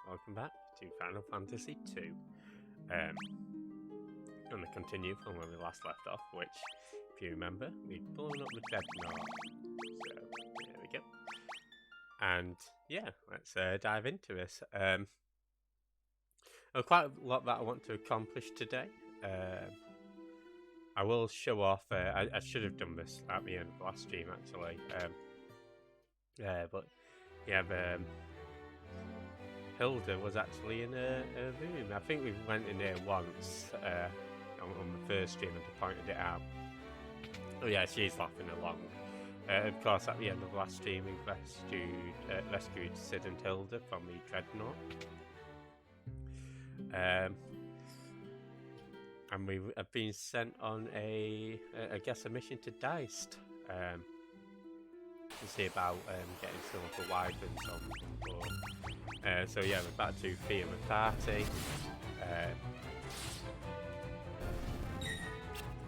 welcome back to Final Fantasy II. I'm going to continue from where we last left off, which, if you remember, we'd blown up the Dreadnought. So, there we go. And, yeah, let's dive into this. There's quite a lot that I want to accomplish today. I will show off, I should have done this at the end of the last stream, actually. But, yeah, Hilda was actually in a room. I think we went in there once on the first stream and pointed it out. Oh yeah, she's laughing along. Of course, at the end of the last stream, we rescued Sid and Hilda from the Dreadnought. And we have been sent on a mission to Deist. To see about getting some of the wyverns on board. So yeah, we're about to fear the party.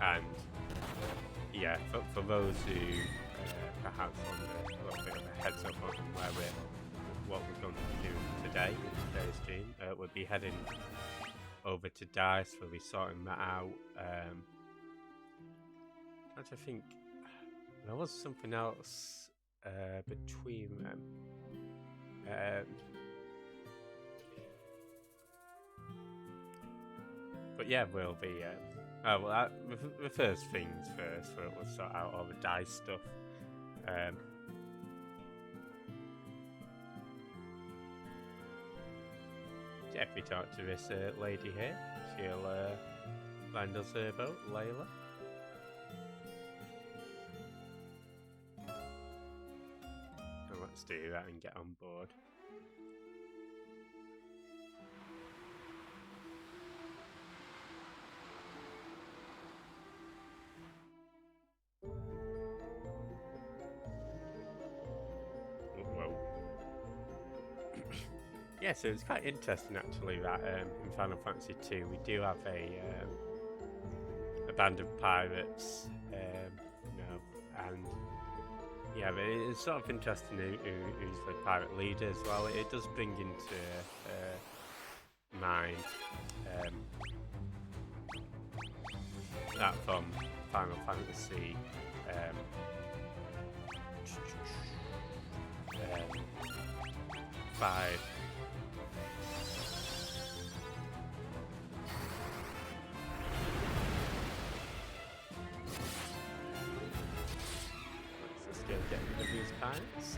And yeah, for those who perhaps want a little bit of a heads up on what we're going to be doing today in today's stream, we'll be heading over to Deist. We'll be sorting that out. Trying to think, there was something else between them. But yeah, we'll be. The first things first. We'll sort out all the dice stuff. If we talk to this lady here, she'll lend us her boat, Layla. So let's do that and get on board. Yeah, so it's quite interesting actually that in Final Fantasy II we do have a band of pirates, and yeah, but it's sort of interesting who's the pirate leader as well. It does bring into mind that from Final Fantasy 5. Get rid of these pirates.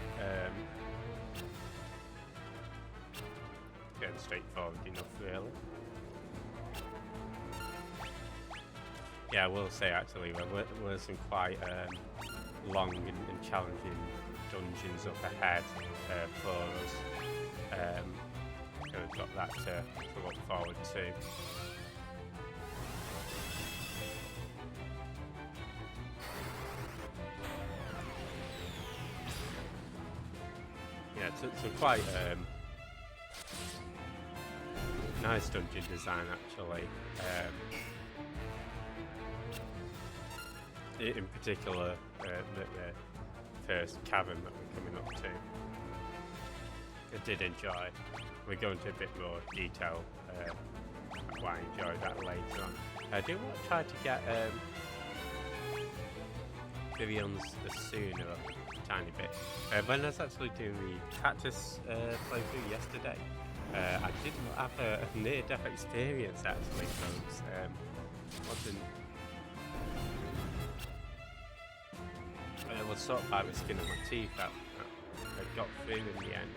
Getting straightforward enough, really. Yeah, I will say actually, there were some quite long and challenging dungeons up ahead for us. Kind of got that to look forward to. So quite nice dungeon design actually. In particular, the first cavern that we're coming up to, I did enjoy. We'll go into a bit more detail why I enjoyed that later on. I do want to try to get Vivion's sooner. Tiny bit. When I was actually doing the Cactus playthrough yesterday, I did have a near-death experience actually, folks. It was sort of by the skin of my teeth that I got through in the end.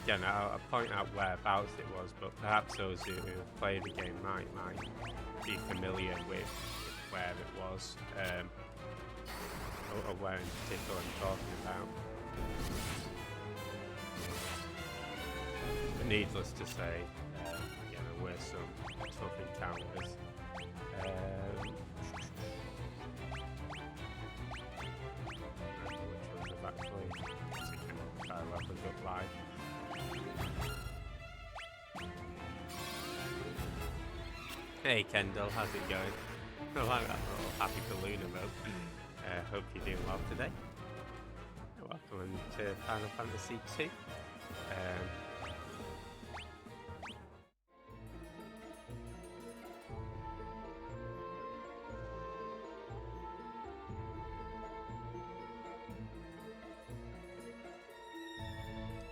Again, I'll point out whereabouts it was, but perhaps those who played the game might be familiar with where it was. Or where in particular I'm talking about. But needless to say, yeah, there were some tough encounters. Which ones have actually taken up live. Hey Kendall, how's it going? I like that little happy balloon emote. Hope you're doing well today. Welcome to Final Fantasy II.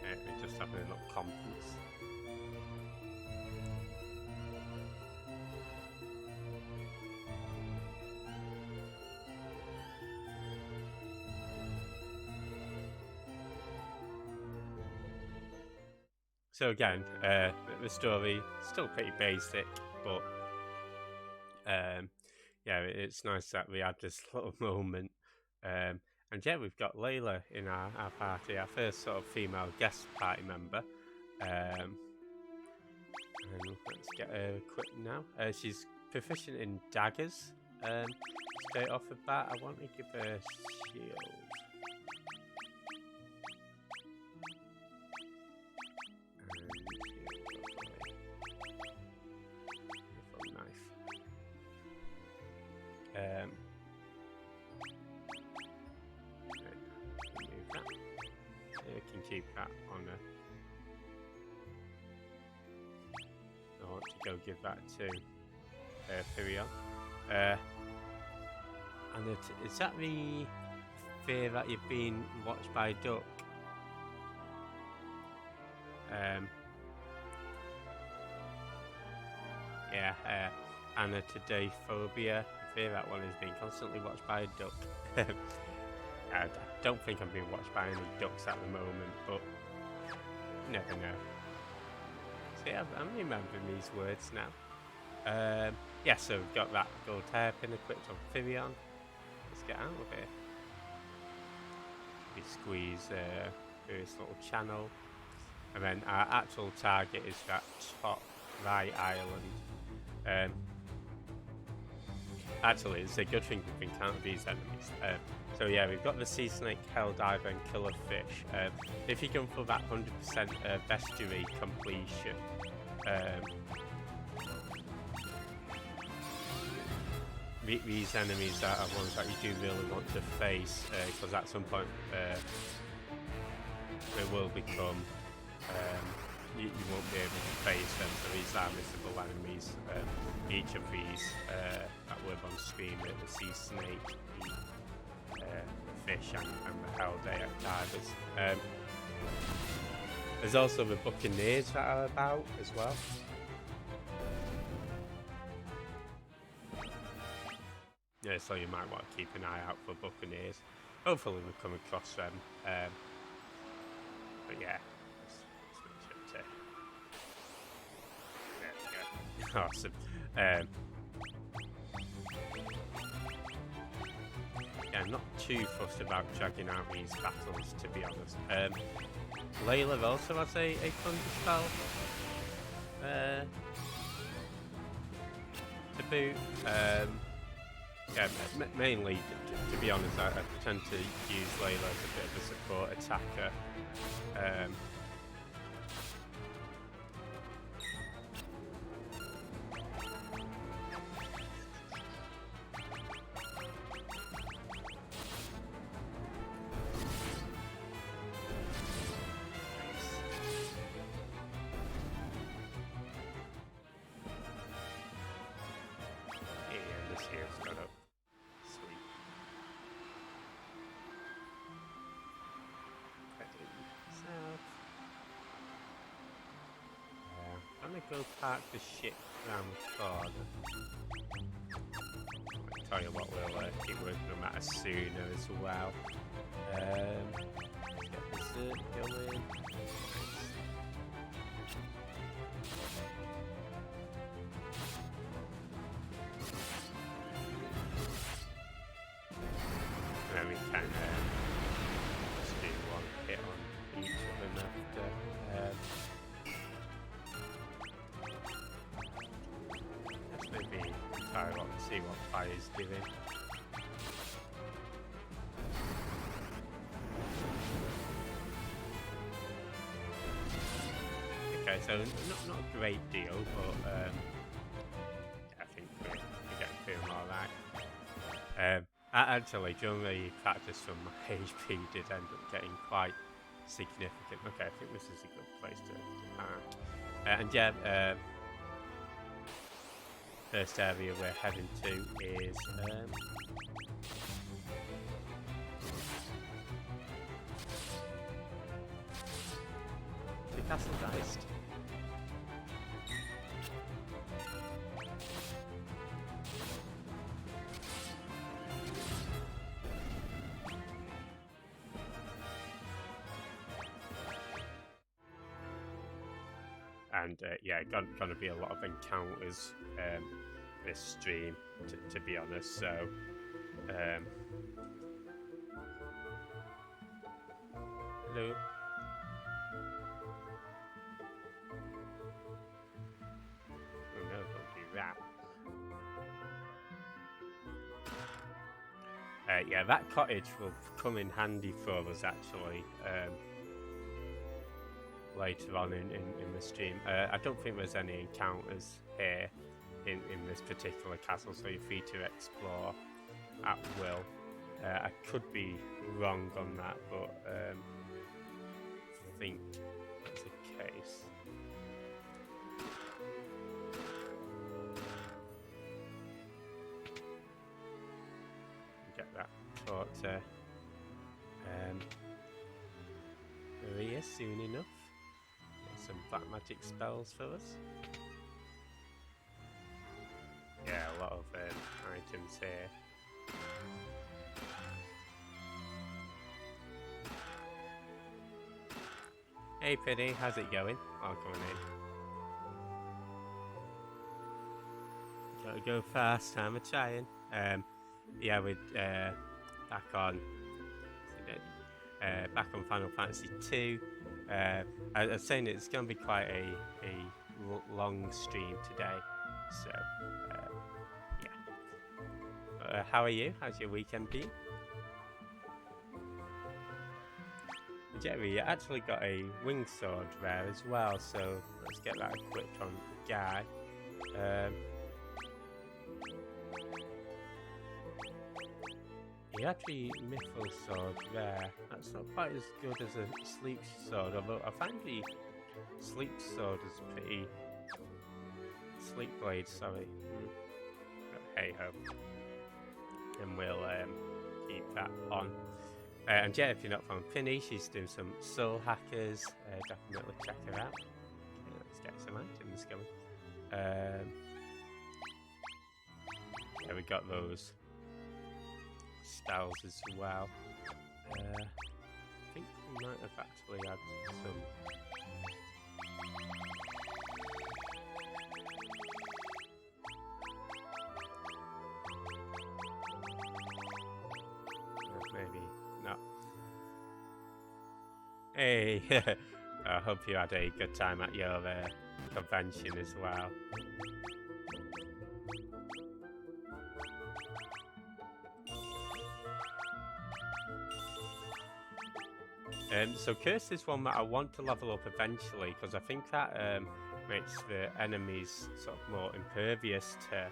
We're just having a little conference. So again, the story still pretty basic, but yeah, it's nice that we had this little moment. And yeah, we've got Layla in our party, our first sort of female guest party member. And let's get her equipped now. She's proficient in daggers. Straight off the bat, I want to give her shield. Remove that. You can keep that on a. I want to go give that to Firion. And is that the fear that you've been watched by a duck? Yeah, Anatodaphobia. I fear that one is being constantly watched by a duck. I don't think I'm being watched by any ducks at the moment, but you never know. See, I'm remembering these words now. Yeah, so we've got that gold hairpin equipped on Firion. Let's get out of here. We squeeze through this little channel. And then our actual target is that top right island. Actually, it's a good thing we can counter these enemies. So yeah, we've got the sea snake, helldiver, and killer fish. If you go for that 100% bestiary completion, these enemies are ones that you do really want to face, because at some point they will become. You won't be able to face them, so these are missable enemies. Each of these that were on screen, the sea snake, the fish, and the helldivers. There's also the buccaneers that are about as well. Yeah, so you might want to keep an eye out for buccaneers. Hopefully we come across them. But yeah. Awesome. Yeah, I'm not too fussed about dragging out these battles, to be honest. Layla also has a thunder spell to boot. Yeah, mainly, to be honest, I tend to use Layla as a bit of a support attacker. I'm gonna go park the ship around the corner. I'll tell you what, we'll keep working on that sooner as well. Get berserk going. And then we can just do one hit on each of them after. Maybe try a lot and see what fire's doing. Okay, so not a great deal, but I think we're getting through alright. Actually, during the practice, my HP did end up getting quite significant. Okay, I think this is a good And yeah, first area we're heading to is to Castle Geist. And yeah, gonna be a lot of encounters this stream, to be honest. So hello. Oh no, don't do that. Yeah, that cottage will come in handy for us actually. Later on in the stream. I don't think there's any encounters here in this particular castle, so you're free to explore at will. I could be wrong on that, but I think that's the case. Get that taught to Maria soon enough. Some black magic spells for us. Yeah, a lot of items here. Hey Penny, how's it going? Oh, come on in. Gotta go fast, I'm trying. Yeah, we're back on Final Fantasy 2. I was saying it's going to be quite a long stream today, so yeah. How are you? How's your weekend been? Jerry, you actually got a wing sword there as well, so let's get that equipped on Guy. He actually mithril sword there. That's not quite as good as a sleep sword, although I find the sleep sword is pretty. Sleep blade, sorry. But hey ho. And we'll keep that on. And yeah, if you're not from Pinny, she's doing some soul hackers. Definitely check her out. Okay, let's get some items going. Yeah, we got those styles as well. I think we might have actually had some. Maybe not. Hey, I hope you had a good time at your convention as well. So Curse is one that I want to level up eventually, because I think that makes the enemies sort of more impervious to,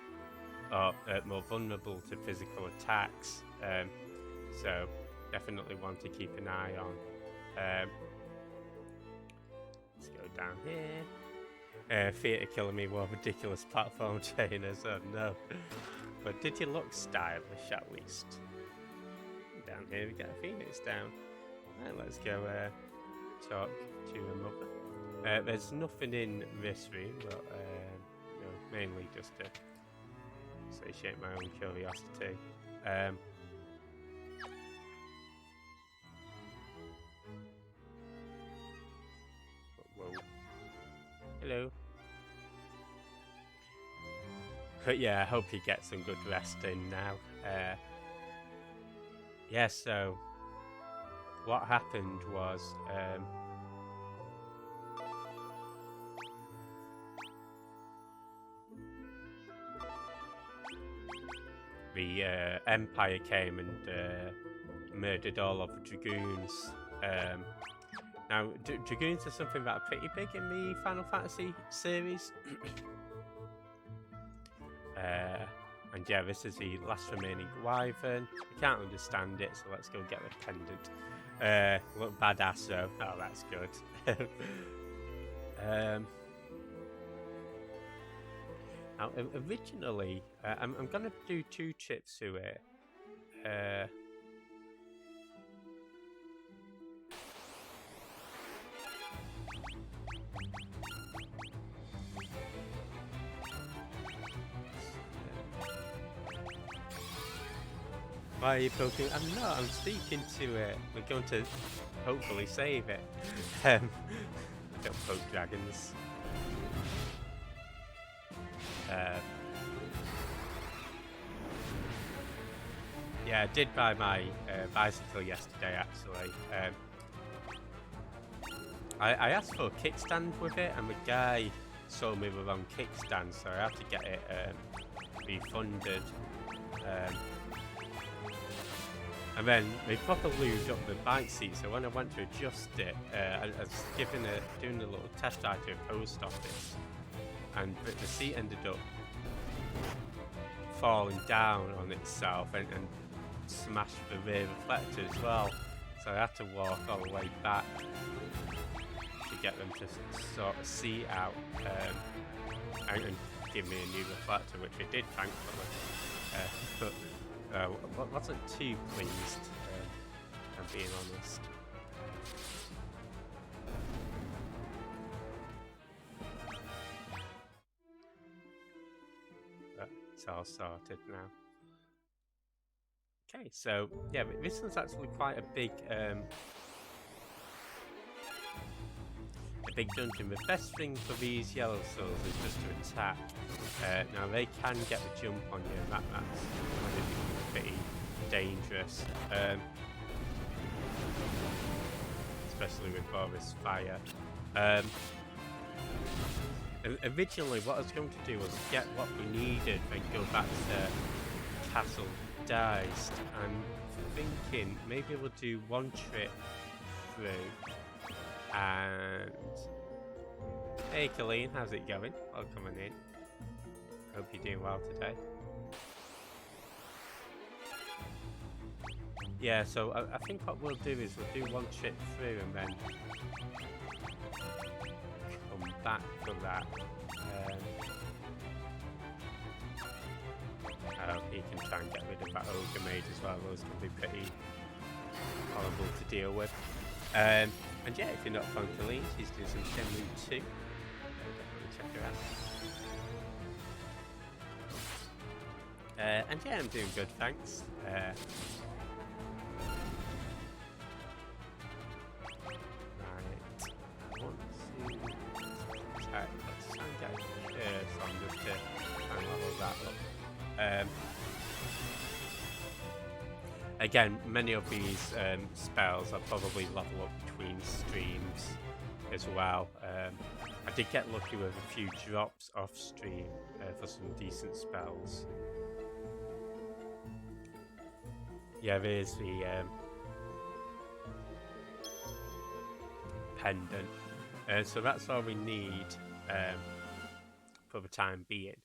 or more vulnerable to physical attacks. So definitely want to keep an eye on. Let's go down here. Theatre killing me with ridiculous platform trainers. Oh no! But did you look stylish at least? Down here we get a phoenix down. Right, let's go talk to a mother. There's nothing in this room, but no, mainly just to satiate my own curiosity. Whoa. Hello. But yeah, I hope you get some good rest in now. Yeah, so what happened was the Empire came and murdered all of the Dragoons. Now, Dragoons are something that are pretty big in the Final Fantasy series. And yeah, this is the last remaining wyvern. I can't understand it, so let's go get the pendant. Look badass though. Oh, that's good. Now, originally, I'm going to do 2 trips to it. Why are you poking? I'm not, I'm speaking to it. We're going to hopefully save it. Don't poke dragons. Yeah, I did buy my bicycle yesterday actually. I asked for a kickstand with it and the guy sold me the wrong kickstand, so I had to get it refunded. And then they properly lubed up the bike seat, so when I went to adjust it, I was doing a little test drive to a post office, and the seat ended up falling down on itself and smashed the rear reflector as well. So I had to walk all the way back to get them to sort of see out and give me a new reflector, which they did, thankfully. But wasn't too pleased, I'm being honest. But it's all sorted now. Okay, so yeah, but this one's actually quite a big dungeon. The best thing for these yellow souls is just to attack. Now they can get the jump on you, and that's when it becomes pretty dangerous, especially with all this fire. Originally, what I was going to do was get what we needed and go back to Castle Deist. I'm thinking maybe we'll do 1 trip through. And hey Colleen, how's it going? Welcome in. Hope you're doing well today. Yeah, so I think what we'll do is we'll do 1 trip through and then come back for that. I hope he can try and get rid of that ogre mage as well. Those can be pretty horrible to deal with. And yeah, if you're not from Colleen, she's doing some Shenmue 2. Definitely check her out. And yeah, I'm doing good, thanks. Right, I want to check. Let's try and get a curse on just to try and level that up. Again, many of these spells are probably level up between streams as well. I did get lucky with a few drops off stream for some decent spells. Yeah, there's the pendant. So that's all we need for the time being.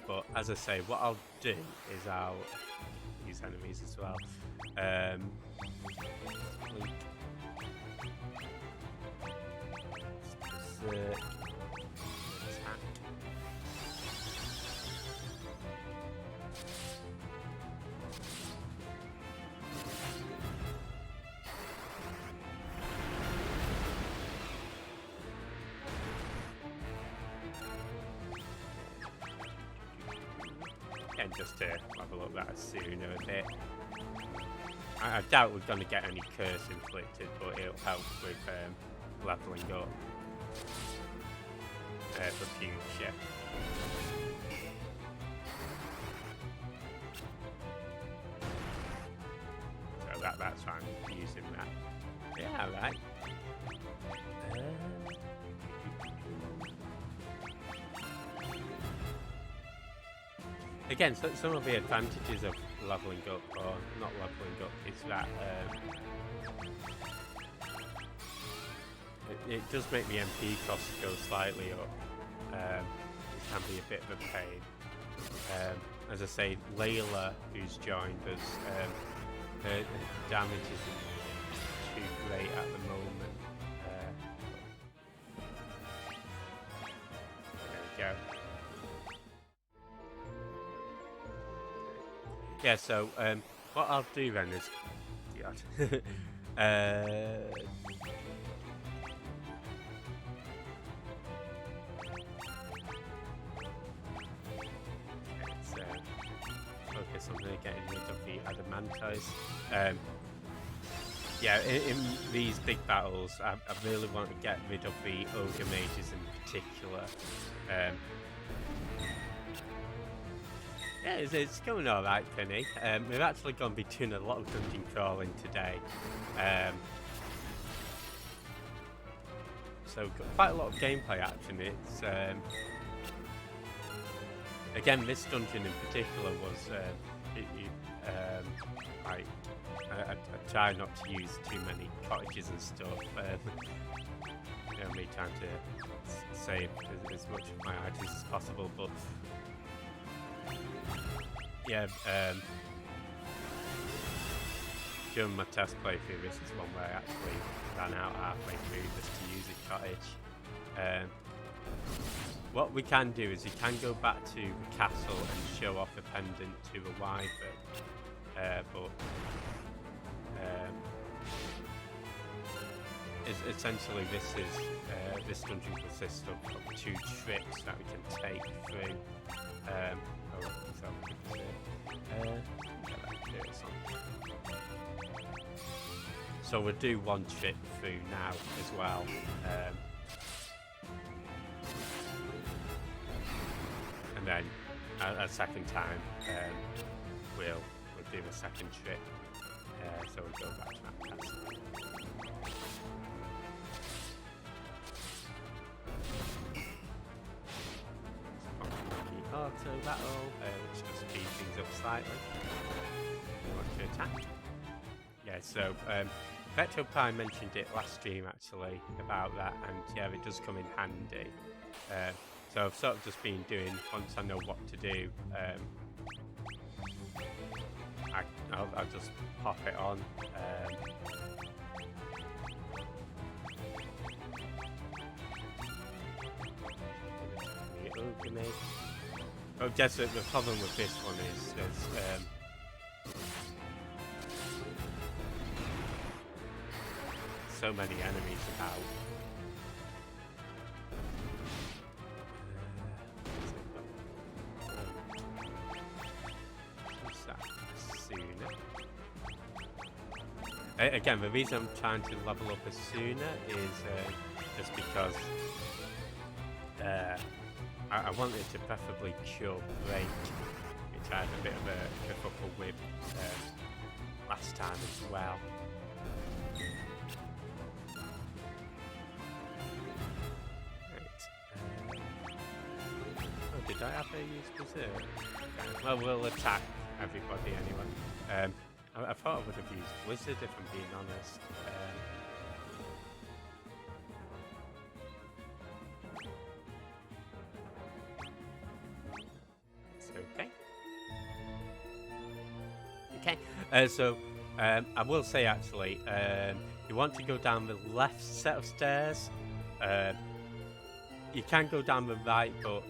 But as I say, what I'll do is I'll use enemies as well. Attack. And just to level up that sooner a bit. I doubt we're going to get any curse inflicted, but it'll help with leveling up for future. So that's why I'm using that. Yeah, right. Again, so some of the advantages of leveling up, or not leveling up, is that it does make the MP cost go slightly up. It can be a bit of a pain. As I say, Layla, who's joined us, her damage isn't too great at the moment. yeah, so what I'll do then is, God, let's focus on getting rid of the adamantites. Yeah, in these big battles, I really want to get rid of the ogre mages in particular. Yeah, it's going alright, Penny. We're actually going to be doing a lot of dungeon crawling today. So quite a lot of gameplay action. It's again, this dungeon in particular was I try not to use too many cottages and stuff. You know, me trying to save as much of my items as possible, but yeah, during my test playthrough, this is one where I actually ran out halfway through just to use a cottage. What we can do is you can go back to the castle and show off a pendant to a wyvern, but essentially this dungeon consists of 2 trips that we can take through. So we'll do 1 trip through now as well. And then a second time we'll do a second trip. So we'll go back to that castle. Auto battle, which just speeds things up slightly. You want to attack? Yeah, so VectoPie mentioned it last stream actually about that, and yeah, it does come in handy. So I've sort of just been doing, once I know what to do, I'll just pop it on. Oh, just the problem with this one is there's so many enemies about. What's that? Sooner. Again, the reason I'm trying to level up as sooner is just because I want it to preferably cure break, which I had a bit of a kerfuffle with last time as well. Right. Oh, did I have to use Berserk? Okay. Well, we'll attack everybody anyway. I thought I would have used Blizzard if I'm being honest. So I will say actually, you want to go down the left set of stairs. You can go down the right, but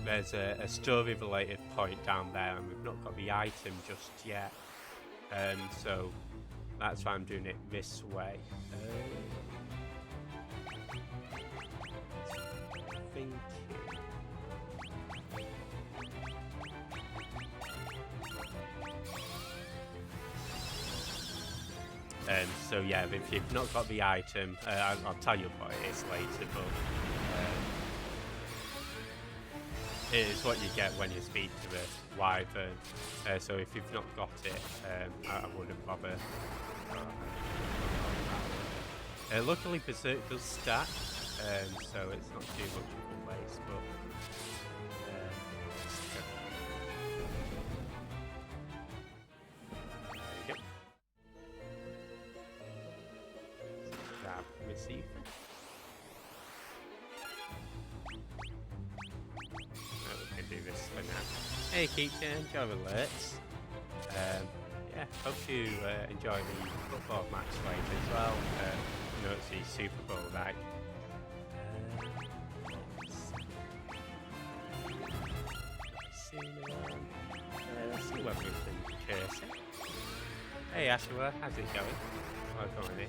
there's a story related point down there and we've not got the item just yet. So that's why I'm doing it this way. So yeah, if you've not got the item, I'll tell you what it is later, but it is what you get when you speak to the wyvern. So if you've not got it, I wouldn't bother. Luckily Berserk does stack, so it's not too much of a waste, but receive. We can do this for now. Hey Keaton, enjoy the alerts. Yeah, hope you enjoy the football match later as well. You know, it's the Super Bowl, right? Let's see what we can Cursor. Hey Ashua, how's it going? Welcome in.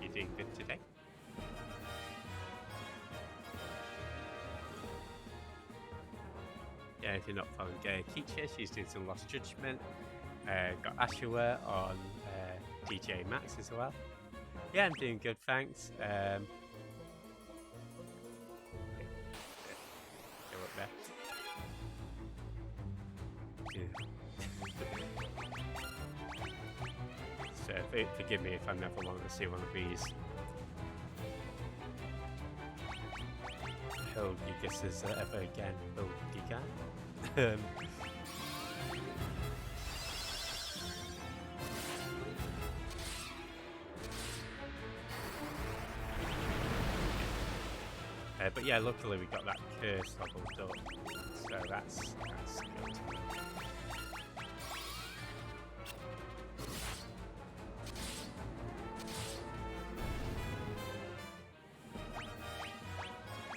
You doing good today? Yeah, if you're not following Kicha, she's doing some Lost Judgment. Got Ashua on DJ Max as well. Yeah, I'm doing good, thanks. Go up there. So forgive me if I never want to see one of these Helgigas ever again. Helgigan. But yeah, luckily we got that curse leveled up, so that's good.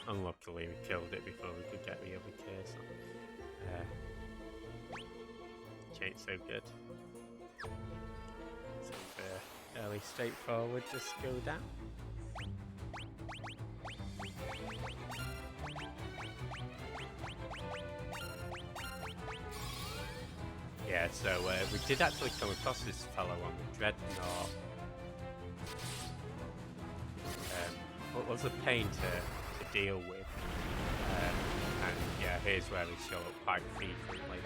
Unluckily we killed it before we could get the other curse on. Which ain't so good. So fairly straightforward, just go down. Yeah, so we did actually come across this fellow on the Dreadnought. What was a pain to deal with, and yeah, here's where we show up quite frequently.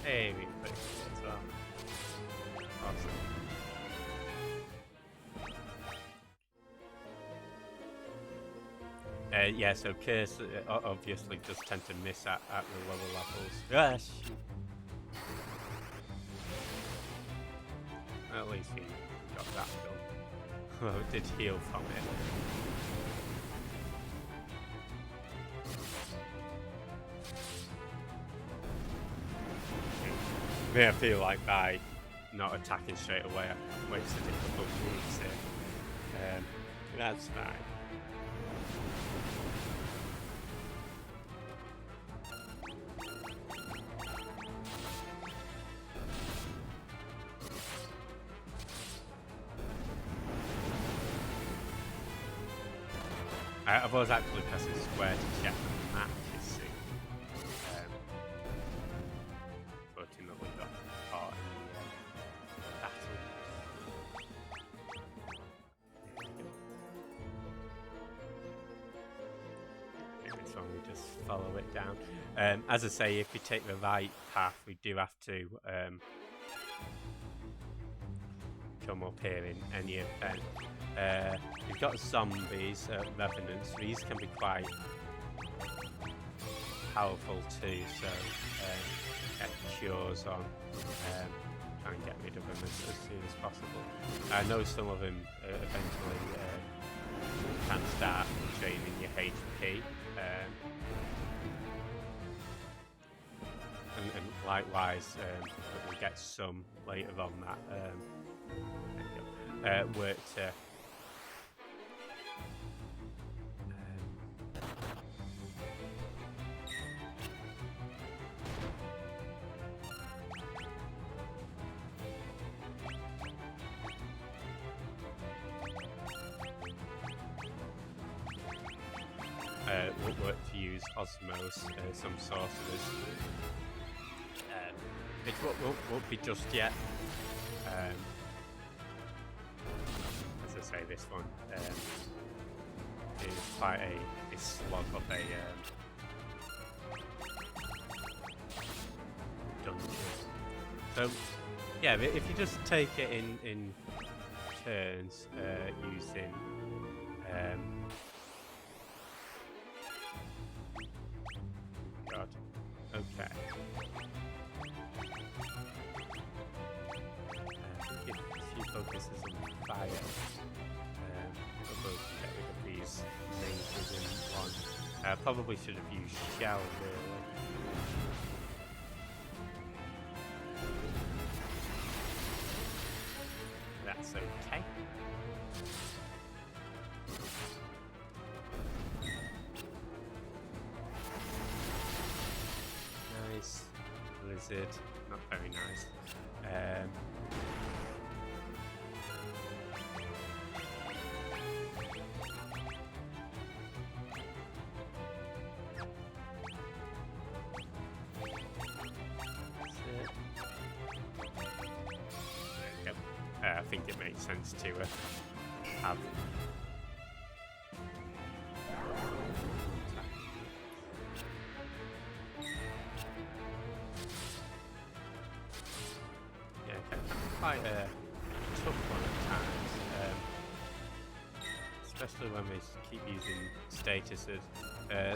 Hey, we can put it as well. Awesome. Yeah, so Curse obviously does tend to miss at the lower levels. Gosh! At least he got that done. Well, it did heal from it. Yeah, I feel like by not attacking straight away, I wasted a couple of moves here. That's fine. I've always actually pressing square to check the map, you see. Fortunately got caught in the battle. This one we just follow it down. As I say, if we take the right path, we do have to come up here in any event. You've got zombies, revenants. These can be quite powerful too, so get cures on, try and get rid of them as soon as possible. I know some of them eventually can start draining your HP, and likewise we get some later on that work to work to use Osmos, some sorcerers. It won't be just yet. As I say, this one is quite a slog of a dungeon. So yeah, if you just take it in turns, using God, okay. If she focuses on fire, we'll both get rid of these mages in one. Probably should have used shell, really. that's okay. Nice. Lizard, not very nice. I think it makes sense to have quite a tough one at times, especially when we keep using statuses.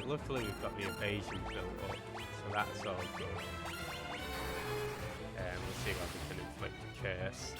Luckily we've got the evasion built up, so that's all good. We'll see what we can inflict a curse.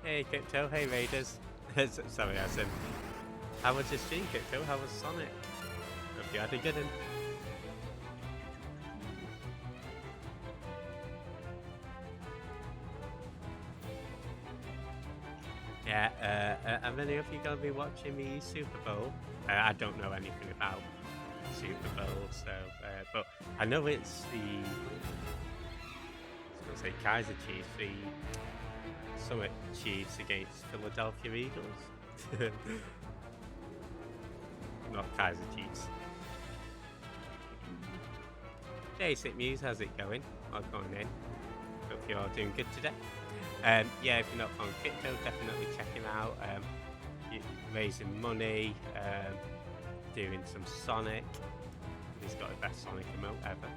Hey Crypto, hey Raiders. Sorry, I said, how was your stream, Crypto? How was Sonic? Hope you had a good one. Yeah, are many of you going to be watching the Super Bowl? I don't know anything about Super Bowl, so, but I know it's the, I was going to say Kaiser Chiefs, the Summit Chiefs against Philadelphia Eagles. Not Kaiser Chiefs. Hey Sick Muse, how's it going? Welcome in. Hope you're all doing good today. Yeah, if you're not following Crypto, definitely check him out. Raising money, doing some Sonic. He's got the best Sonic emote ever.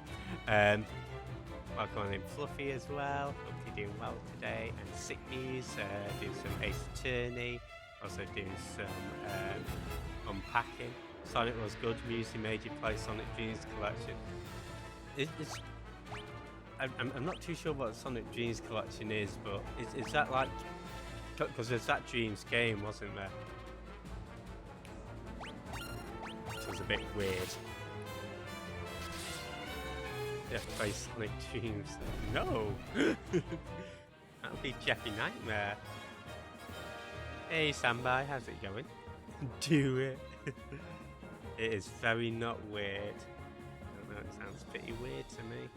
Welcome in Fluffy as well. Hope you're doing well today. And Sick Muse, doing some Ace Attorney. Also doing some unpacking. Sonic was good. Muse, made you play Sonic Dreams Collection. I'm not too sure what Sonic Dreams Collection is, but is that like, because there's that Dreams game, wasn't there? Which was a bit weird. You have to play Sonic Dreams. No! That would be Jeffy Nightmare. Hey Sambai, how's it going? Do it! It is very not weird. I don't know, it sounds pretty weird to me.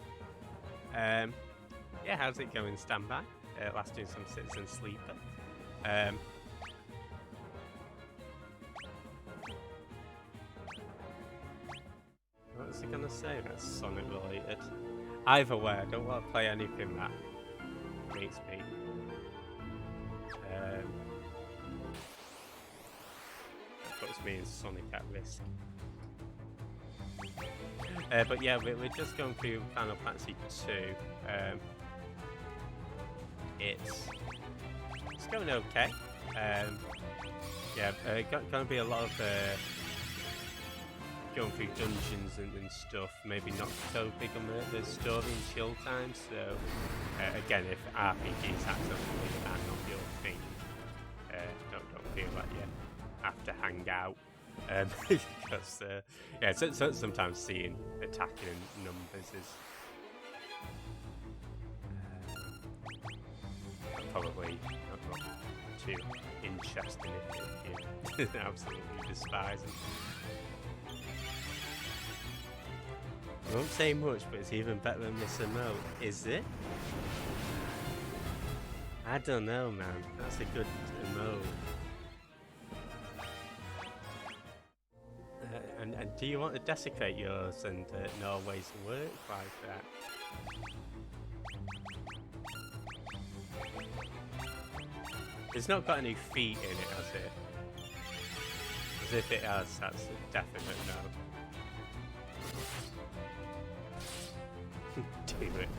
Yeah, how's it going, Standby? Last doing some Citizen Sleeper. What's he gonna say that's Sonic related? Either way, I don't want to play anything that makes me that puts me and Sonic at risk. But yeah, we're just going through Final Fantasy 2. It's going okay. Yeah, gonna be a lot of going through dungeons and stuff. Maybe not so big on the story and chill time. So again, if RPGs absolutely are not your thing, don't feel like you have to hang out. Because yeah, so sometimes seeing attacking in numbers is probably not too interesting if you absolutely despise them. I won't say much, but it's even better than Miss Emote, is it? I don't know, man. That's a good emote. And do you want to desecrate yours and not always work like that? It's not got any feet in it, has it? As if it has, that's a definite no. Do it.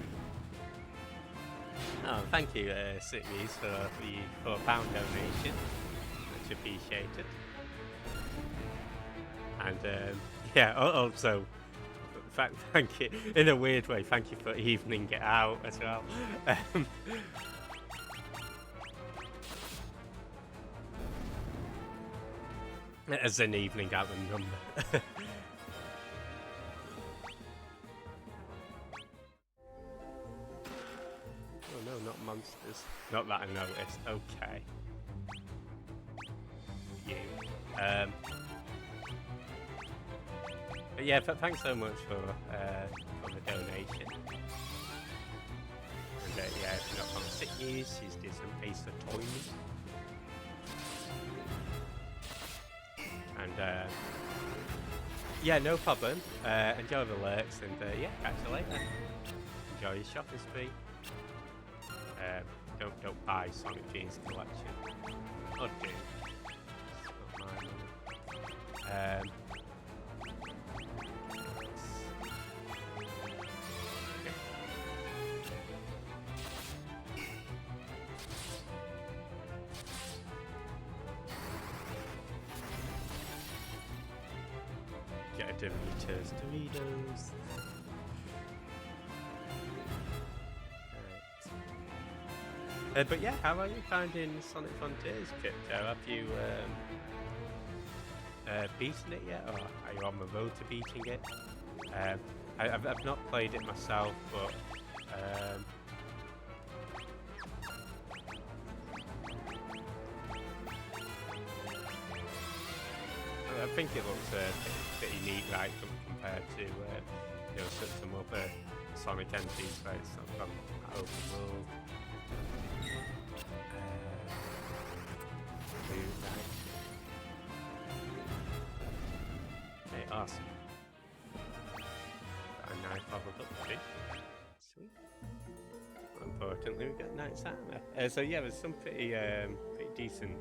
Oh, thank you, Sitmies, for the £4 donation. Much appreciated. And yeah, also thank you in a weird way. Thank you for evening it out as well. As an evening out the number. Oh no, not monsters. Not that I noticed. Okay. You. But yeah, thanks so much for the donation. And yeah, if you're not on sick news, you do some Ace Attorney. And yeah, no problem. Enjoy the lurks, and yeah, catch you later. Enjoy your shopping spree. Don't buy Sonic Genes collection. Or do. It's not mine. Get a Doritos. But yeah, how are you finding Sonic Frontiers, Crypto? Have you beaten it yet, or are you on the road to beating it? I've not played it myself, but I think it looks pretty neat, right, compared to you know, some other Sonic entries, right? It's not open world. Okay, awesome. Got a knife leveled up too. Sweet. More importantly, we got Knight's armor. So yeah, there's some pretty decent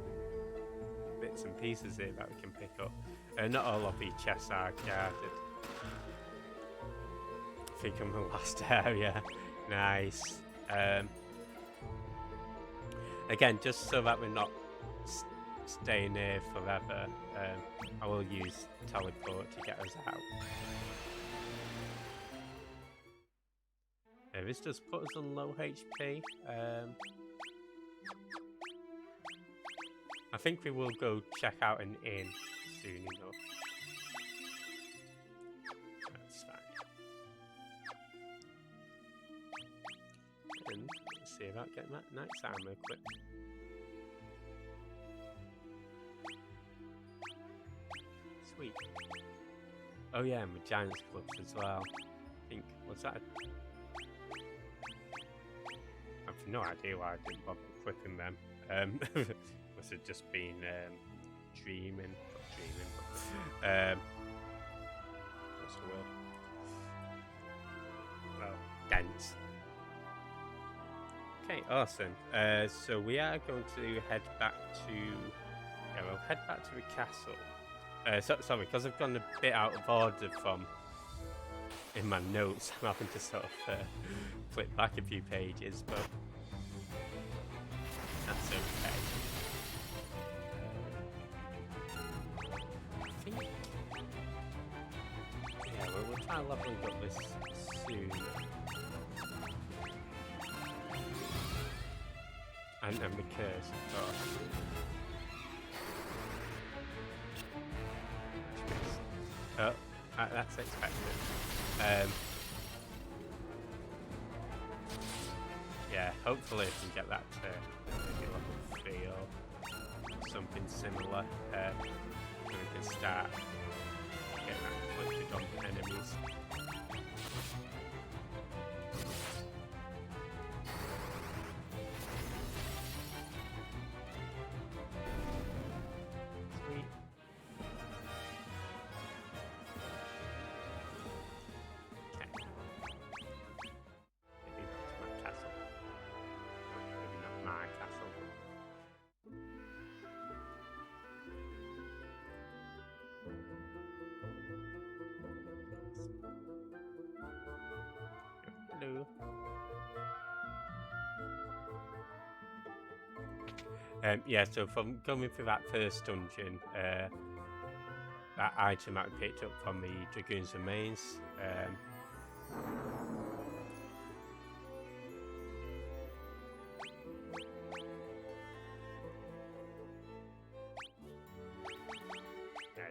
bits and pieces here that we can pick up. Not all of the chests are guarded. I think I'm the last area. Nice. Again, just so that we're not staying here forever, I will use teleport to get us out. This does put us on low HP. I think we will go check out an inn soon enough. That's fine. And let's see about getting that Knight's armor equipped. Sweet. Oh yeah, and with Giant's clubs as well. I think, was that I've no idea why I didn't bother equipping them. Must have just been dreaming. What's the word? Well, dense. Okay, awesome. So we are going to head back to... Yeah, we'll head back to the castle. Sorry, because I've gone a bit out of order from... in my notes, I'm having to sort of flip back a few pages, but... that's okay. I think... yeah, we'll try leveling up this soon. And the curse, of course. Oh, that's expected. Yeah, hopefully I can get that to maybe level 3 or something similar. And we can start getting that inflicted on enemies. Yeah, so from going through that first dungeon, that item that we picked up from the Dragoons and Mains. I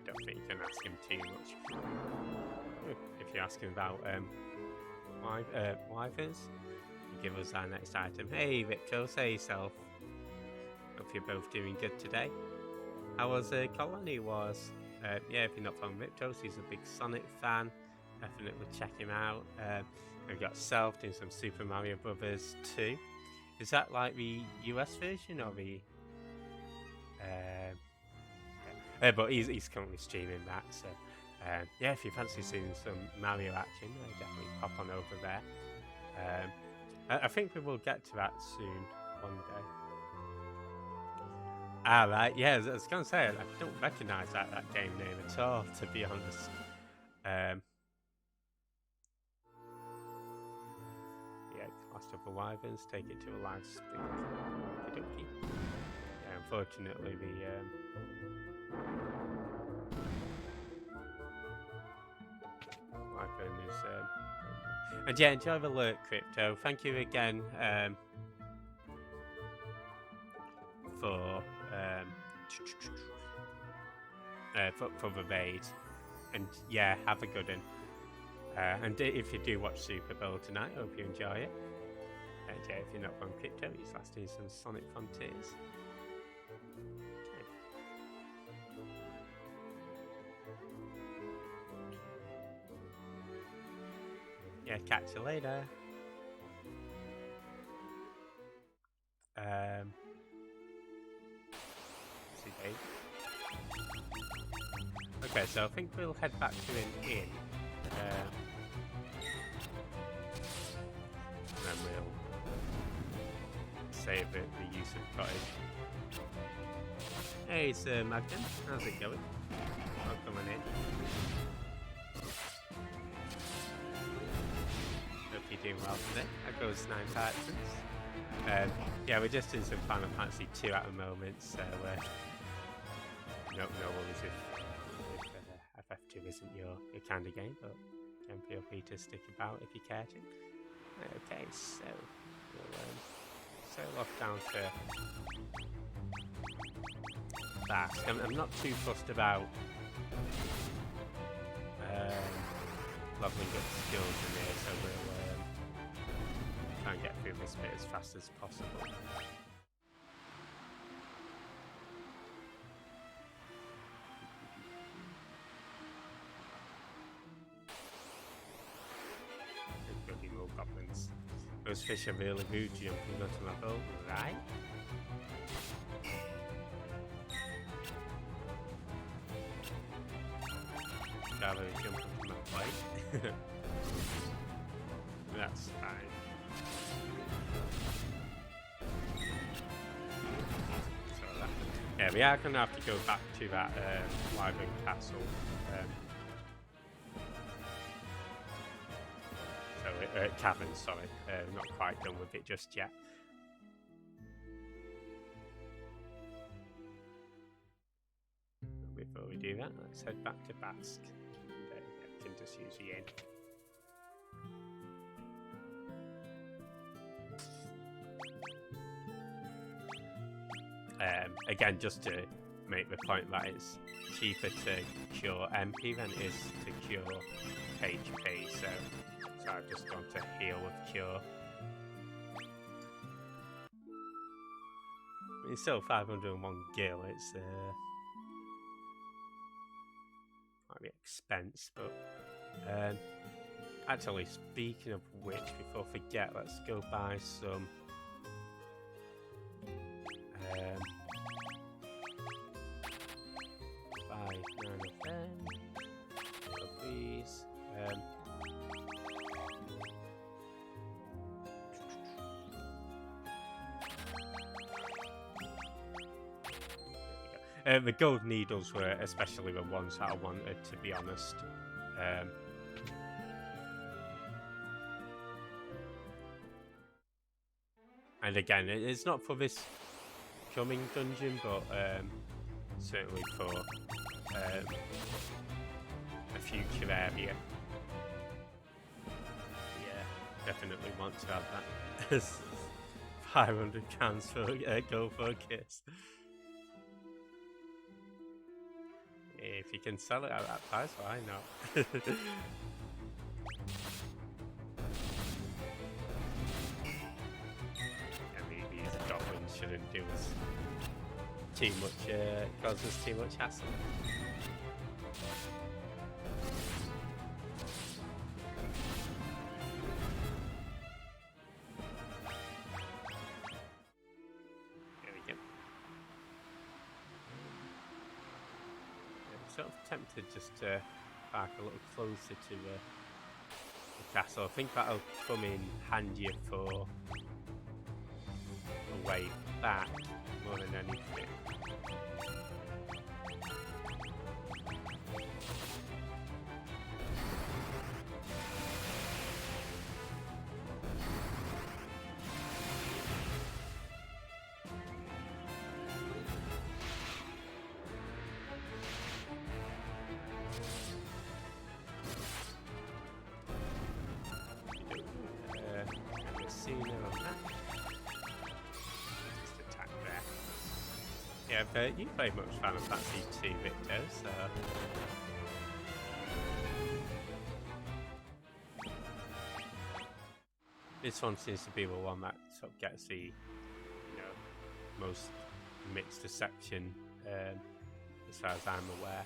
don't think you can ask him too much. If you're asking about wyverns, you give us our next item. Hey Victor, say yourself. Hope you're both doing good today. How was Colony Wars? Yeah, if you're not from Riptos, he's a big Sonic fan. Definitely check him out. We've got Self doing some Super Mario Brothers 2. Is that like the US version or the? But he's currently streaming that. So yeah, if you fancy seeing some Mario action, definitely pop on over there. I think we will get to that soon one day. Ah, right, yeah, I was going to say, I don't recognise that game name at all, to be honest. Yeah, Last of the Wyverns, take it to a live speak. Okey-dokey. Yeah, unfortunately, the Wyvern is... and yeah, enjoy the lurk, Crypto. Thank you again for the raid, and yeah, have a good one. And if you do watch Super Bowl tonight, I hope you enjoy it. And yeah, if you're not from Crypto, he's last doing some Sonic Frontiers. Okay. Yeah, catch you later. Okay, so I think we'll head back to an inn. And then we'll save the use of cottage. Hey, it's Magden. How's it going? Welcome on in. Hope you're doing well today. That goes 9 partisans. Yeah, we're just in some Final Fantasy 2 at the moment, so no worries if FF2 isn't your kind of game, but you can feel free to stick about if you care to. Okay, so we'll sail off down to Basque. I'm not too fussed about leveling up skills in here, so we'll try and get through this bit as fast as possible. Goblins. Those fish are really rude jumping onto my boat, right? Rather than jump onto my plate. That's fine. So yeah, we are going to have to go back to that Wyvern Castle. Cavern, sorry. Not quite done with it just yet. Before we do that, let's head back to Basque. We can just use the inn. Again, just to make the point that it's cheaper to cure MP than it is to cure HP, so I've just gone to heal with cure. It's still 501 gil, it's might be expense, but actually speaking of which, before I forget, let's go buy some buy 9 of them, of these. The gold needles were especially the ones that I wanted, to be honest. And again, it's not for this coming dungeon, but certainly for massive area. Yeah, definitely want to have that. 500 cans for Go Focus. If you can sell it at that price, why not? These goblins shouldn't do us too much, cause us too much hassle. There we go. I'm sort of tempted just to park a little closer to the castle. I think that'll come in handier for a way back more than anything. Yeah, but you played much Final Fantasy 2, Victor, so... This one seems to be the one that sort of gets the, most mixed reception, as far as I'm aware.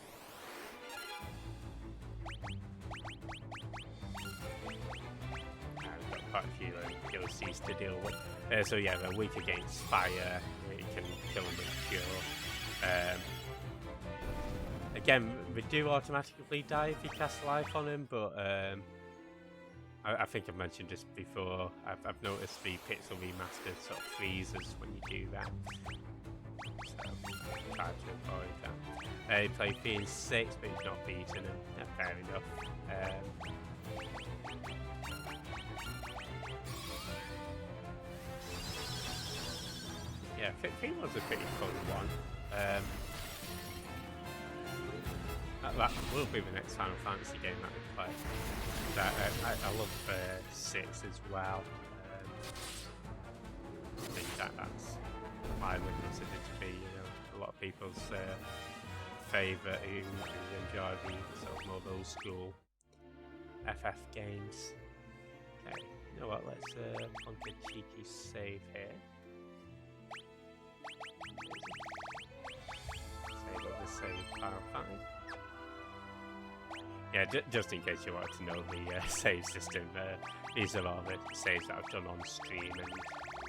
I've got quite a few POCs to deal with. So yeah, they're weak against fire. You can kill them with pure. Again, we do automatically die if you cast life on him, but I think I've mentioned this before. I've noticed the Pixel Remastered sort of freezes when you do that, so try to avoid that. He played Fiend 6, but he's not beaten him. Yeah, fair enough. Yeah, Fiend was a pretty fun one. That will be the next Final Fantasy game that we play. I love 6 as well. I think that's widely considered to be, a lot of people's favourite who enjoy the sort of more old school FF games. Okay, you know what? Let's plonk a cheeky save here. Save over save file 5. Yeah, just in case you wanted to know the save system, these are all the saves that I've done on stream, and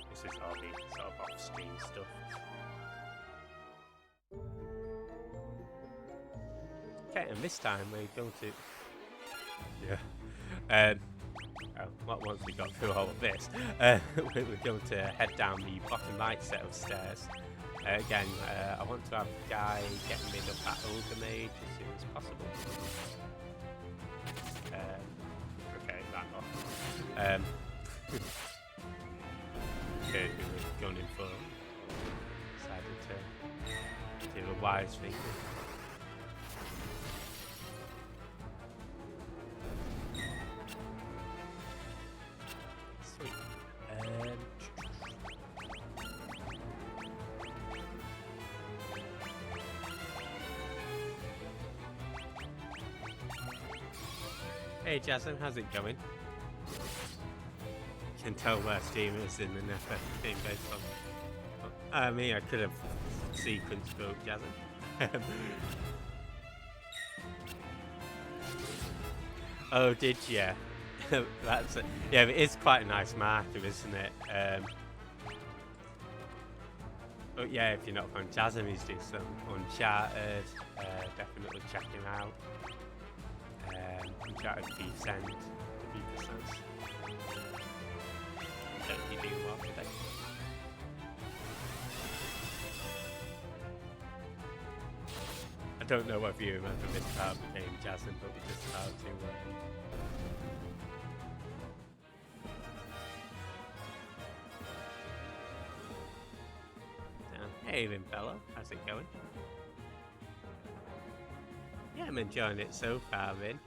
this is all the sort of off-stream stuff. Okay, and this time we're going to... Yeah. Once we got through all of this, we're going to head down the bottom right set of stairs. Again, I want to have Guy getting rid of that Ogre Mage as soon as possible. Okay, that off. Okay, we were going in for. Decided to do a wise thing. Sweet. Hey Jasmine, how's it going? You can tell where streamers in the FF game based on. I mean, I could have sequenced both Jasmine. Oh, did you? That's it. Yeah, it is quite a nice marker, isn't it? But yeah, if you're not from Jasmine, he's doing some Uncharted. Definitely check him out. Uncharted Thief's End, to be precise. Don't you do well today? I don't know whether you remember this part of the game, Jasmine, but we just started to Hey then, fella, how's it going? Yeah, I'm enjoying it so far, Vin.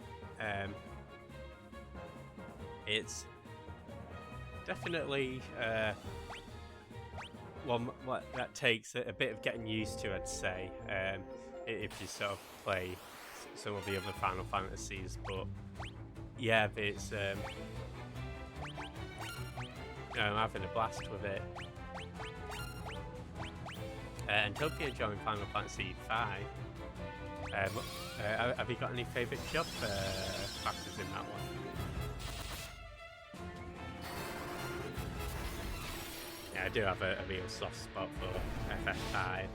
It's definitely one that takes a bit of getting used to, I'd say, if you sort of play some of the other Final Fantasies. But yeah, it's I'm having a blast with it. And hope you're enjoying Final Fantasy V. Have you got any favourite job classes in that one? Yeah, I do have a real soft spot for FF5.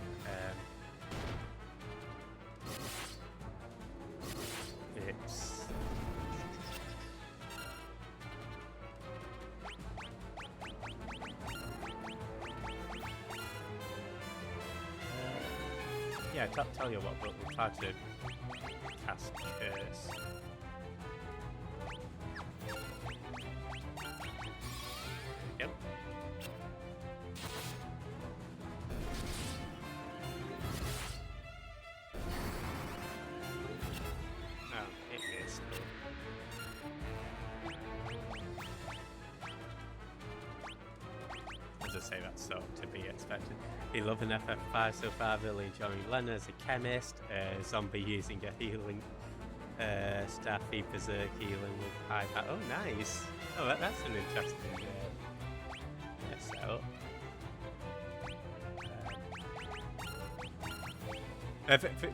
It's... yeah, tell you what, we'll try to cast Curse. Yep. Oh, it missed. As I say, that's sort of to be expected. Be loving FF5 so far, really enjoying Lena as a chemist, zombie using a healing Starfy Berserk healing with high power. Oh, nice! Oh, that's an interesting setup.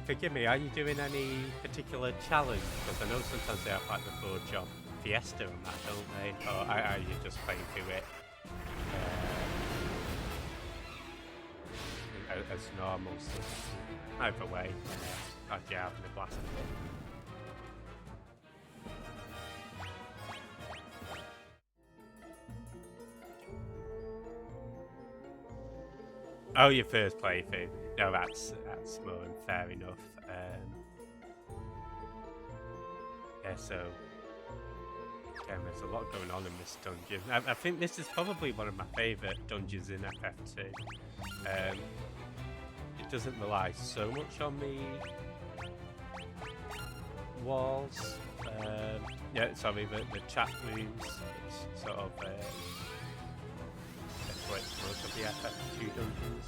Forgive me, are you doing any particular challenge? Because I know sometimes they have like the 4-job fiesta and that, don't they? Or are you just playing through it as normal? So either way, I'd be having a blast with it. Oh, your first playthrough. No, that's more than fair enough. Yeah, so again, there's a lot going on in this dungeon. I think this is probably one of my favourite dungeons in FF2. It doesn't rely so much on the walls. Yeah, sorry, the chat rooms. It's sort of most of the FF2 dungeons.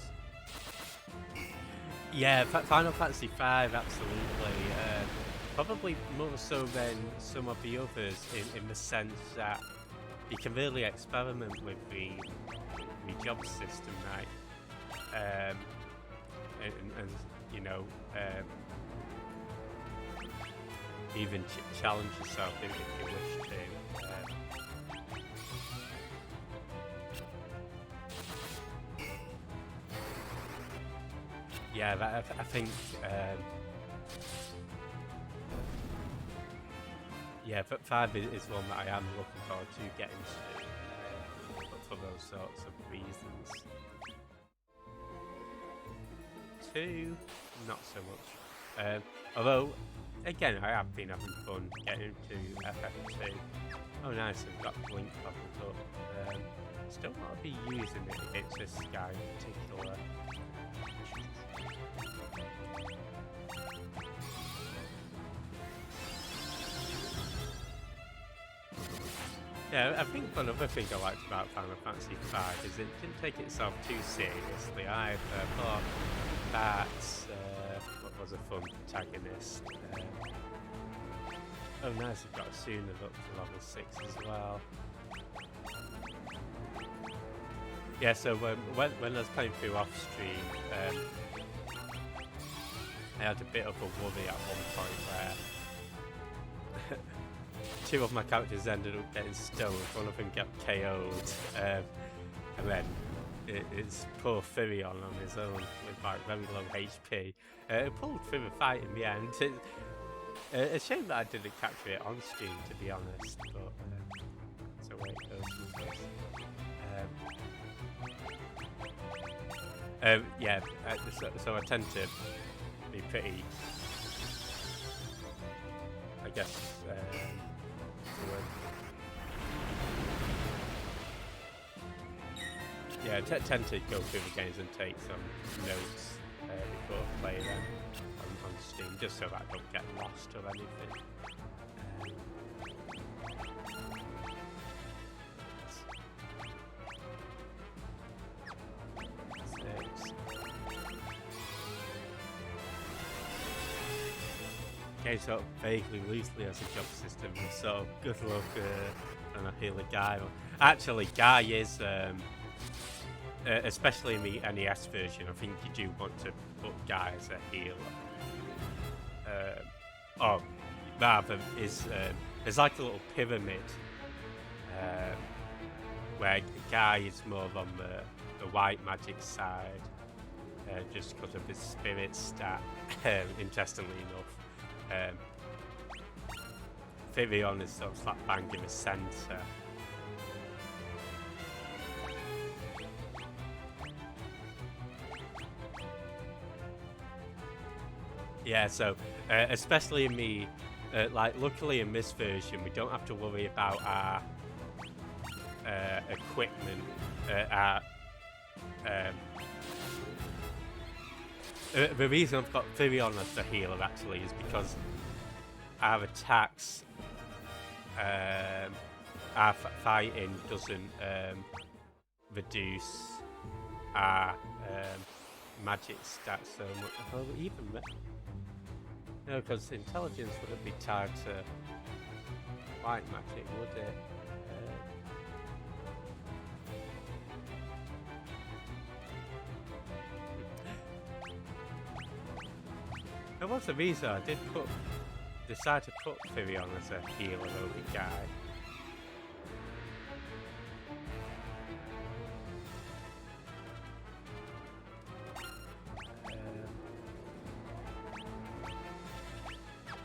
Yeah, Final Fantasy V, absolutely. Probably more so than some of the others, in the sense that you can really experiment with the job system, right? And you know, even challenge yourself if you wish to. Yeah, I think. Yeah, but 5 is one that I am looking forward to getting to, for those sorts of reasons. 2, not so much. Although, again, I have been having fun getting into FF2. Oh, nice! I've got Blink bubbled up. Still want to be using it against this guy in particular. Yeah, I think one other thing I liked about Final Fantasy V is it didn't take itself too seriously either. But that what was a fun protagonist. Oh, nice! I've got Asuna up to level 6 as well. Yeah, so when I was playing through off stream, I had a bit of a worry at one point where 2 of my characters ended up getting stoned, one of them got KO'd, and then it's poor Firion on his own with like very low HP. It pulled through the fight in the end. It's a shame that I didn't capture it on stream, to be honest, but that's the way it goes sometimes. Yeah, so I tend to be pretty, I guess, yeah, tend to go through the games and take some notes before I play them on Steam, just so that I don't get lost or anything. Game sort of vaguely loosely as a job system, so good luck and I feel a guy. Actually, Guy is, especially in the NES version, I think you do want to put Guy as a healer. Or rather, there's like a little pyramid where Guy is more on the white magic side, just because of his spirit stat, interestingly enough. Virion is sort of slap bang in the centre. Yeah, so especially in me, like luckily in this version, we don't have to worry about our equipment. The reason I've got Virion as the healer actually is because our attacks, our fighting doesn't reduce our magic stats so much. Oh, even no, because intelligence wouldn't be tied to white magic, would it? There was a reason I did decide to put Virion as a healer over Guy.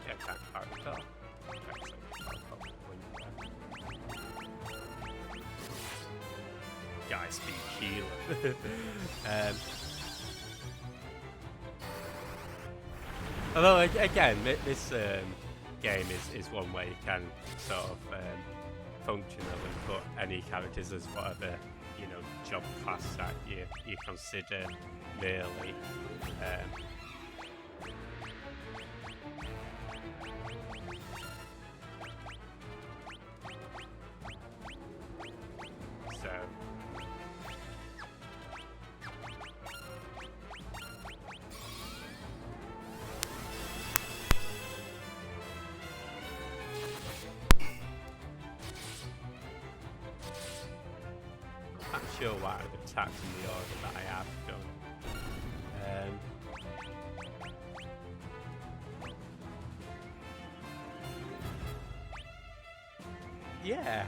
Yeah, can't quite recall. Guy speed healer. Although again, this game is one way you can sort of functional and put any characters as whatever job class that you consider really. Sure why I've attacked in the order that I have done. Yeah,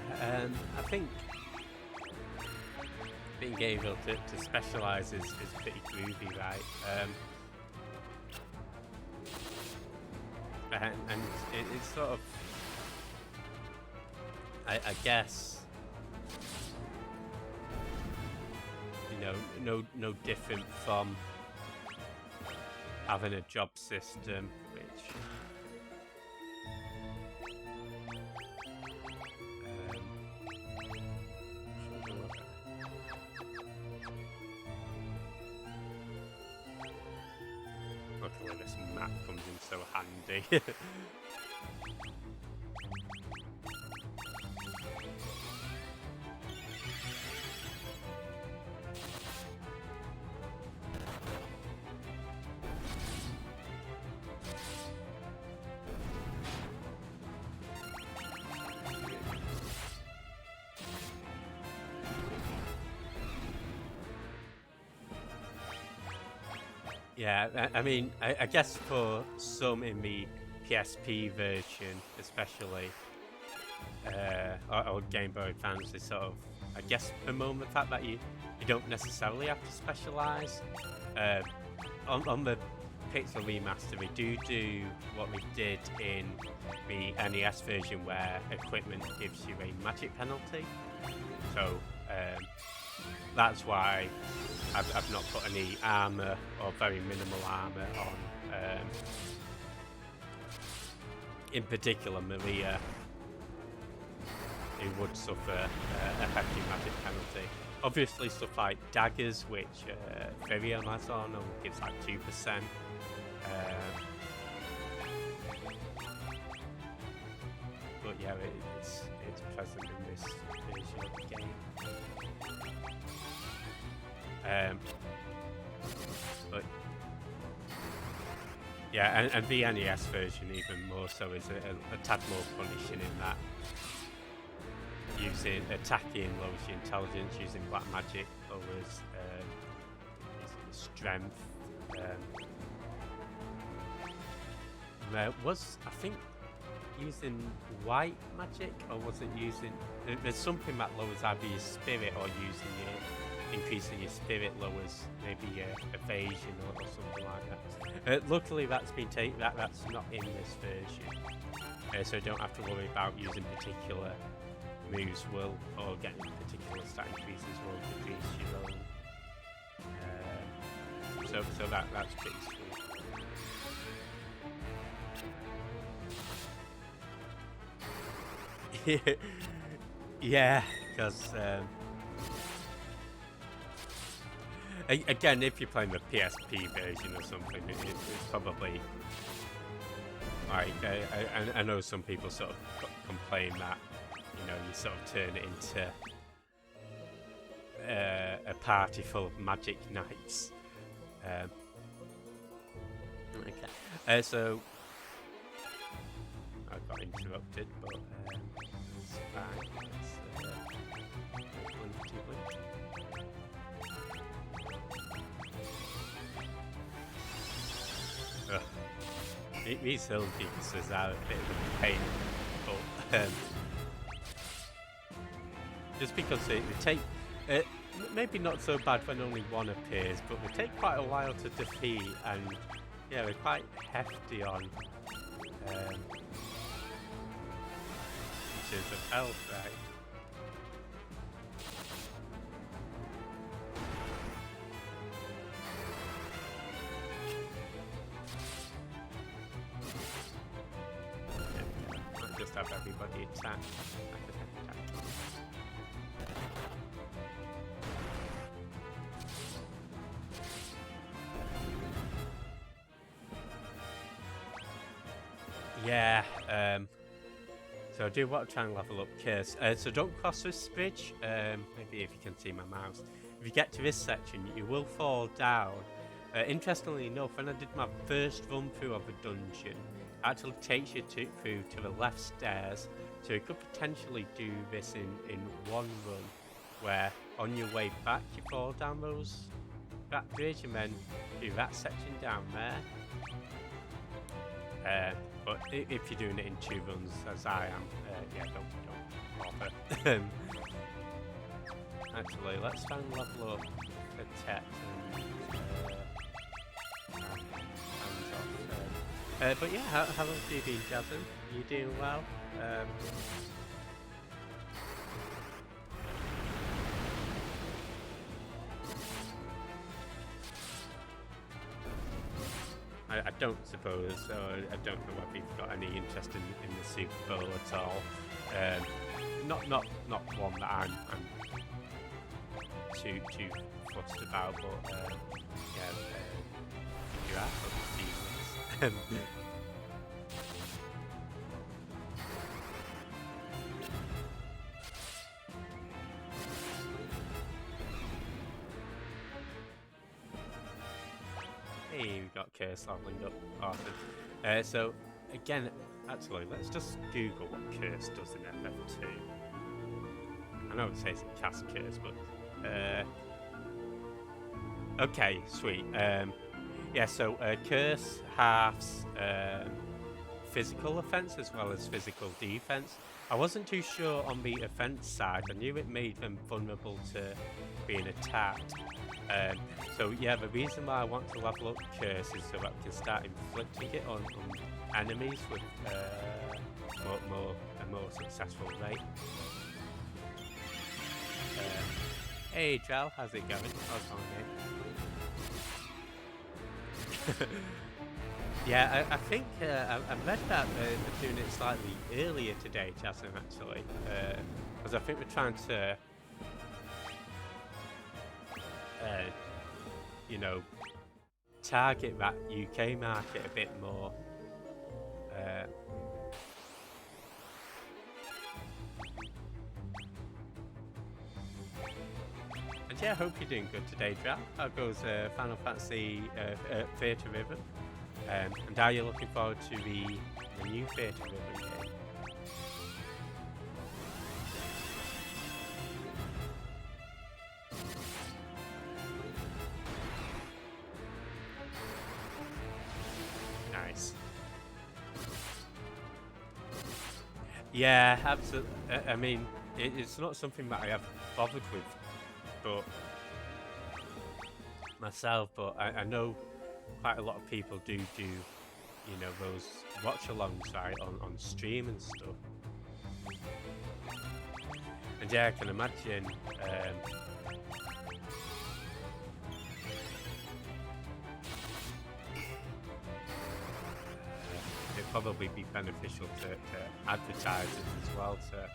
I think being able to specialise is pretty groovy, right? And it's sort of, I guess, no different from having a job system, which luckily this map comes in so handy. Yeah, I mean, I guess for some in the PSP version, especially, or Game Boy Advance, they sort of, I guess, bemoan the fact that you don't necessarily have to specialise. On the Pixel Remaster, we do what we did in the NES version, where equipment gives you a magic penalty. So that's why I've not put any armour or very minimal armour on. In particular, Maria, who would suffer a hefty magic penalty. Obviously, stuff like daggers, which Virion has on, and gives like 2%. but yeah, it's present in this version of the game. But yeah, and the NES version even more so is a tad more punishing in that attacking lowers your intelligence, using black magic lowers using your strength. Was I think using white magic, or was it using? There's something that lowers either your spirit or increasing your spirit lowers maybe your evasion or something like that. Luckily, that's been taken. That's not in this version, so you don't have to worry about using particular moves or getting particular stat increases will decrease your own. So that's pretty sweet. Yeah, because again, if you're playing the PSP version or something, it's probably like I know some people sort of complain that you sort of turn it into a party full of magic knights. Okay, so I got interrupted, but it's fine. These hill pieces are a bit of a pain, but just because they take maybe not so bad when only one appears, but they take quite a while to defeat, and yeah, they're quite hefty on inches of health, right? I'll just have everybody attack. Yeah, so I do want to try and level up Curse. So don't cross this bridge, maybe if you can see my mouse. If you get to this section, you will fall down. Interestingly enough, when I did my first run through of a dungeon, it actually takes you through to the left stairs, so you could potentially do this in one run, where on your way back you fall down that bridge and then do that section down there. But if you're doing it in 2 runs, as I am, yeah, don't bother. Actually, let's try and level up the tech and but yeah, how have you been, Jasmine? You doing well? I don't suppose, so I don't know whether you've got any interest in the Super Bowl at all. Not one that I'm too fussed about, but yeah, you're absolutely seamless. Hey, we got Curse leveling up. Awesome. So again, actually, let's just Google what Curse does in FF2. I know it says it casts Curse, but okay, sweet. Yeah, so Curse halves physical offense as well as physical defense. I wasn't too sure on the offense side. I knew it made them vulnerable to being attacked. So yeah, the reason why I want to level up Curse is so that we can start inflicting it on enemies with a more successful rate. Hey Drell, how's it going? How's it going? Yeah, I think I read that they're doing it slightly earlier today, Jasmine, actually, because I think we're trying to target that UK market a bit more. And yeah, I hope you're doing good today, Jack. How goes Final Fantasy Theatre Ribbon? And are you looking forward to the new Theatre Ribbon game? Nice. Yeah, absolutely. I mean, it's not something that I have bothered with, but myself. But I know quite a lot of people do, you know, those watch-alongs right on stream and stuff. And yeah, I can imagine. It'd probably be beneficial to advertisers as well to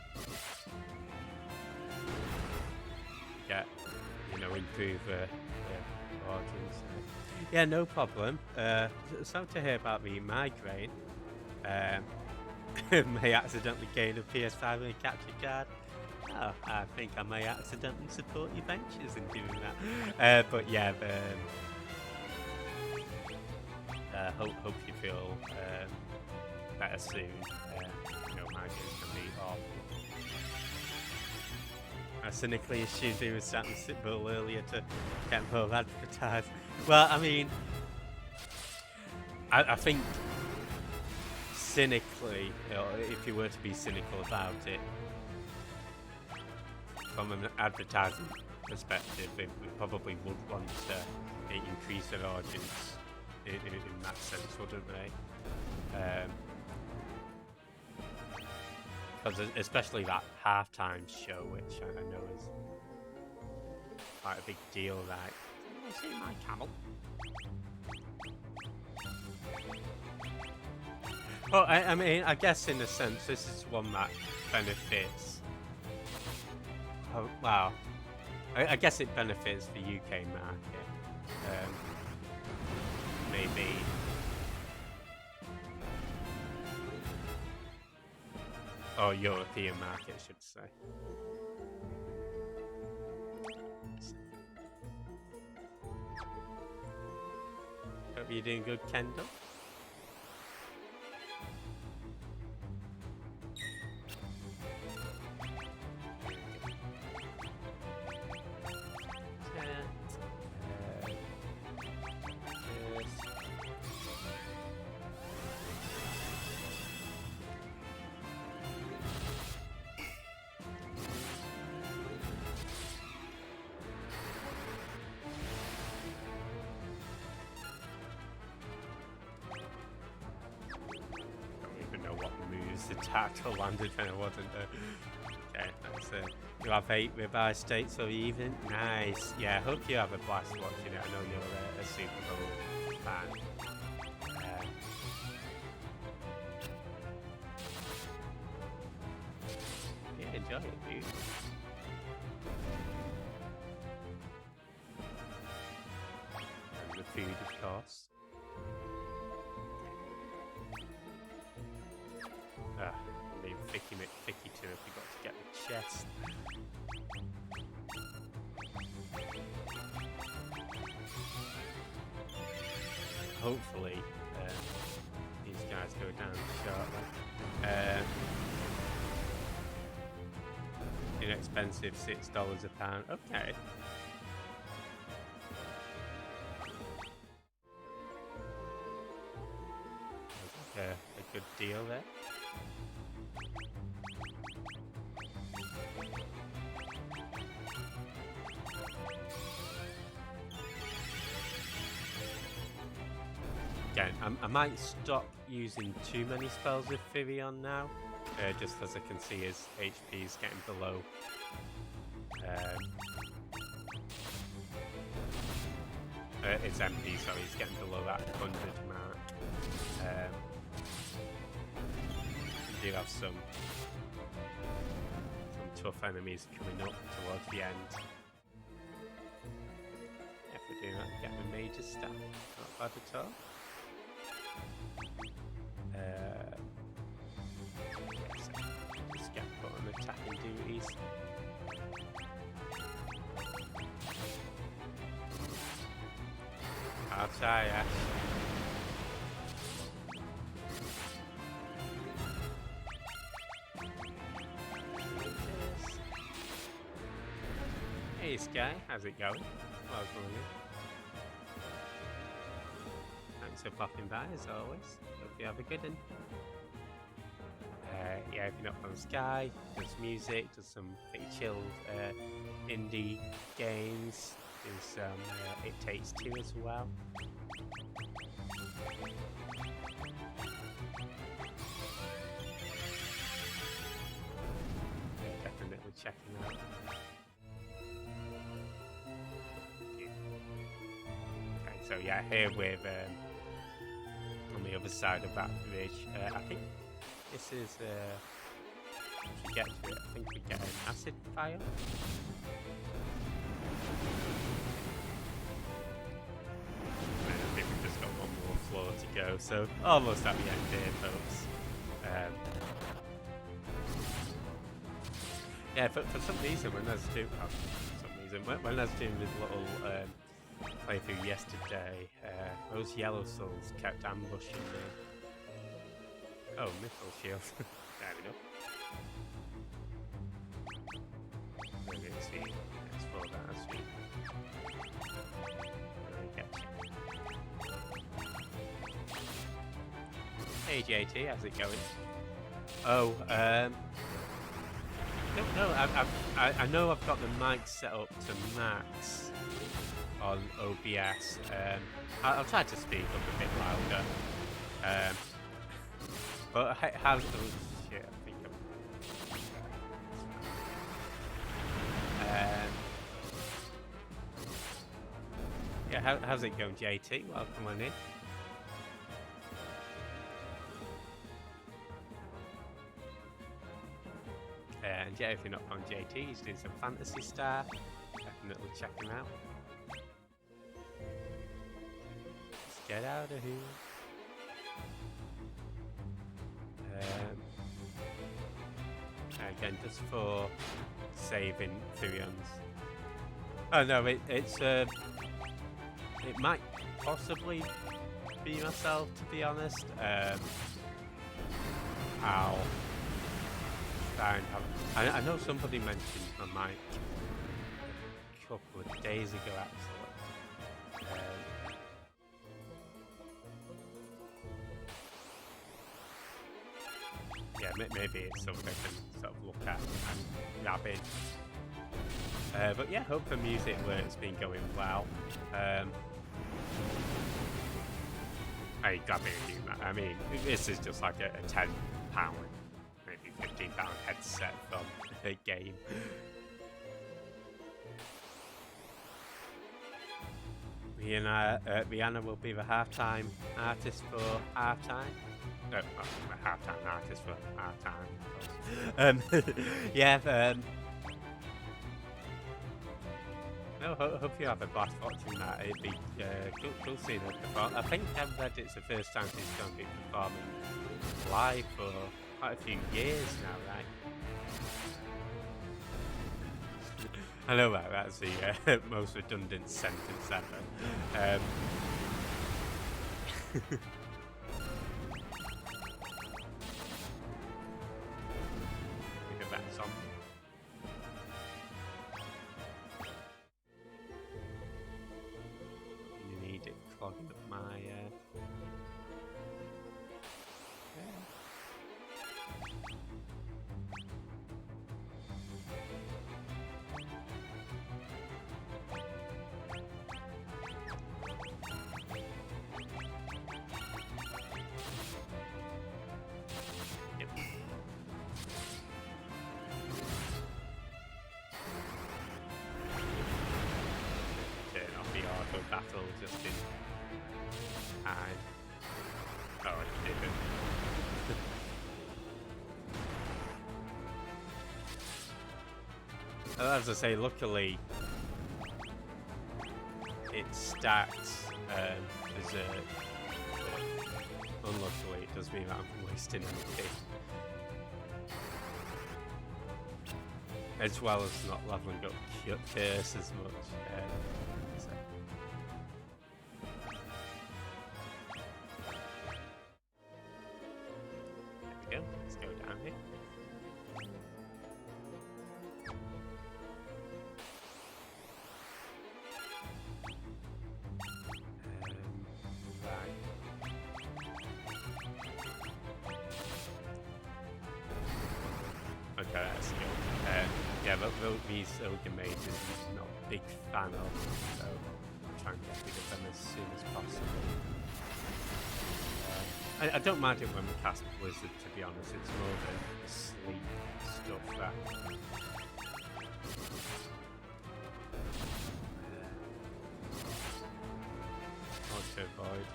get, you know, improve the audience. Yeah, no problem. Sorry to hear about the migraine. May accidentally gain a PS5 and a capture card. Oh, I think I may accidentally support your ventures in doing that. But yeah, hope you feel better soon. You know, migraines can be awful. I cynically assumed he was sat in Sitbull earlier to get more advertised. Well, I mean, I think cynically, you know, if you were to be cynical about it, from an advertising perspective, we probably would want to increase their audience in that sense, wouldn't they? Because especially that halftime show, which I know is quite a big deal, right? I see my camel. Well, I mean, I guess in a sense, this is one that benefits. Oh, wow. I guess it benefits the UK market. Maybe. Or European market, I should say. Hope you're doing good, Kendall. Attacked or landed when I wasn't. Okay, that's it. You have 8 ribeye steaks for the evening. Nice. Yeah, I hope you have a blast watching it. I know you're a Super Bowl fan. Yeah, enjoy it, dude. And the food, of course. Thicky McFicky too if we got to get the chest. Hopefully, these guys go down shortly. Inexpensive $6 a pound. Okay. A good deal there. Again, I might stop using too many spells with Firion now, just as I can see his HP is getting below. It's MP, so he's getting below that 100 mark. We do have some tough enemies coming up towards the end. If we do that, get the major staff. Not bad at all. Just get put on attacking duties. Hi, Ash. Hey Sky, how's it going? Welcome in. Thanks for popping by as always. Hope you have a good one. Yeah, if you're not from Sky, does music, does some pretty chilled indie games, does some It Takes Two as well. Definitely checking out. Okay, so yeah, here with on the other side of that bridge, I think this is once we get to it, I think we get an acid fire. And I think we've just got one more floor to go, so almost at the end here, folks. Yeah, for some reason when I was doing, when I was doing this little playthrough yesterday, those yellow souls kept ambushing me. Oh, missile shield. There we go. Let's see. Let's follow that as we get you. Hey JT, how's it going? Oh, no, I know I've got the mic set up to max on OBS. I'll try to speak up a bit louder. But how's the shit? I think yeah, how's it going, JT? Welcome on in. And yeah, if you're not on JT, he's doing some Phantasy Star. Definitely check him out. Let's get out of here. Again, just for saving Thuions. Oh no, it's it might possibly be myself, to be honest. I'll try and have. I know somebody mentioned my mic a couple of days ago, actually. Yeah, maybe it's something I can sort of look at and grab in. But yeah, hope the music work's been going well. I grab it. I mean, this is just like a £10, maybe £15 headset from a game. Rihanna will be the halftime artist for our time. No, not a halftime artist for our time. Yeah, no, hope you have a blast watching that. It'd be cool seeing her perform. I think I've read it's the first time she's going to be performing live for quite a few years now, right? I know that's the most redundant sentence ever. Look at that song. You need it clogging up my battle just in time. Oh, I didn't. As I say, luckily it stacks berserk. Unluckily, it does mean that I'm wasting MP. As well as not leveling up Curse as much. So. Okay, that's good. Yeah, but these ogre mages I'm not a big fan of, so I'll try and get rid of them as soon as possible. I don't mind it when we cast Blizzard, to be honest. It's more the sleep stuff that... hard to avoid.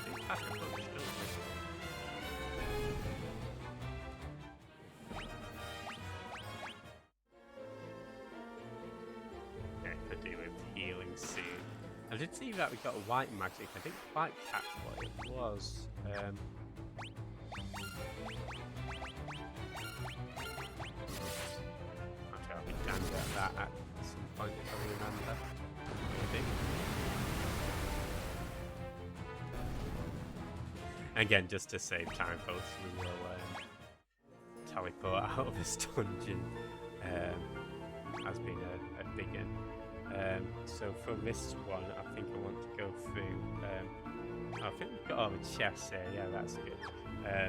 They pack a bunch, don't they? Yeah, could do with healing soon. I did see that we got a white magic. I didn't quite catch what it was. Actually, I'll be damned at that at some point if I remember. Maybe. Again, just to save time, folks, we will teleport out of this dungeon. Has been a big one. So for this one, I think I want to go through. I think we've got all the chests here. Yeah, that's good.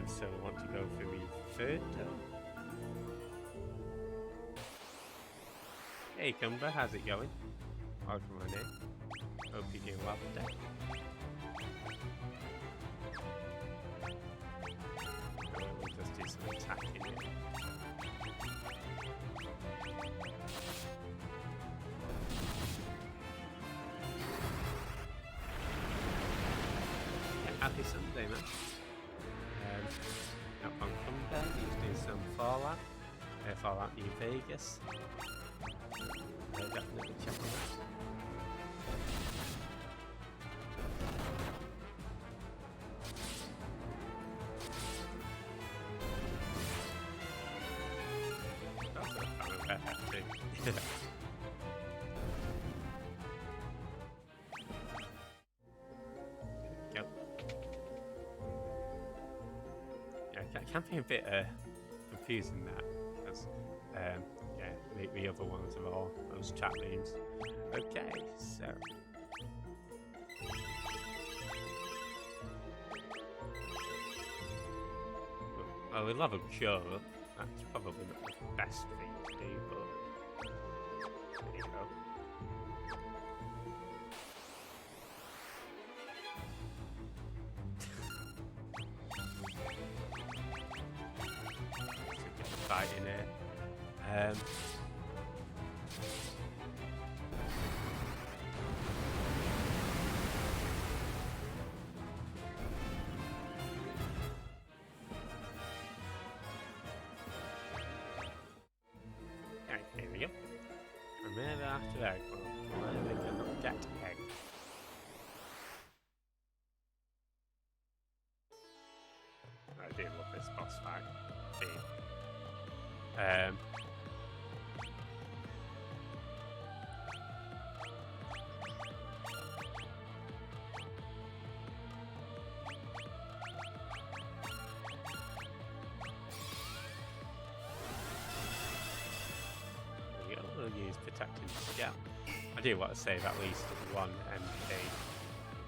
So I want to go through the third dome. Hey, Cumber, how's it going? Welcome on in. Hope you're doing well today. We'll just do some attacking here. Happy Sunday, man. Up on Cumber, he's doing some Fallout. Fallout New Vegas. Definitely checking that. That's a fan of that, actually. Go. Yeah, it can be a bit confusing that, because yeah, the other ones are all those chat names. Okay, so well, we love a cure. That's probably not the best thing to do, but there you go. Fight in it. Okay, here we go. Remember after egg. Well, we cannot get egg. I do love this boss fight. We'll use protecting scale. I do want to save at least one MP.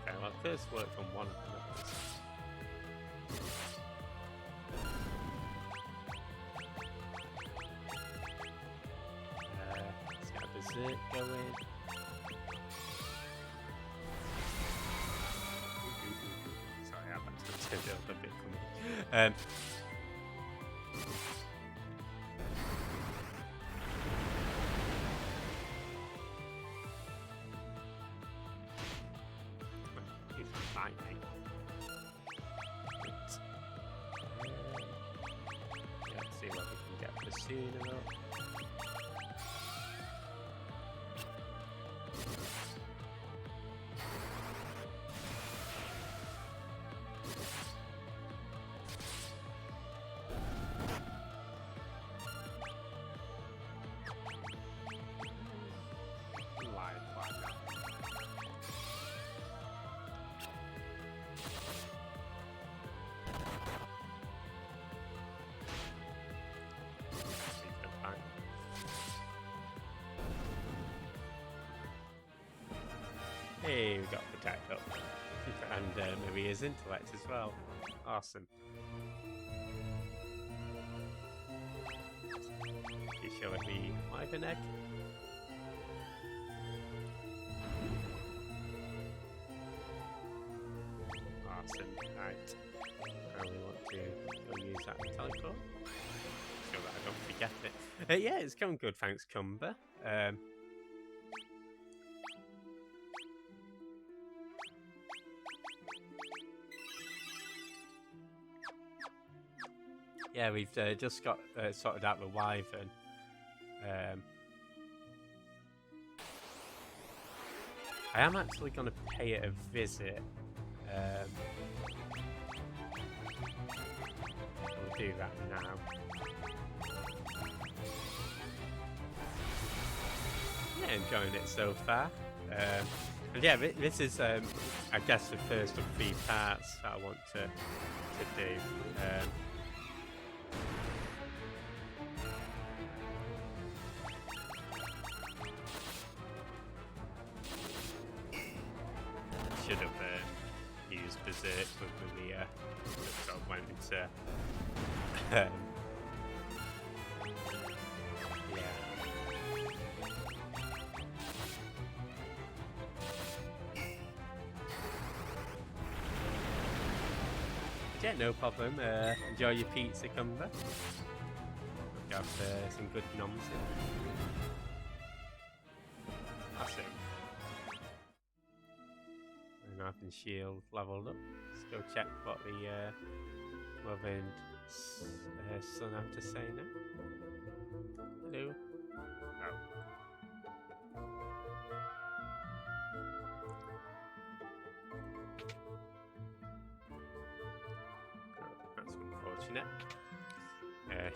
Okay, well, first work on one of them. Let's get a berserk going. Sorry, I've actually turned it up a bit coming. Let's see what we can get for sooner up. Hey, we got protect up. Okay. and maybe his intellect as well. Awesome. You show it the wyvern egg. Awesome. Right. I really want to go use that teleport. So that I don't forget it. Yeah, it's going good, thanks, Cumber. Yeah, we've just got sorted out the wyvern. I am actually going to pay it a visit. We'll do that now. Yeah, enjoying it so far. And yeah, this is, I guess, the first of 3 parts that I want to do. Should have used Berserk with Mamiya. That sort of went into yeah. Yeah, no problem. Enjoy your pizza, Cumber. Got some good noms in. Awesome. And I've been shield leveled up. Let's go check what the mother and son have to say now. Hello. Oh. That's unfortunate.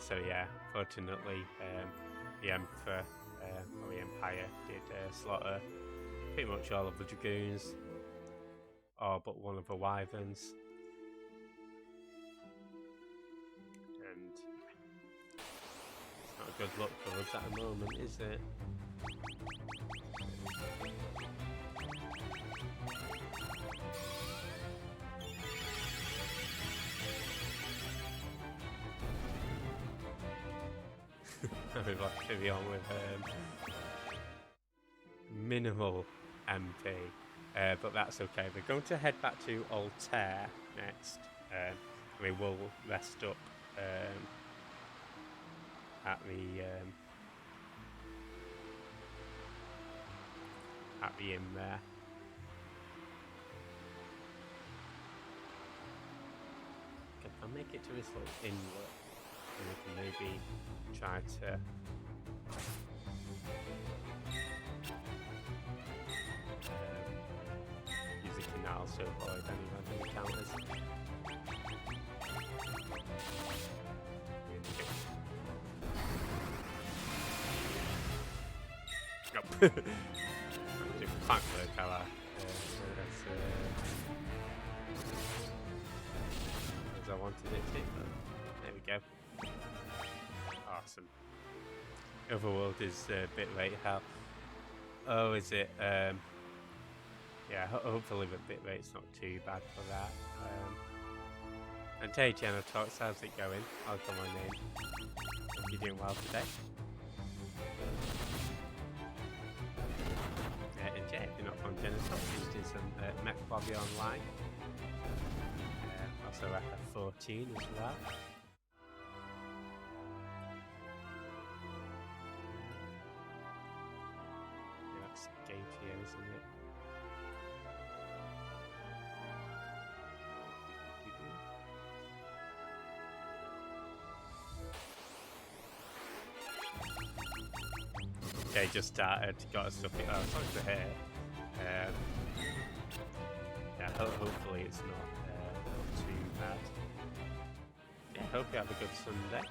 So yeah, fortunately, the Emperor or the Empire did slaughter pretty much all of the dragoons, all but one of the wyverns, and it's not a good look for us at the moment, is it? We've got Trivion with minimal MP, but that's okay. We're going to head back to Altair next. We will rest up at the inn there. Okay, I'll make it to this little inlet. And we can maybe try to use the canal to avoid any random encounters. Nope. It can't work how as I wanted it to, but there we go. Awesome. Overworld is a bit rate hell. Oh, is it? Yeah, hopefully the bit rate's not too bad for that. And hey, Genotox, how's it going? I'll come on in. Hope you're doing well today. And yeah, if you're not from Genotox, you do some Mech Bobby online. Also FF14 as well. Isn't it? Okay, just started. Got a stuff. Oh, sorry to hear. Yeah, hopefully it's not too bad. Yeah, hope you have a good Sunday.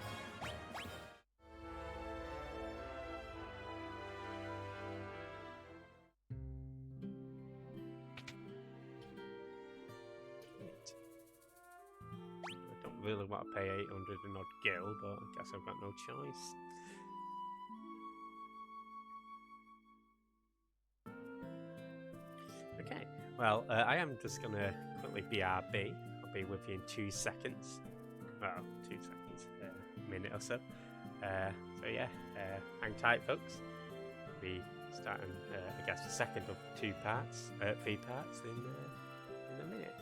Really want to pay 800 and odd gil, but I guess I've got no choice. Okay, well, I am just going to leave BRB. I'll be with you in 2 seconds. Well, 2 seconds, a minute or so. So yeah, hang tight, folks. We starting, I guess, the second of 3 parts in a minute.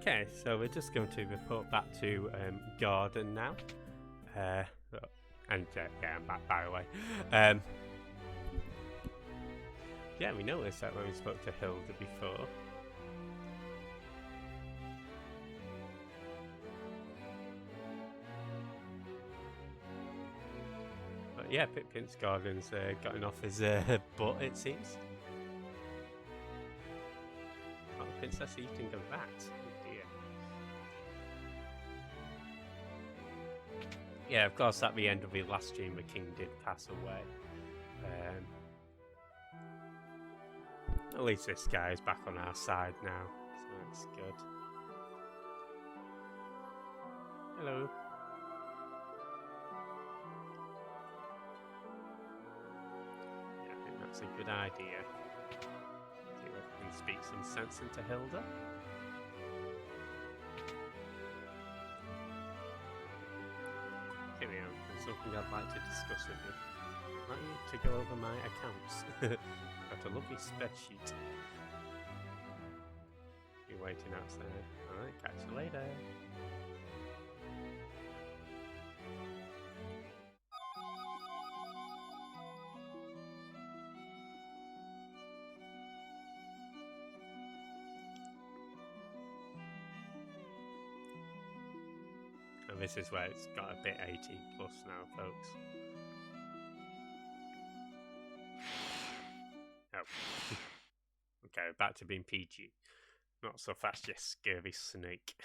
Okay, so we're just going to report back to Gordon now. Yeah, I'm back, by the way. Yeah, we noticed that when we spoke to Hilda before. But yeah, Prince Gordon's gotten off his butt, it seems. Oh, the princess eating a rat. Oh dear. Yeah, of course, at the end of the last stream, the king did pass away. At least this guy is back on our side now, so that's good. Hello. Yeah, I think that's a good idea. See if we can speak some sense into Hilda. Here we are. There's something I'd like to discuss with you. I'd like you to go over my accounts. Got a lovely spreadsheet. You're waiting outside. Alright, catch you later. And this is where it's got a bit 18 plus now, folks. Oh. Okay, back to being PG. Not so fast, you scurvy snake.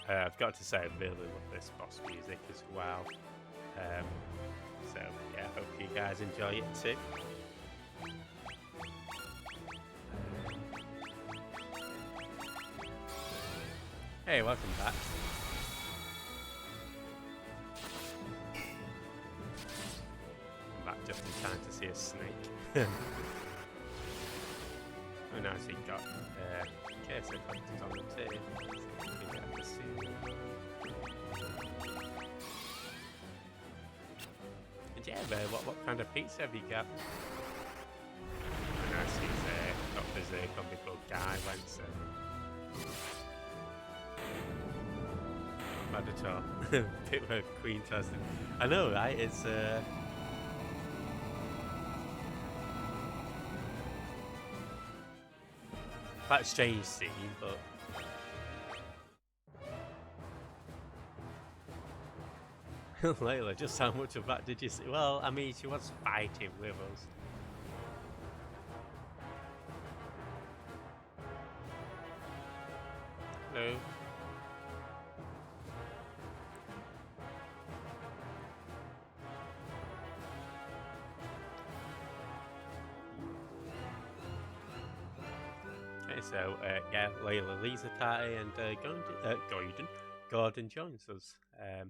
I've got to say, I really love this boss music as well. So, yeah, hope you guys enjoy it too. Hey, welcome back. I'm back just in time to see a snake. Oh, nice, he got case effects on the too. And yeah, but what kind of pizza have you got? Oh, nice, he's got berserk on before Guy went, so. Not bad at all. Bit of a Queen Toasted. I know, right? It's quite a strange scene, but Layla, just how much of that did you see? Well, I mean, she was fighting with us. Hello. So, yeah, Layla leaves the party and Gordon joins us. Yeah,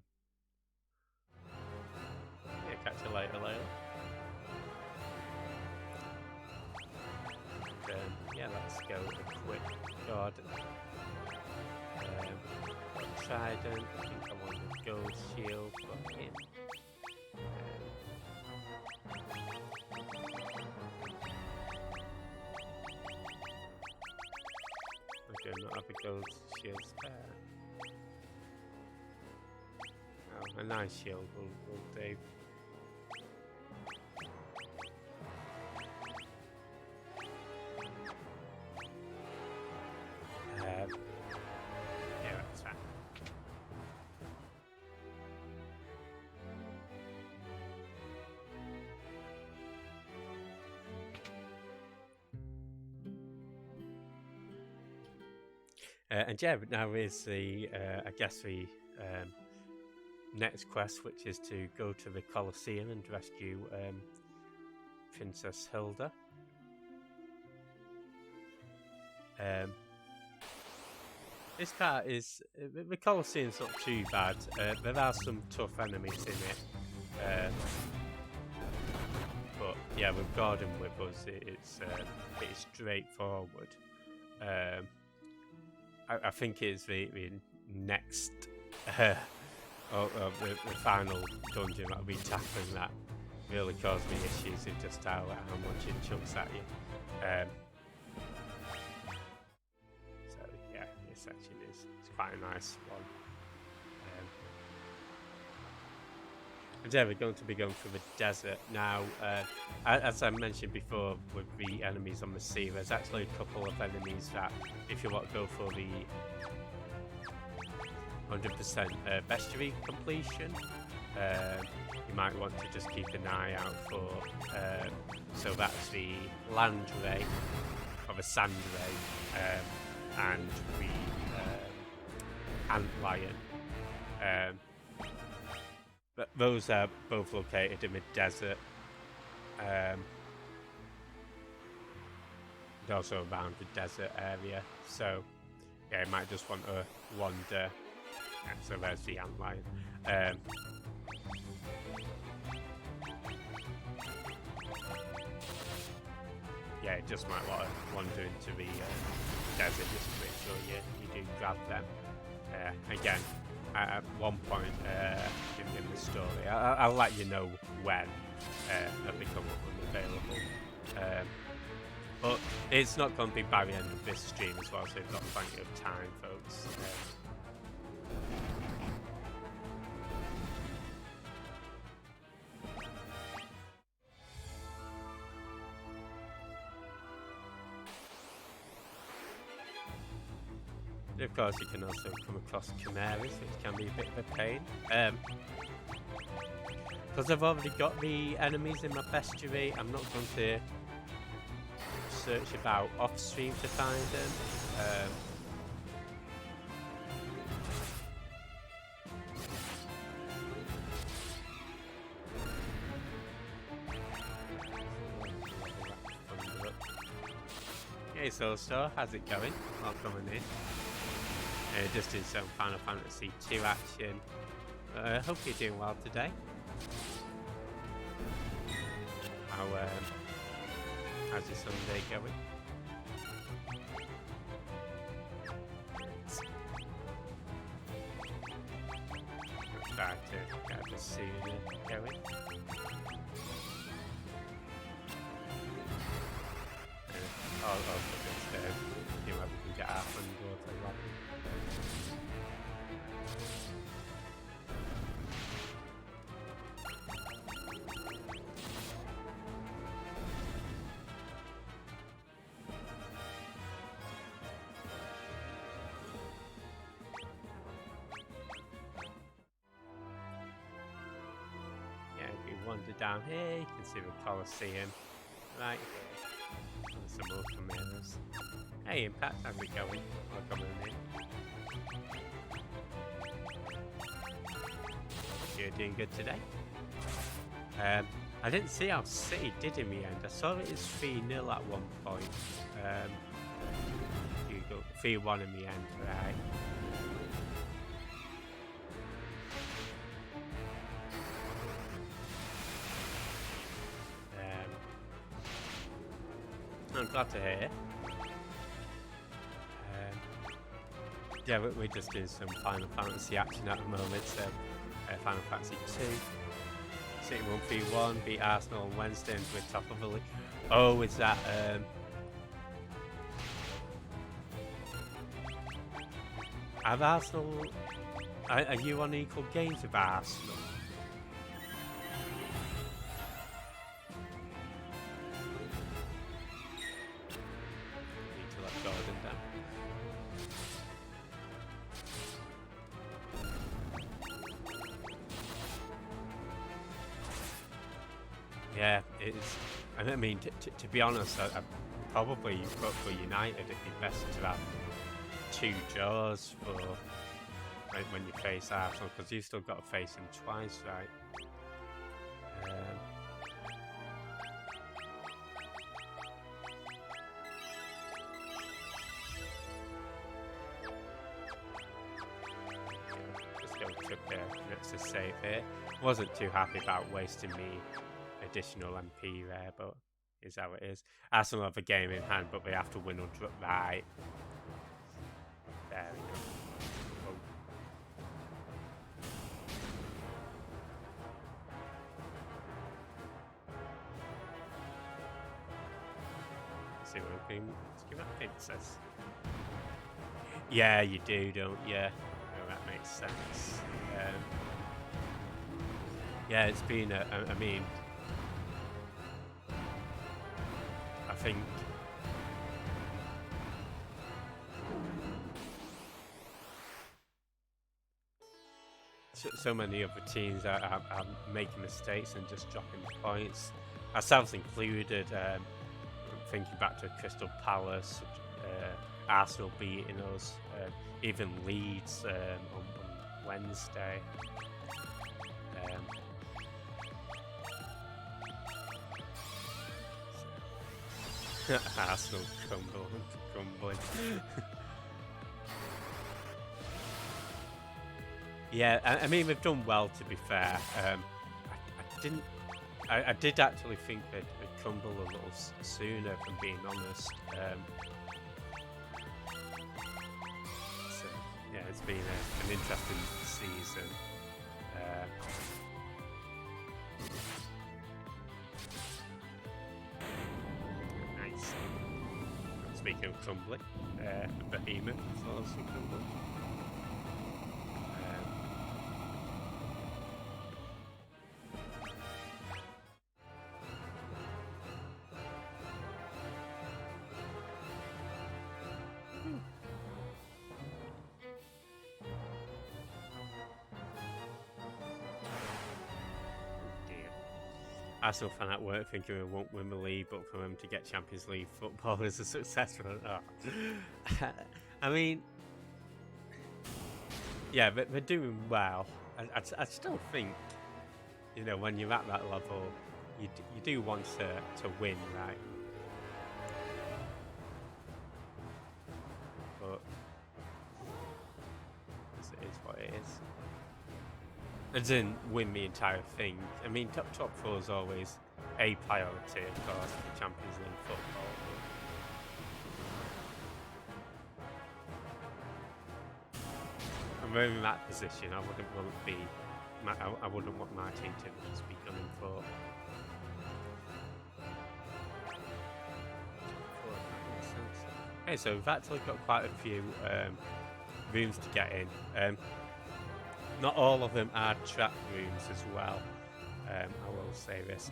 catch you later, Layla. yeah, let's go equip Gordon. Trident, I think I want the gold shield for him. I do not have a gold shield spare. Oh, a nice shield will do. Yeah, that's fine. And yeah, but now is the, I guess the next quest, which is to go to the Colosseum and rescue Princess Hilda. This car is, the Colosseum's not too bad. There are some tough enemies in it. But yeah, with Gordon with us, it's straightforward. I think it's the next, the final dungeon that'll be tackling that really caused me issues with just how much it chucks at you. So yeah, this section is quite a nice one. And yeah, we're going to be going through the desert now. As I mentioned before, with the enemies on the sea, there's actually a couple of enemies that, if you want to go for the 100% bestiary completion, you might want to just keep an eye out for. So that's the land ray, or the sand ray, and the ant lion. But those are both located in the desert. And also around the desert area. So yeah, you might just want to wander. Yeah, so there's the antlion. Yeah, you just might want to wander into the desert just to make sure you do grab them. Again, at one point in the story, I'll let you know when they become unavailable. But it's not going to be by the end of this stream as well, so you've got plenty of time, folks. Of course, you can also come across chimeras, which can be a bit of a pain. Because I've already got the enemies in my bestiary, I'm not going to search about off stream to find them. Hey Soulstar, how's it going? Welcome in. Just in some Final Fantasy II action. Hope you're doing well today. How's your Sunday going? I'll try to get the sooner going. I'll just see whether we can get our friend water lobby. Yeah, if you wander down here, you can see the Colosseum right here. And some more chimeras. Hey Impact, how's it going? Welcome in. You're doing good today? I didn't see how City did in the end. I saw it was 3-0 at one point. You go 3-1 in the end, right? I'm glad to hear. Yeah, we're just doing some Final Fantasy action at the moment. So, Final Fantasy 2. City 1v1, beat Arsenal on Wednesday and we're top of the league. Oh, is that... have Arsenal... Are you on equal games with Arsenal? Need to let Jordan down. Yeah, it's... I mean, to be honest, I probably vote for United. It'd be best to have 2 draws for when you face Arsenal, because you've still got to face them twice, right? Just go to next to save here. Wasn't too happy about wasting me additional MP there, but is how it is. Arsenal have a game in hand, but they have to win or drop. Right. There we go. Oh. See what I'm doing. Let's give that princess. Yeah, you do, don't you? No, that makes sense. Yeah, it's been I mean, I think so many other teams are making mistakes and just dropping points, ourselves included. Thinking back to Crystal Palace, Arsenal beating us, even Leeds on Wednesday. Arsenal crumbling. Yeah, I mean, they've done well, to be fair. I did actually think they'd crumble a little sooner, if I'm being honest. So, yeah, it's been an interesting season. Nice. Speaking of crumbling, Behemoth is also crumbling. Arsenal fan at work thinking we won't win the league, but for them to get Champions League football is a success. Oh. I mean, yeah, but they're doing well. I still think, you know, when you're at that level, you do want to win, right? But it is what it is. It didn't win the entire thing. I mean, top 4 is always a priority, of course, for Champions League football. When we're in that position, I wouldn't want my team to just be gunning for. Okay, so we've actually got quite a few rooms to get in. Not all of them are trap rooms as well. I will say this.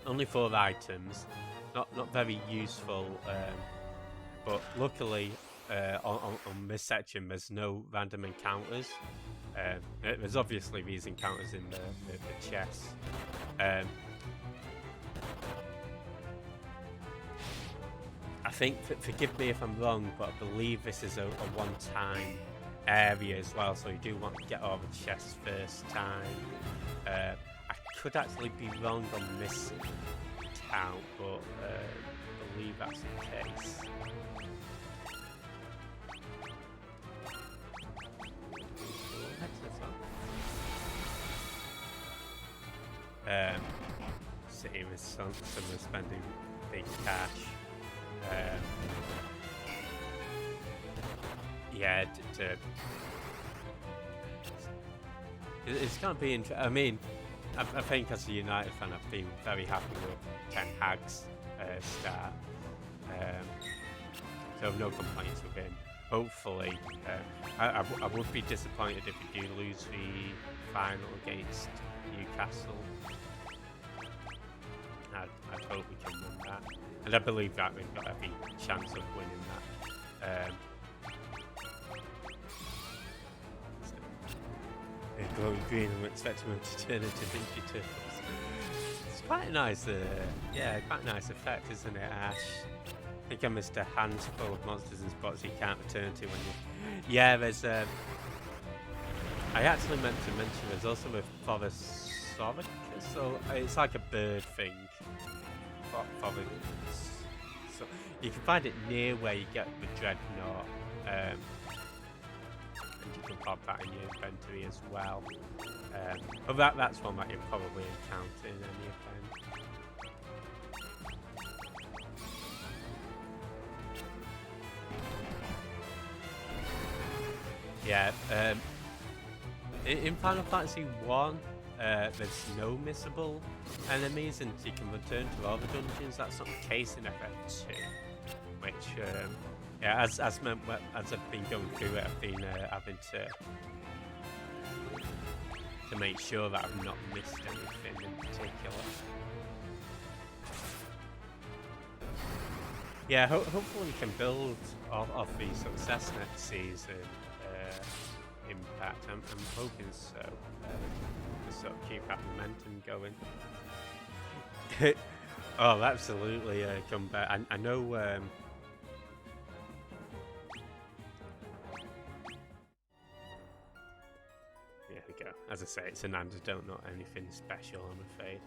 Only 4 items, not very useful. But luckily, on this section, there's no random encounters. There's obviously these encounters in the chest. I think, forgive me if I'm wrong, but I believe this is a one-time area as well, so you do want to get all the chests first time. I could actually be wrong on this count, but I believe that's the case. Sitting with someone spending big cash. yeah, it's going to be interesting. I mean, I think as a United fan, I've been very happy with Ten Hag's start. So I've no complaints with him. Hopefully, I would be disappointed if we do lose the final against Newcastle. I'd hope we can win that. And I believe that we've got every chance of winning that. Glowing green, I'm expecting them to turn into Ninja Turtles. It's quite a nice, yeah, quite a nice effect, isn't it, Ash? I think I missed a handful of monsters and spots you can't return to when you... Yeah, there's... I actually meant to mention there's also a Phorusrhynchus, so it's like a bird thing. So you can find it near where you get the Dreadnought. And you can pop that in your inventory as well. But that's one that you'll probably encounter in any event. Yeah, in Final Fantasy 1, there's no missable enemies and you can return to all the dungeons. That's not the case in FF2, which, yeah, as I've been going through it, I've been having to make sure that I've not missed anything in particular. Yeah, hopefully we can build off the success next season. Impact. I'm hoping so. To sort of keep that momentum going. Oh, absolutely! Come back. I know. There we go. As I say, it's an antidote, not anything special, I'm afraid.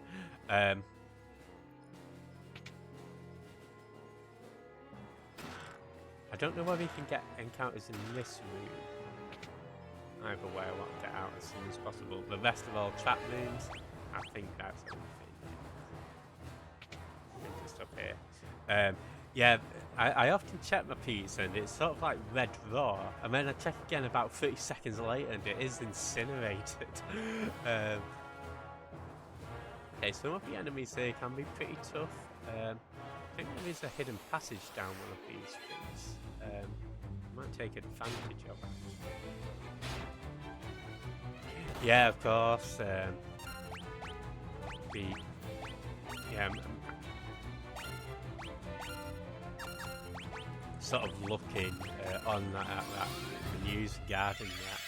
I don't know whether you can get encounters in this room. Either way, I want to get out as soon as possible. The rest of all trap rooms, I think that's everything. I think it's up here. Yeah, I often check my pizza and it's sort of like red raw, and then I check again about 30 seconds later and it is incinerated. Okay, some of the enemies here can be pretty tough. I think there is a hidden passage down one of these things. I might take advantage of it. Yeah, of course. Yeah, sort of looking on that news regarding that.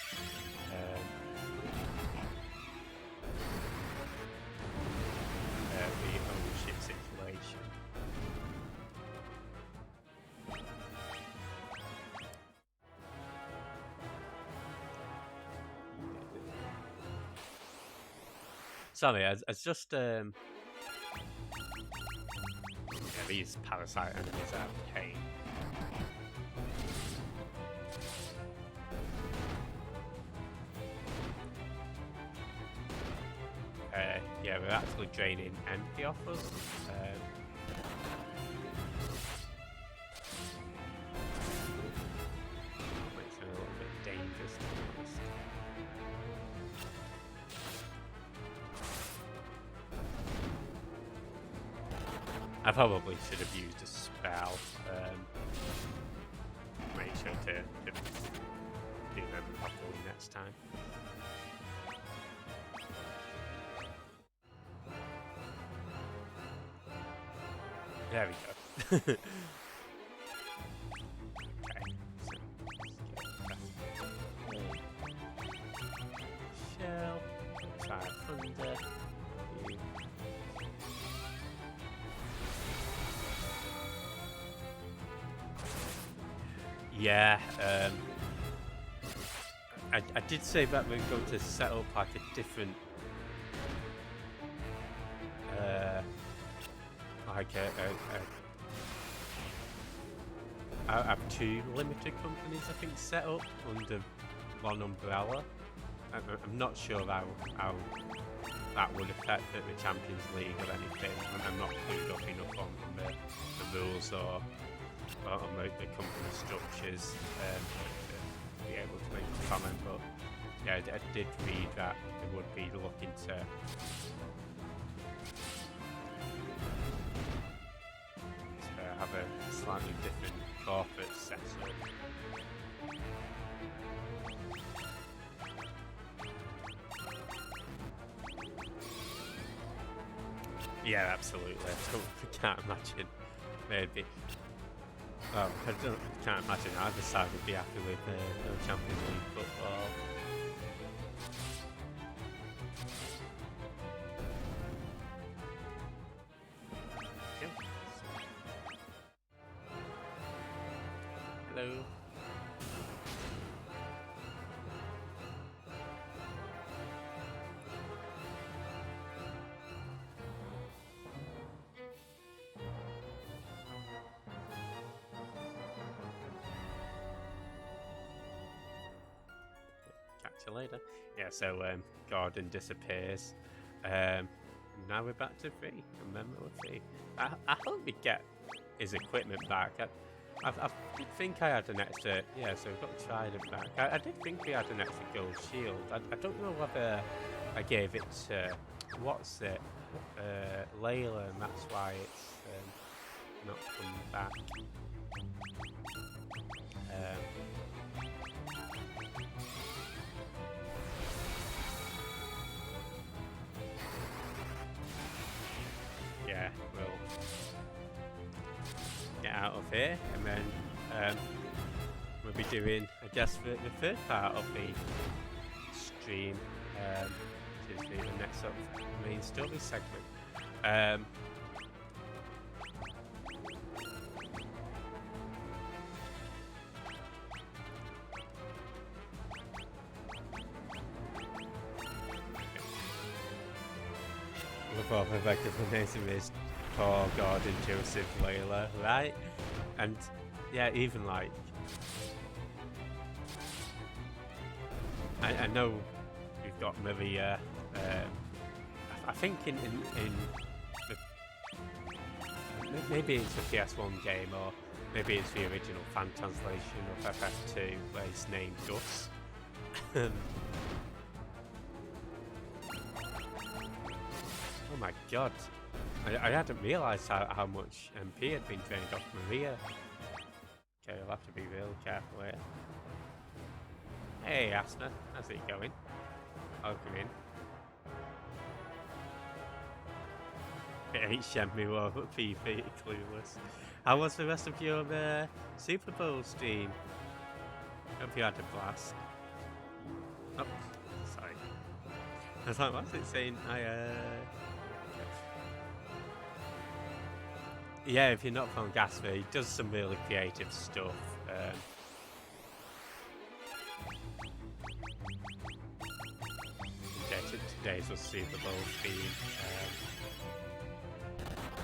The ownership situation. Sorry, I just yeah, these parasite enemies are a pain. Yeah, we're actually draining MP off us. Makes it a little bit dangerous, to be honest. I probably should have used a spell. Make sure to do them properly next time. There we go. Shell, Fire Thunder. Yeah, I did say that we're going to set up like a different, like I have two limited companies I think set up under one umbrella. I'm not sure how that would affect the Champions League or anything. I'm not clued up enough on the rules or on the company structures be able to make a comment, but yeah, I did read that they would be looking to have a slightly different corporate setup. Yeah, absolutely. I can't imagine. Maybe. Well, I can't imagine either side would be happy with no Champions League football. Hello. Catch you later. Yeah, so Gordon disappears. Now we're back to 3. Remember, we're 3. I hope we get his equipment back. I did think I had an extra. Yeah, so we've got Trident back. I did think we had an extra gold shield. I don't know whether I gave it to what's it, Layla, and that's why it's not come back. Yeah, we'll get out of here, and then we'll be doing, I guess, the third part of the stream, which is the next sort of main story segment. Above effectively naming is Paul, Gordon, Joseph, Layla, right? And yeah, even like I know we've got Maria. I think in the, maybe it's a PS1 game, or maybe it's the original fan translation of FF2 where he's named Gus. Oh my god, I hadn't realised how much MP had been drained off Maria. Okay, I'll have to be real careful here. Hey Asna, how's it going? Welcome in. It ain't Shenmue or PV, clueless. How was the rest of your Super Bowl stream? Hope you had a blast. Oh, sorry. I was like, what's it saying? Yeah, if you're not from Gasper, he does some really creative stuff. Today's was Super Bowl theme.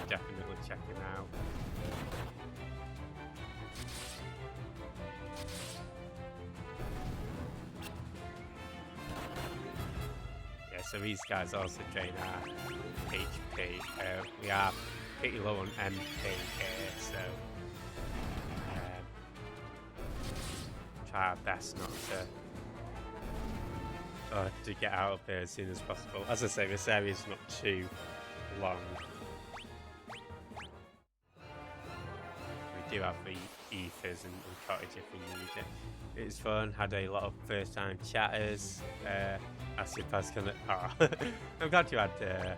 Definitely check him out. Yeah, so these guys also drain our HP. We are pretty low on MP here, so try our best not to get out of here as soon as possible. As I say, this area is not too long. We do have the ethers and cottage if we need it. It was fun, had a lot of first time chatters. Asked if I was gonna. Oh, I'm glad you had a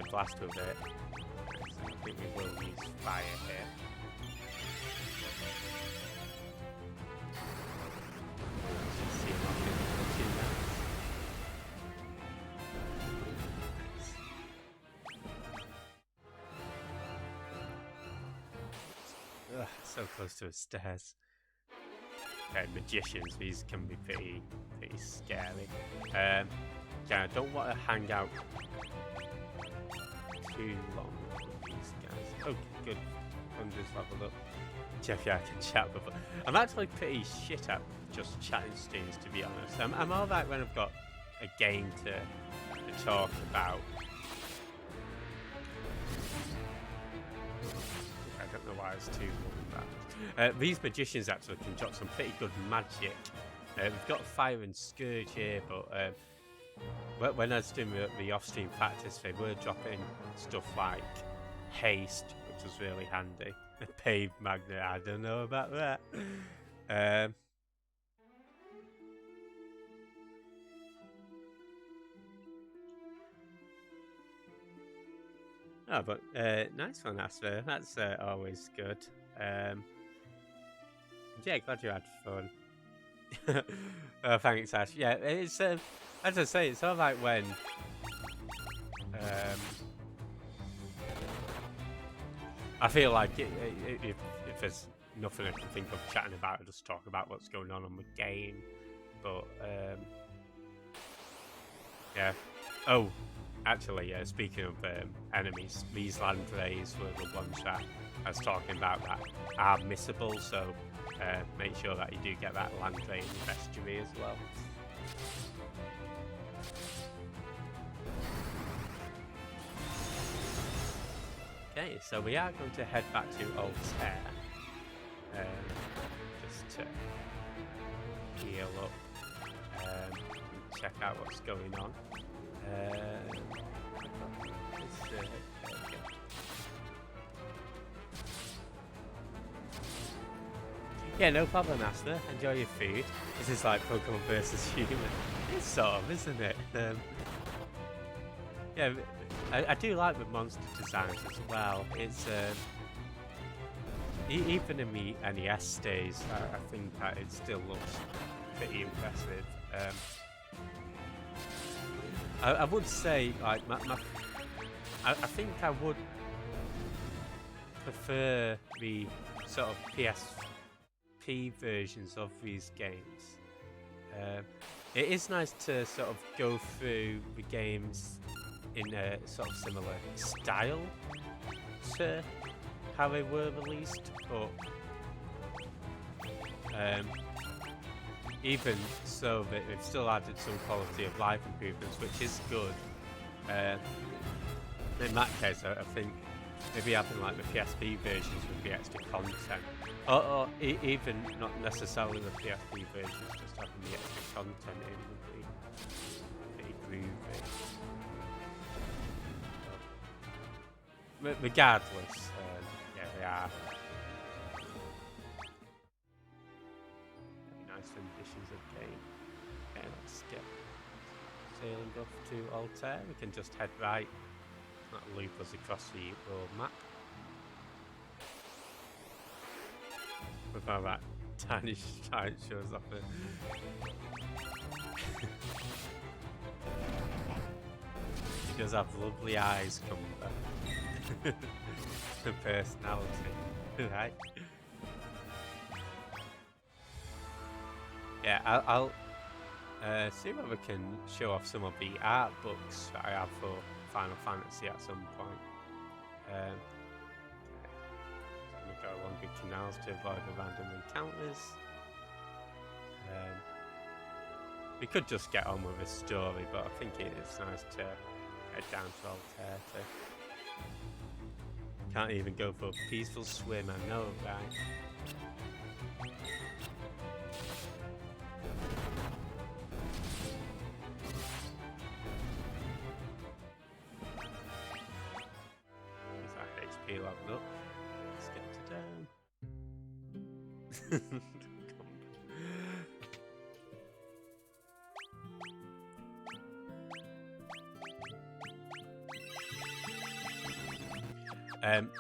blast with it. I think we will use fire here. See him off in 2 minutes. Ugh, so close to the stairs. Okay, magicians, these can be pretty scary. Yeah, I don't want to hang out too long with these guys. Oh, good. Thunder's leveled up. Jeff, yeah, I can chat, but I'm actually pretty shit at just chatting streams, to be honest. I'm alright when I've got a game to talk about. I don't know why it's too long. These magicians actually can drop some pretty good magic We've got Fire and Scourge here, but when I was doing the off-stream practice, they were dropping stuff like Haste, which was really handy. Pave Magnet, I don't know about that. Oh, but nice one, Asper. That's always good. Yeah, glad you had fun. Oh, thanks, Ash. Yeah, it's as I say, it's all like when I feel like if there's nothing I can think of chatting about, I'll just talk about what's going on the game. But yeah. Oh, actually, yeah. Speaking of enemies, these land rays were the ones that I was talking about that are missable. So make sure that you do get that land ray in the estuary as well. Okay, so we are going to head back to Altair, just to heal up and check out what's going on. Yeah, no problem, Asta. Enjoy your food. This is like Pokemon versus human. It's sort of, isn't it? Yeah, I do like the monster designs as well. It's even in the NES days, I think that it still looks pretty impressive. I would say, like, I think I would prefer the sort of PSP versions of these games. It is nice to sort of go through the games in a sort of similar style to how they were released, but even so, they've still added some quality of life improvements, which is good. In that case, I think maybe having like the PSP versions with the extra content, or even not necessarily the PSP versions, just having the extra content in would be pretty groovy. But regardless, yeah, they are nice renditions of game. Okay, let's get sailing off to Altair. We can just head right. That loop us across the world map. Without that tiny shine shows off it. She does have lovely eyes, come back. The personality, right? Yeah, I'll see if I can show off some of the art books that I have for Final Fantasy at some point. I'm going to go along good canals to avoid the random encounters. We could just get on with the story, but I think it's nice to head down to Altair too. Can't even go for a peaceful swim, I know, right? Is that HP leveled up? Let's get to down.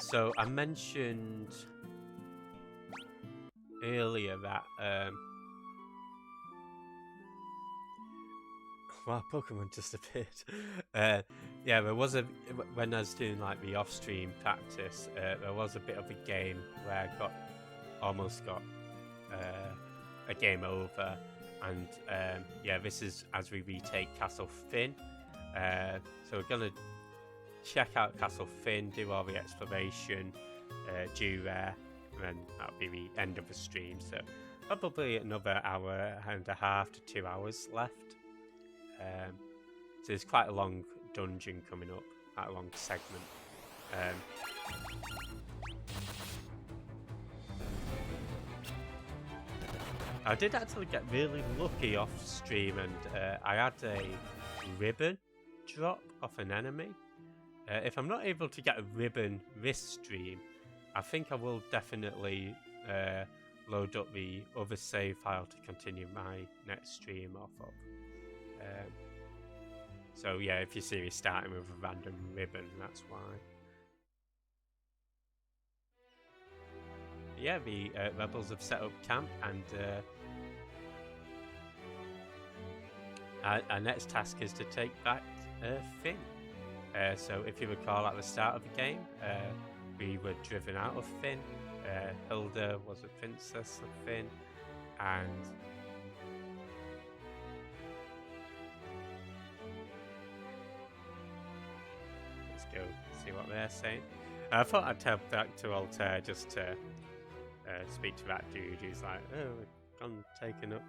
So I mentioned earlier that wow, Pokemon just appeared. Yeah, there was when I was doing like the off-stream practice, there was a bit of a game where I almost got a game over, and yeah, this is as we retake Castle Finn. So we're gonna check out Castle Finn, do all the exploration, do there, and then that'll be the end of the stream. So probably another hour and a half to 2 hours left. So there's quite a long dungeon coming up, quite a long segment. I did actually get really lucky off stream, and I had a ribbon drop off an enemy. If I'm not able to get a ribbon this stream, I think I will definitely load up the other save file to continue my next stream off of. So yeah, if you see me starting with a random ribbon, that's why. Yeah, the rebels have set up camp, and our next task is to take back Fynn. So if you recall at the start of the game, we were driven out of Fynn. Hilda was a princess of Fynn, and let's go see what they're saying. I thought I'd head back to Altair just to speak to that dude who's like, oh, we've gone taken up.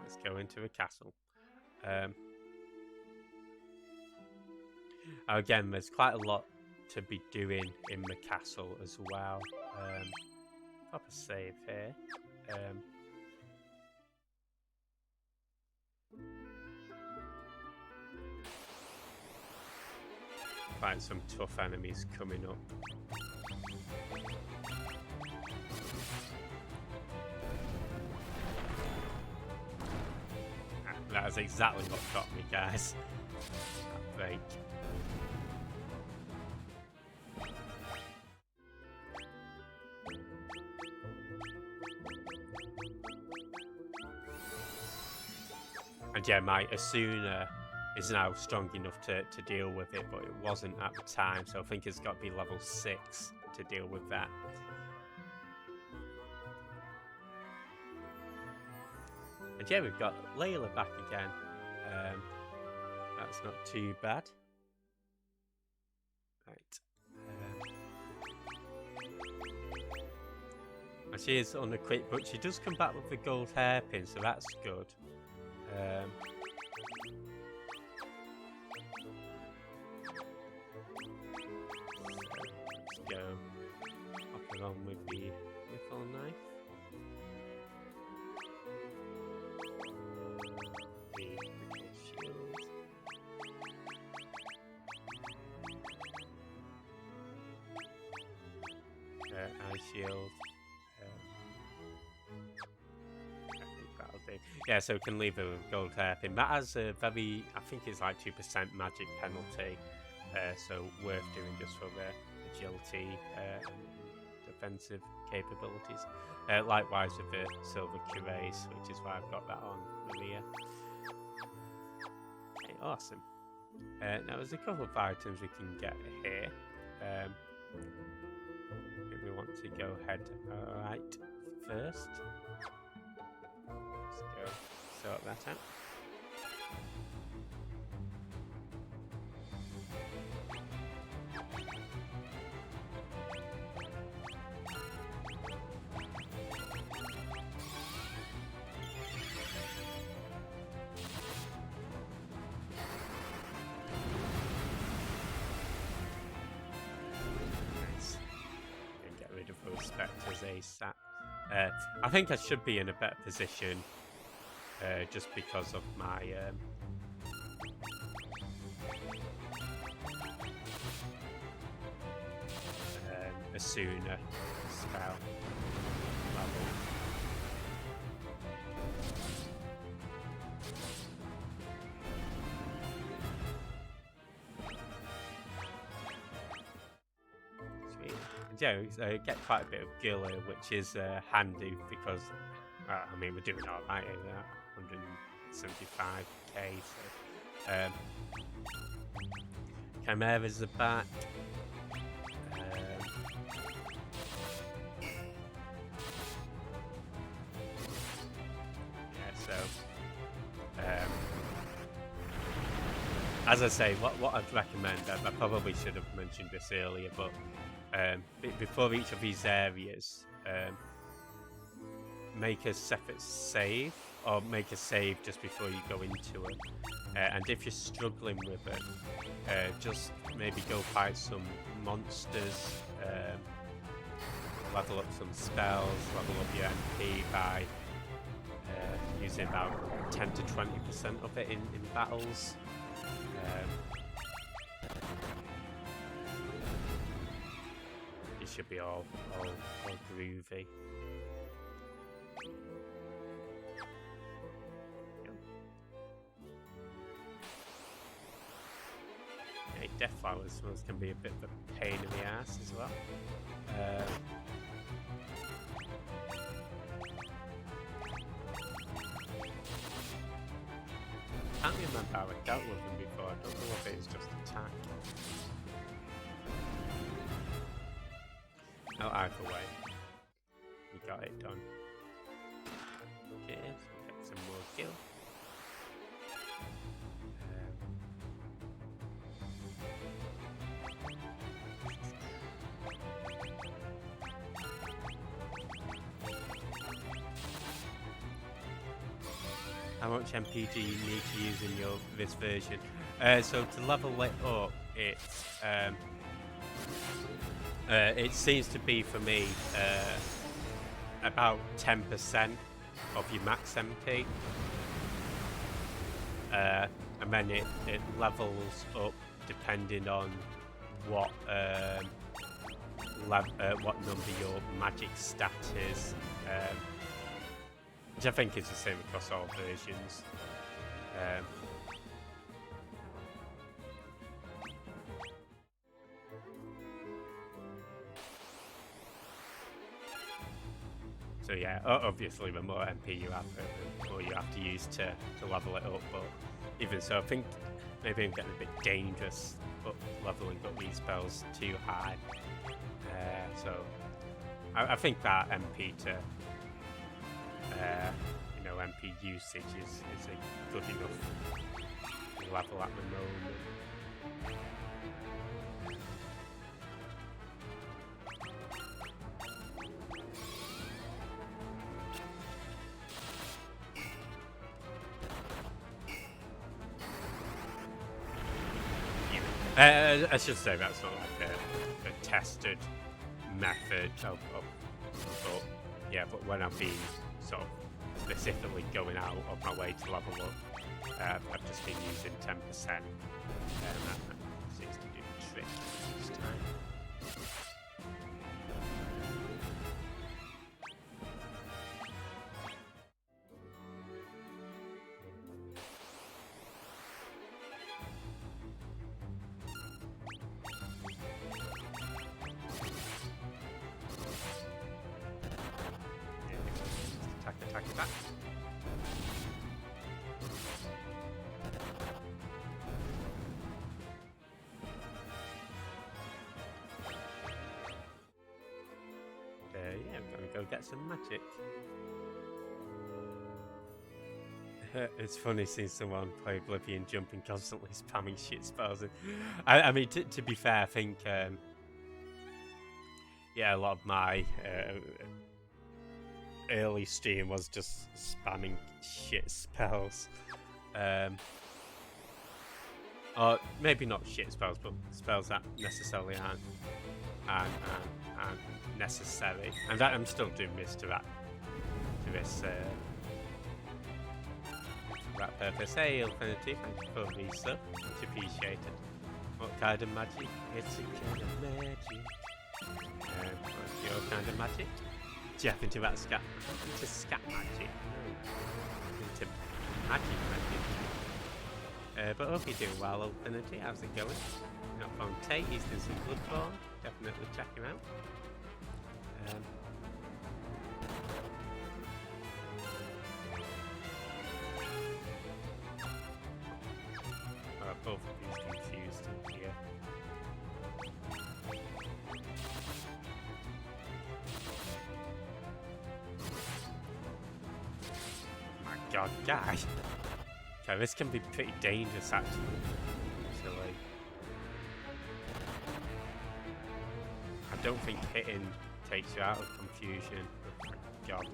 Let's go into a castle. Again, there's quite a lot to be doing in the castle as well. Proper save here. Find some tough enemies coming up. That is exactly what got me, guys. That break. And yeah, my Asuna is now strong enough to deal with it, but it wasn't at the time, so I think it's got to be level 6 to deal with that. And yeah, we've got Layla back again. That's not too bad. Right. And she is unequipped, but she does come back with the gold hairpin, so that's good. Let's go up along with the rifle knife. The rifle shield. Eye shield. Yeah, so we can leave it with gold hairpin. That has a very, I think it's like 2% magic penalty, so worth doing just for the agility and defensive capabilities. Likewise with the silver cuirass, which is why I've got that on Maria. Okay, awesome. Now there's a couple of items we can get here. If we want to go head right first. Let's go sort that out. Nice. And get rid of those spectres ASAP. I think I should be in a better position just because of my Asuna spell level. Sweet. Yeah, get quite a bit of gilly, which is handy because I mean we're doing all right in that 175k. So Chimera's the back. As I say, what I'd recommend, I probably should have mentioned this earlier, but before each of these areas, make a separate save or make a save just before you go into it. And if you're struggling with it, just maybe go fight some monsters, level up some spells, level up your MP by using about 10 to 20% of it in battles. It should be all groovy. Death flowers can be a bit of a pain in the ass as well. I can't remember how I dealt with them before. I don't know if it was just attack. Oh, either way, we got it done. Okay, so get some more gil. How much MP do you need to use in this version? So to level it up, it seems to be for me about 10% of your max MP, and then it levels up depending on what number your magic stat is. Which I think is the same across all versions. So yeah, obviously the more MP you have, the more you have to use to level it up. But even so, I think maybe I'm getting a bit dangerous leveling up these spells too high. So I think that MP to MP usage is a good enough level at the moment. I should say that's not like a tested method of but yeah, but when I've been sort of specifically going out of my way to level up, I've just been using 10%, and that seems to do the trick this time. Attack. Yeah, I'm gonna go get some magic. It's funny seeing someone play Oblivion jumping constantly, spamming shit spells. I mean, to be fair, I think yeah, a lot of my early stream was just spamming shit spells, or maybe not shit spells, but spells that necessarily aren't necessary. And I'm still doing this to that purpose. Hey, Infinity, thank you for the sub. It's appreciated. What kind of magic? It's a kind of magic. What's your kind of magic? Jeff into that scat magic. No. Into magic. But hope you're doing well, Infinity. How's it going? Not from Tate, he's doing some Bloodborne. Definitely check him out. Both of these confused in here. My god, guys! Okay, this can be pretty dangerous actually. So like, I don't think hitting takes you out of confusion. Oh my god.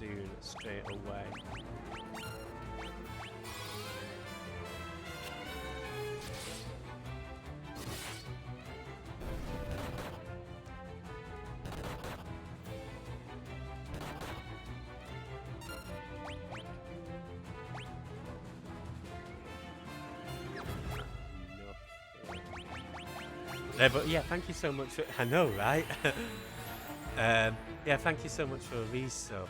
soon, straight away. But yeah, thank you so much for, I know, right? Yeah, thank you so much for a resub.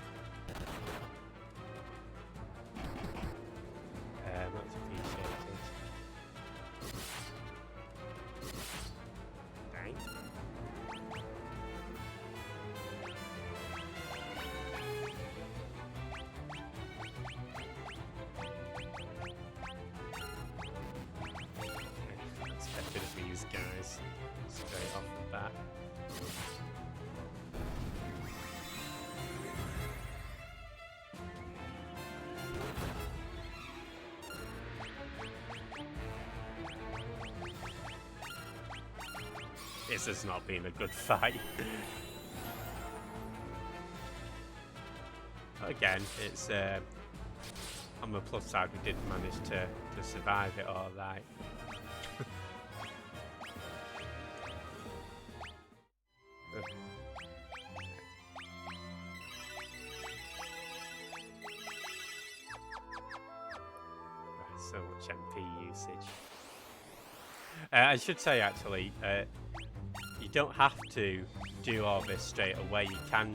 Much appreciated. Thanks. Let's get rid of these guys straight off the bat. This has not been a good fight. Again, it's on the plus side, we did manage to survive it all right. So much MP usage. I should say actually, you don't have to do all this straight away. You can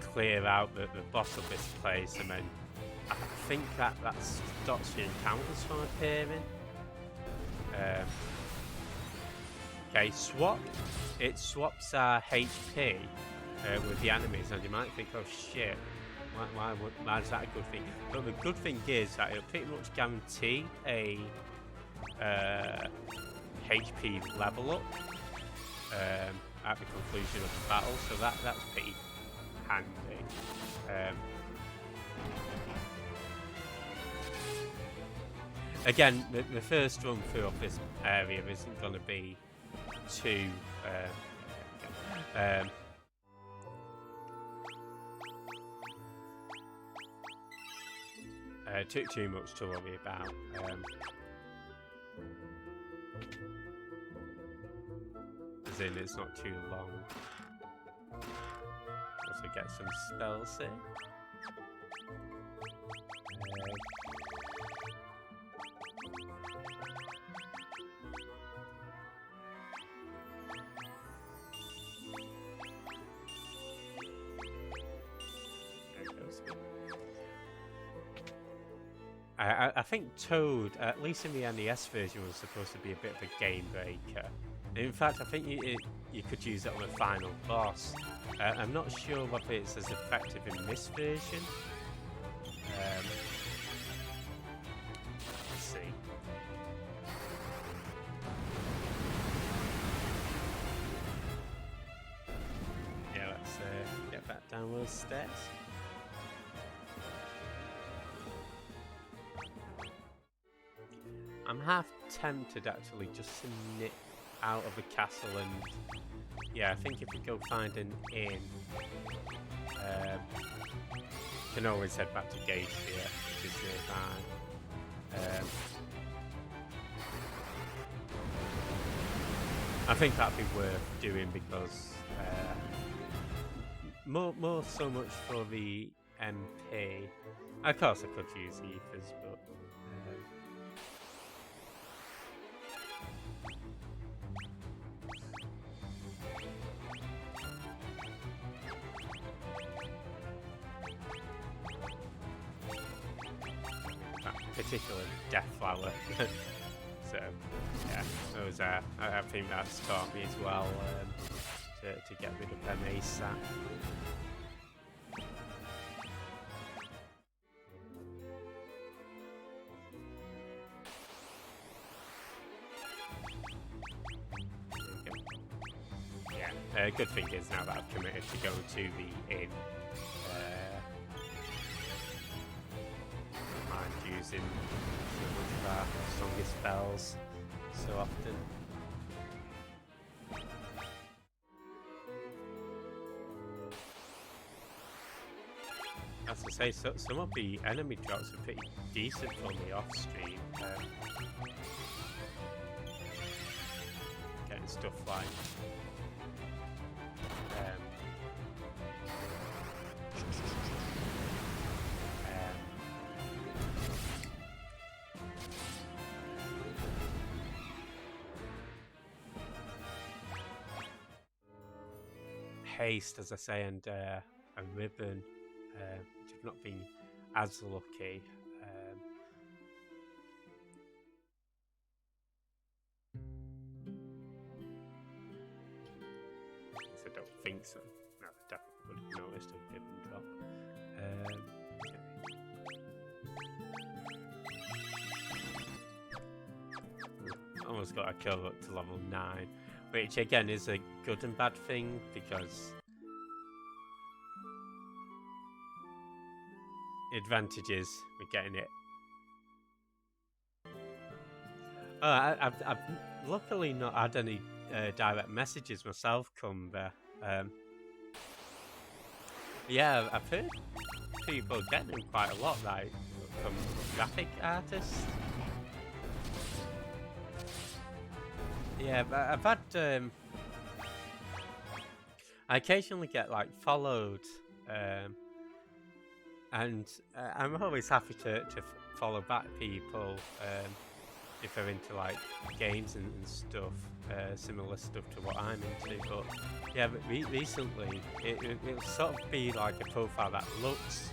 clear out the boss of this place, and then I think that stops your encounters from appearing. Okay, swap. It swaps our HP with the enemies, and you might think, oh shit, why is that a good thing? But the good thing is that it'll pretty much guarantee a HP level up at the conclusion of the battle, so that's pretty handy. Again, the first run through of this area isn't going to be too too much to worry about. As in, it's not too long. Also get some spells in. I think Toad, at least in the NES version, was supposed to be a bit of a game breaker. In fact, I think you could use it on the final boss. I'm not sure whether it's as effective in this version. Let's see. Yeah, let's get back down those stairs. I'm half tempted actually just to nip out of the castle, and yeah, I think if we go find an inn, can always head back to Gate here, which is nearby. I think that'd be worth doing because more so much for the MP. Of course, I could use ethers, but. Particular Death Flower. So yeah, those I think that's taught me as well to get rid of them ASAP. Yeah, good thing is now that I've committed to go to the inn. Using so much of our strongest spells so often. as I say, so, some of the enemy drops are pretty decent for me off stream. Getting stuff like haste, as I say, and a ribbon, which have not been as lucky. I don't think so. No, I definitely would have noticed a ribbon drop. Okay. Almost got a kill up to level 9. Which again is a good and bad thing because advantages with getting it. I've luckily not had any direct messages myself, Cumber. Yeah, I've heard people getting them quite a lot, like from graphic artists. Yeah, but I've had I occasionally get like followed, and I'm always happy to follow back people if they're into like games and stuff, similar stuff to what I'm into. But yeah, but recently it'll sort of be like a profile that looks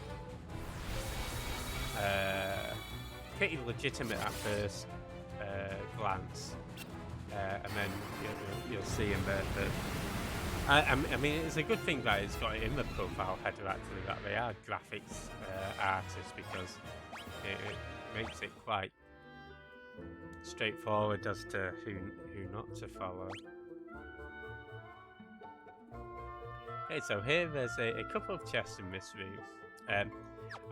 pretty legitimate at first glance. And then you'll see him there. I mean, it's a good thing that it's got it in the profile header actually that they are graphics artists, because it makes it quite straightforward as to who not to follow. Okay, so here there's a couple of chests in this room,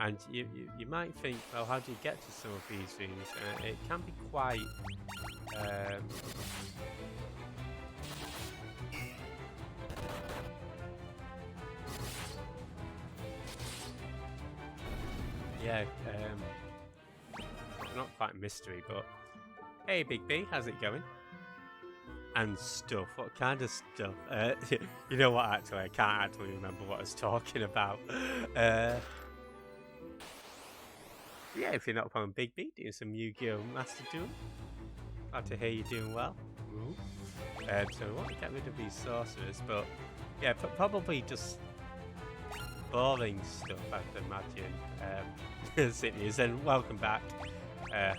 and you might think, well, how do you get to some of these rooms? It can be quite yeah, not quite a mystery, but hey, Big B, how's it going? And stuff. What kind of stuff? You know what? Actually, I can't actually remember what I was talking about. Yeah, if you're not playing Big B, doing some Yu-Gi-Oh! Master Duel. Glad to hear you're doing well. So we want to get rid of these sorcerers, but yeah, probably just boring stuff, I'd imagine. Sydney's, and welcome back.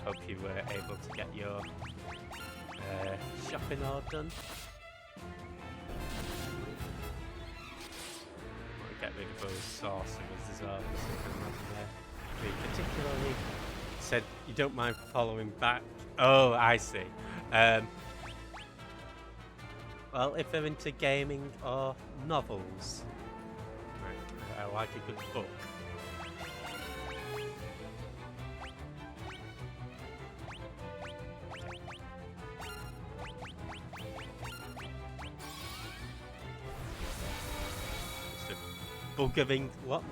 Hope you were able to get your shopping all done. Want to get rid of those sorcerers as well. Particularly said you don't mind following back. Oh, I see. Well, if they're into gaming or novels, right, I like a good book. Buggering. What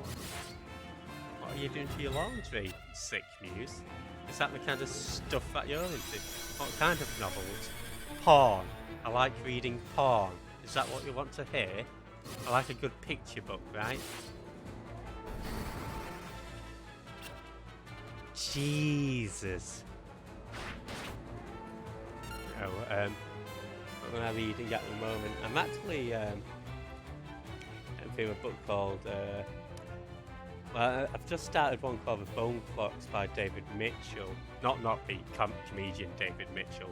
are you doing to your laundry, sick muse? Is that the kind of stuff that you're into? What kind of novels? Porn. I like reading porn. Is that what you want to hear? I like a good picture book, right? Jesus. Oh, what am I reading at the moment? I'm actually through a book called well, I've just started one called The Bone Clocks by David Mitchell. Not the comedian David Mitchell.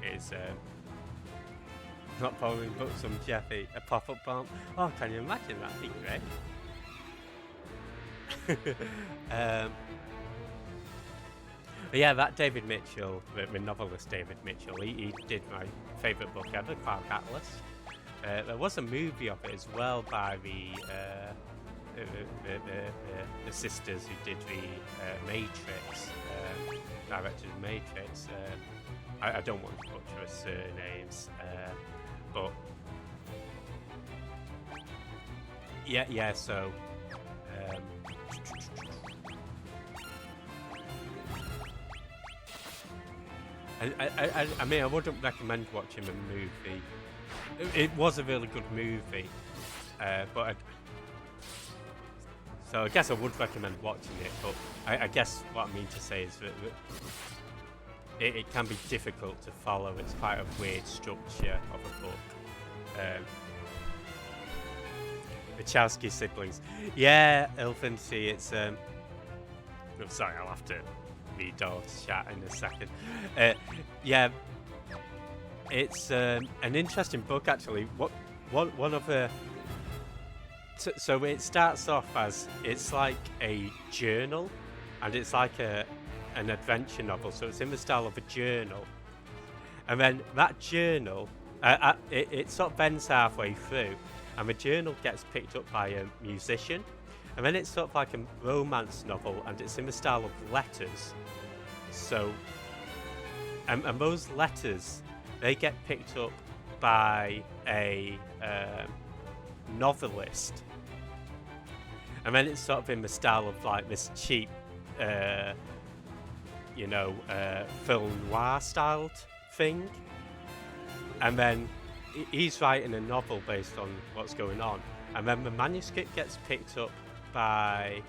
It's not following books from Jeffy, a pop-up bomb. Oh, can you imagine? That'd be great. But yeah, that David Mitchell, the novelist David Mitchell, he did my favourite book ever, Clark Atlas. There was a movie of it as well by the sisters who did the Matrix, directed Matrix. I don't want to butcher her surnames, but yeah. So I mean, I wouldn't recommend watching a movie. It was a really good movie, but so I guess I would recommend watching it. But I guess what I mean to say is that it can be difficult to follow. It's quite a weird structure of a book. Wachowski siblings. Yeah, Elfincy, it's I'm sorry, I'll have to read Dogs chat in a second. Yeah, it's an interesting book actually. One of the so it starts off as it's like a journal, and it's like an adventure novel. So it's in the style of a journal, and then that journal it sort of ends halfway through. And the journal gets picked up by a musician, and then it's sort of like a romance novel, and it's in the style of letters. So, and those letters, they get picked up by a novelist, and then it's sort of in the style of like this cheap, film noir styled thing, and then he's writing a novel based on what's going on, and then the manuscript gets picked up by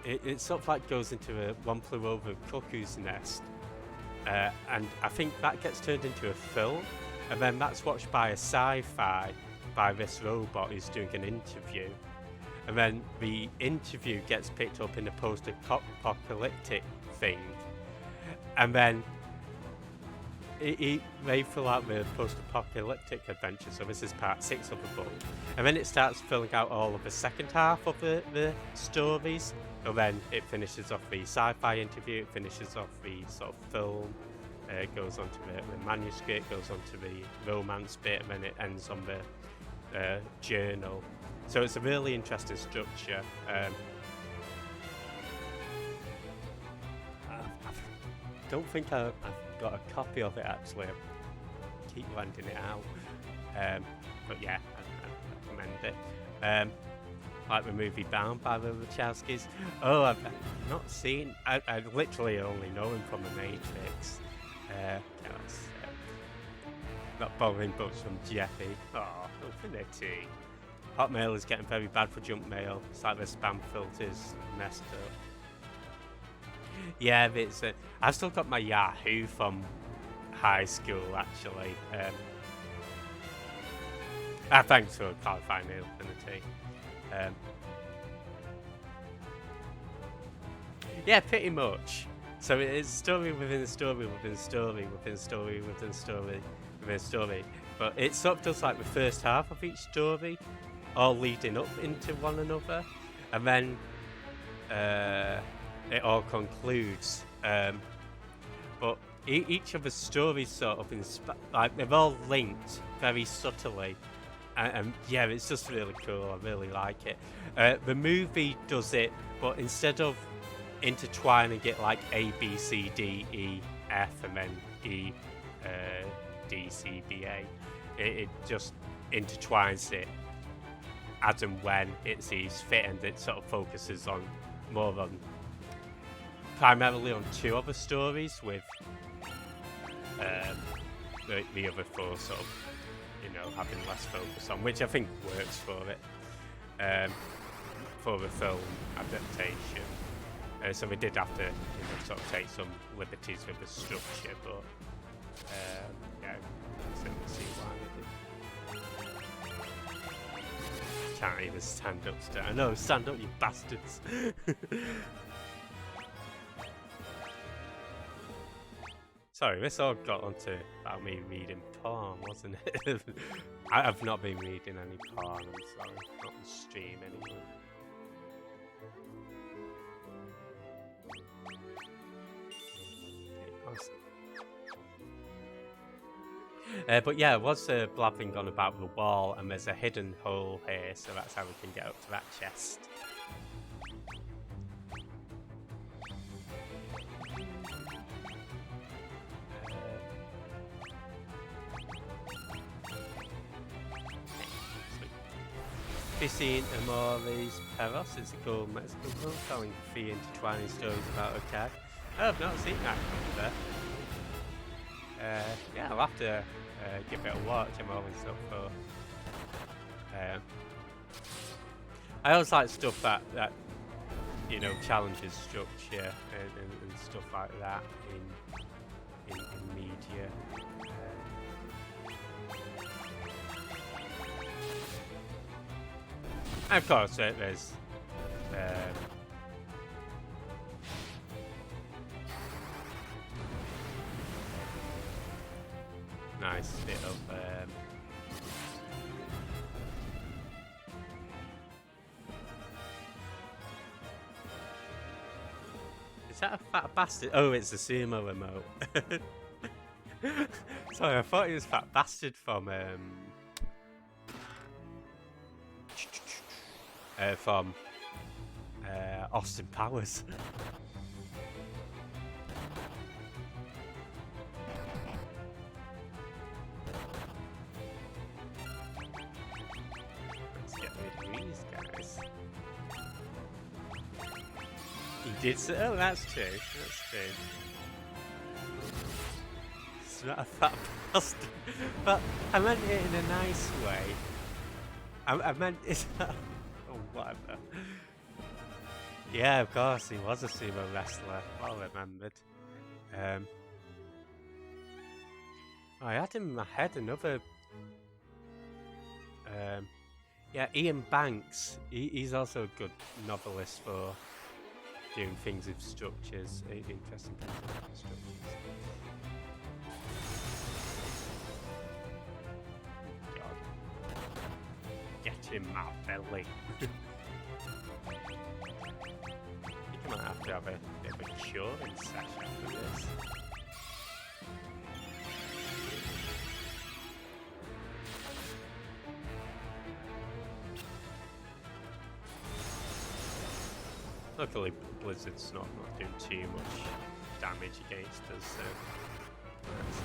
it sort of like goes into a One Flew Over the Cuckoo's Nest, and I think that gets turned into a film, and then that's watched by a sci-fi by this robot who's doing an interview, and then the interview gets picked up in a post-apocalyptic thing, and then they fill out the post-apocalyptic adventure. So this is part 6 of the book, and then it starts filling out all of the second half of the stories, and then it finishes off the sci-fi interview, it finishes off the sort of film, goes on to the manuscript, goes on to the romance bit, and then it ends on the journal. So it's a really interesting structure. Don't think I've got a copy of it actually. I keep lending it out, but yeah, I recommend it. Like the movie Bound by the Wachowskis. Oh, I've not seen. I literally only know him from The Matrix. Not borrowing books from Jeffy. Oh, Infinity. Hotmail is getting very bad for junk mail. It's like the spam filters messed up. Yeah, it's. I've still got my Yahoo from high school, actually. Thanks for clarifying the Infinity. Yeah, pretty much. So it's story within story within story within story within story within story. But it sort of does like the first half of each story, all leading up into one another, and then it all concludes. But each of the stories sort of like they're all linked very subtly, and yeah, it's just really cool. I really like it. The movie does it, but instead of intertwining it like A, B, C, D, E, F, and then E, D, C, B, A, it just intertwines it as and when it sees fit, and it sort of focuses on more on primarily on 2 other stories, with the other 4 sort of, having less focus on, which I think works for it, for the film adaptation. So we did have to sort of take some liberties with the structure, but yeah, I certainly see why we did. Can't even stand up still. I know, stand up, you bastards. Sorry, this all got onto about me reading porn, wasn't it? I've not been reading any porn, I'm sorry. Not on stream anymore. But yeah, I was blabbing on about the wall, and there's a hidden hole here, so that's how we can get up to that chest. Vicente Amores Perros. It's a cool Mexican film telling three intertwining stories about a cat. I've not seen that either. Yeah, I'll have to give it a watch. I'm always up for. I always like stuff that you know challenges structure and stuff like that in media. And of course, there's nice bit of is that a fat bastard? Oh, it's a sumo remote. Sorry, I thought it was Fat Bastard from Austin Powers. Let's get rid of these guys. He did so. Oh, that's true. That's true. It's not a fat bastard, but I meant it in a nice way. I meant it. Oh, whatever. Yeah, of course, he was a sumo wrestler. Well remembered. I had in my head another. Yeah, Ian Banks. He's also a good novelist for doing things with structures, interesting things with structures. God. Get in my belly. You might have to have a bit of a curing session for this. Luckily, Blizzard's not doing too much damage against us, so that's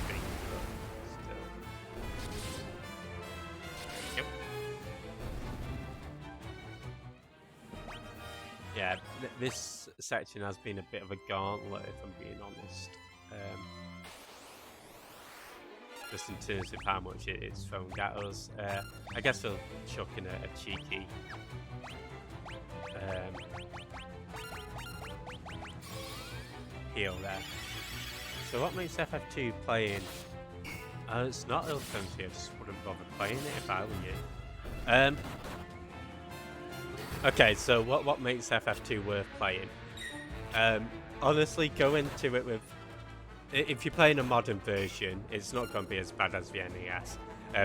big, but still. Yep. Yeah, this section has been a bit of a gauntlet, if I'm being honest. Just in terms of how much it's thrown at us. I guess we'll chuck in a cheeky heal there. So what makes FF2 playing? It's not ill country, I just wouldn't bother playing it if I were you. Okay, so what makes FF2 worth playing? Honestly, go into it with... If you're playing a modern version, it's not going to be as bad as the NES,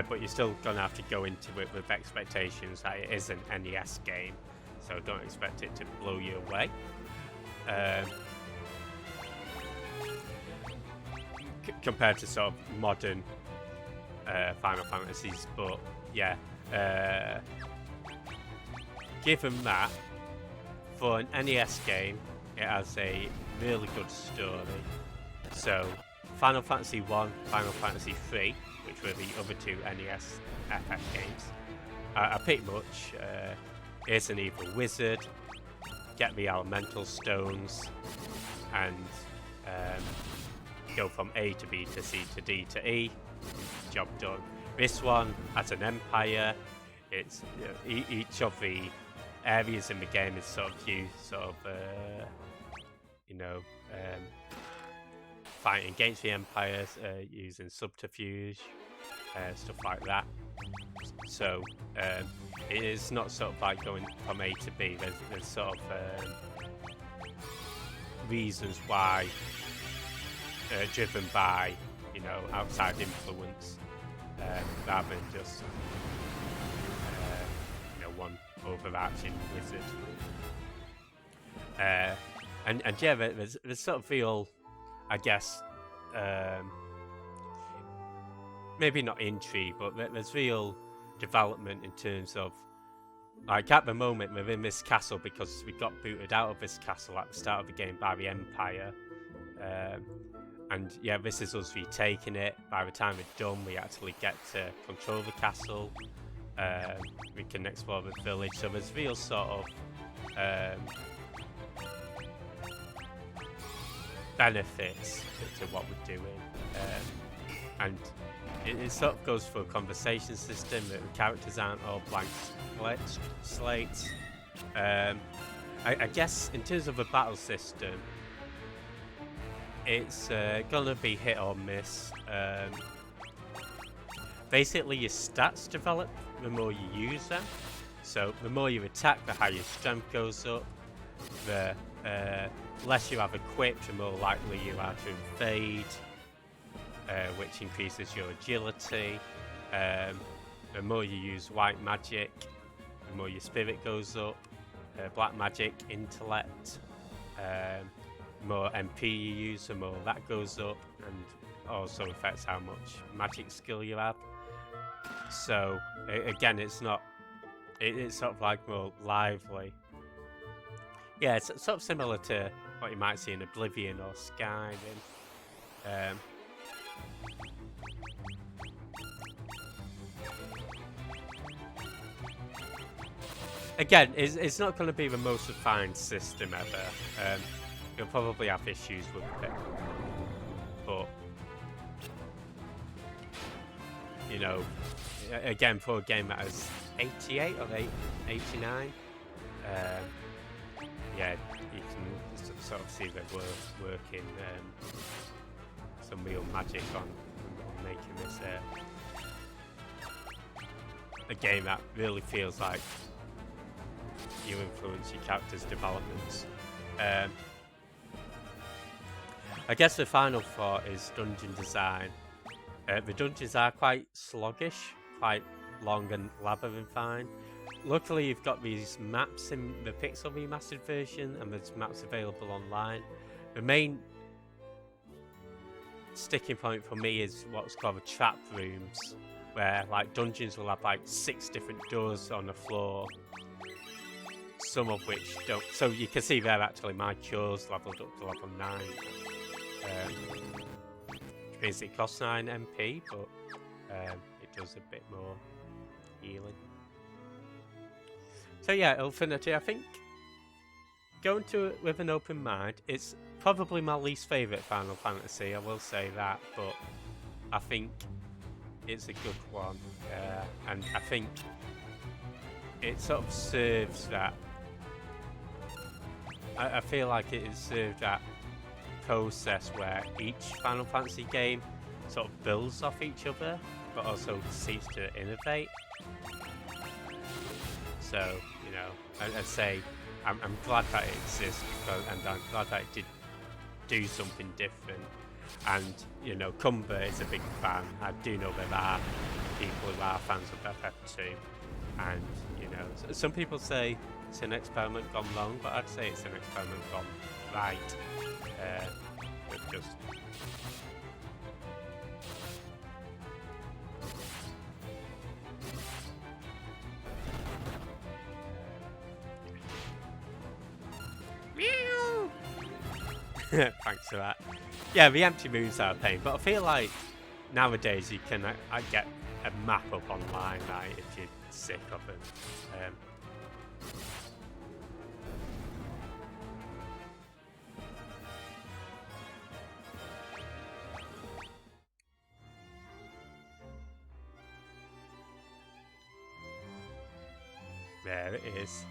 but you're still going to have to go into it with expectations that it is an NES game, so don't expect it to blow you away. Compared to sort of modern Final Fantasies, but yeah, given that, for an NES game, it has a really good story. So, Final Fantasy 1, Final Fantasy 3, which were the other two NES FF games, are pretty much here's an evil wizard, get the elemental stones, and go from A to B to C to D to E, job done. This one has an empire. It's each of the areas in the game is sort of you fighting against the empires using subterfuge, stuff like that. So it is not sort of like going from A to B. There's sort of reasons why, driven by outside influence, rather than just one overarching wizard. And yeah, there's sort of real, I guess, maybe not intrigue, but there's real development in terms of, like, at the moment we're in this castle because we got booted out of this castle at the start of the game by the Empire, and yeah, this is us retaking it. By the time we're done, we actually get to control the castle, We can explore the village, so there's real sort of benefits to what we're doing, and it sort of goes for a conversation system. That the characters aren't all blank slates. I guess in terms of a battle system, it's gonna be hit or miss. Basically, your stats develop the more you use them. So the more you attack, the higher your strength goes up. The less you have equipped, the more likely you are to invade, which increases your agility. The more you use white magic, the more your spirit goes up. Black magic, intellect. The more MP you use, the more that goes up, and also affects how much magic skill you have. So again, it's not. It's sort of like more lively. Yeah, it's sort of similar to what you might see in Oblivion or Skyrim. Again, it's not going to be the most refined system ever. You'll probably have issues with it, but you know, again, for a game that has 88 or 89, yeah, you can sort of see that we're working some real magic on making this a game that really feels like you influence your character's developments. I guess the final thought is dungeon design. The dungeons are quite sluggish, quite long and labyrinthine. Luckily, you've got these maps in the Pixel Remastered version, and there's maps available online. The main sticking point for me is what's called the trap rooms, where like dungeons will have like 6 different doors on the floor, some of which don't. So you can see there actually my cures leveled up to level 9. Which means it costs 9 MP, but it does a bit more healing. So yeah, Infinity, I think going to it with an open mind. It's probably my least favourite Final Fantasy, I will say that, but I think it's a good one, and I think it sort of serves that. I feel like it has served that process where each Final Fantasy game sort of builds off each other, but also seeks to innovate. So, you know, I'd say I'm glad that it exists, and I'm glad that it did do something different. And, you know, Cumber is a big fan. I do know there are people who are fans of FF2. And, you know, some people say it's an experiment gone wrong, but I'd say it's an experiment gone right. But just... Thanks for that. Yeah, the empty moons are a pain, but I feel like nowadays you can get a map up online, right, if you're sick of them. There it is.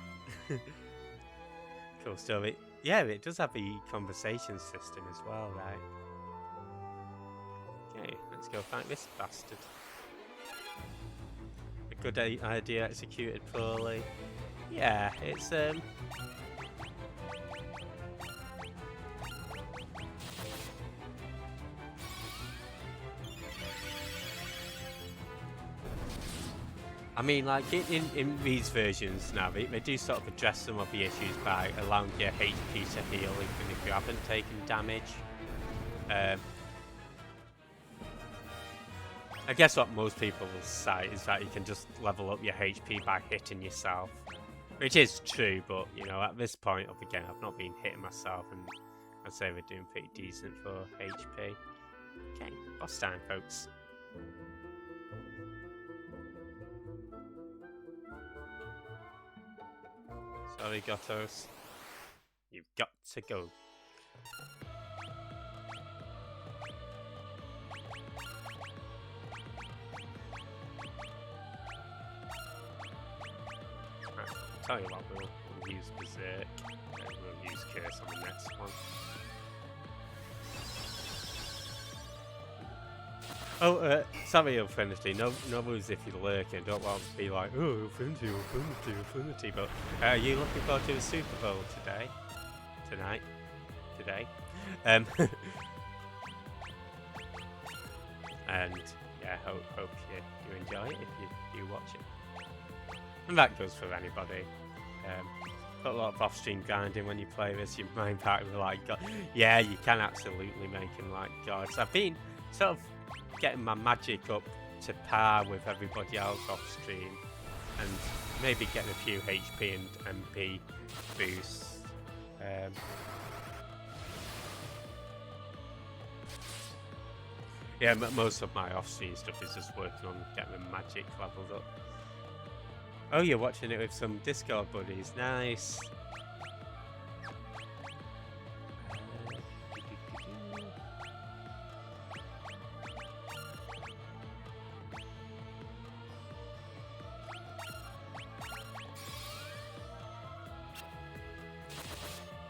Cool story. Yeah, it does have the conversation system as well, right? Okay, let's go find this bastard. A good idea executed poorly. Yeah, it's I mean, like, in these versions now, they do sort of address some of the issues by allowing your HP to heal even if you haven't taken damage. I guess what most people will say is that you can just level up your HP by hitting yourself. Which is true, but, you know, at this point of the game, I've not been hitting myself, and I'd say we're doing pretty decent for HP. Okay, boss time, folks. Arigatos. You've got to go. I'll tell you what, we'll use Berserk and we'll use Curse on the next one. Oh, sorry, Infinity. No worries if you're lurking. Don't want to be like, oh, Infinity. But are you looking forward to the Super Bowl today? Today? And yeah, hope you enjoy it if you do watch it. And that goes for anybody. Got a lot of off-stream grinding when you play this. Your mind part will like, God. Yeah, you can absolutely make him like gods. I've been sort of getting my magic up to par with everybody else off stream, and maybe getting a few HP and MP boosts. Yeah, most of my off-stream stuff is just working on getting the magic leveled up. Oh, you're watching it with some Discord buddies. Nice.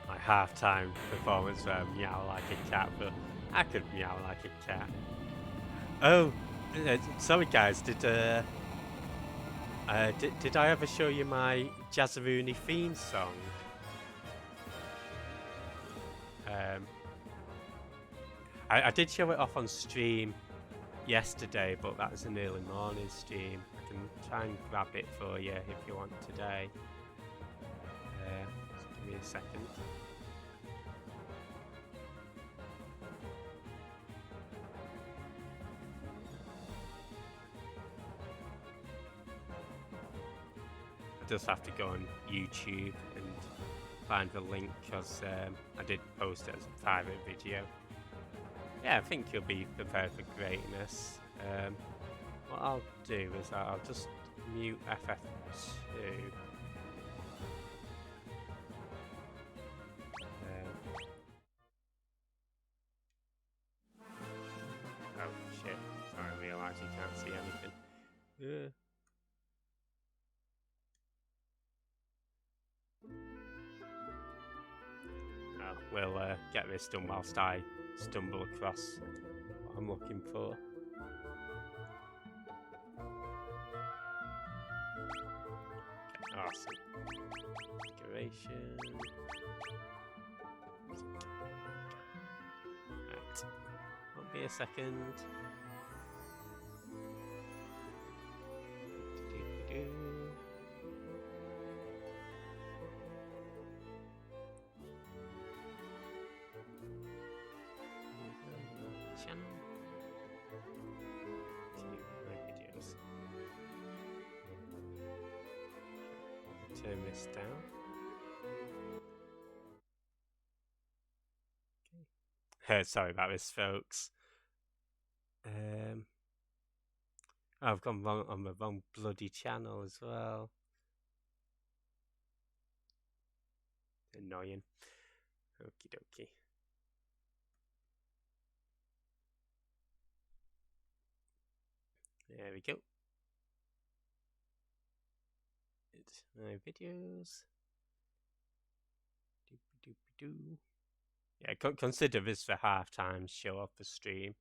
My half-time performance where I meow like a cat, but I could meow like a cat. Oh, sorry guys, did I ever show you my Jazzaroonie theme song? I did show it off on stream yesterday, but that was an early morning stream. I can try and grab it for you if you want today. Just give me a second. I just have to go on YouTube and find the link because I did post it as a private video. Yeah, I think you'll be prepared for greatness. What I'll do is I'll just mute FF2. Oh shit, sorry, I realise you can't see anything. Yeah. We'll get this done whilst I stumble across what I'm looking for. Okay, awesome. Decoration. Right. Won't be a second. Turn this down. Okay. Sorry about this, folks. I've gone wrong on the wrong bloody channel as well. Annoying. Okie dokie. There we go. It's my videos. Doop-a-doop-a-doo. Yeah, consider this the halftime show of the stream.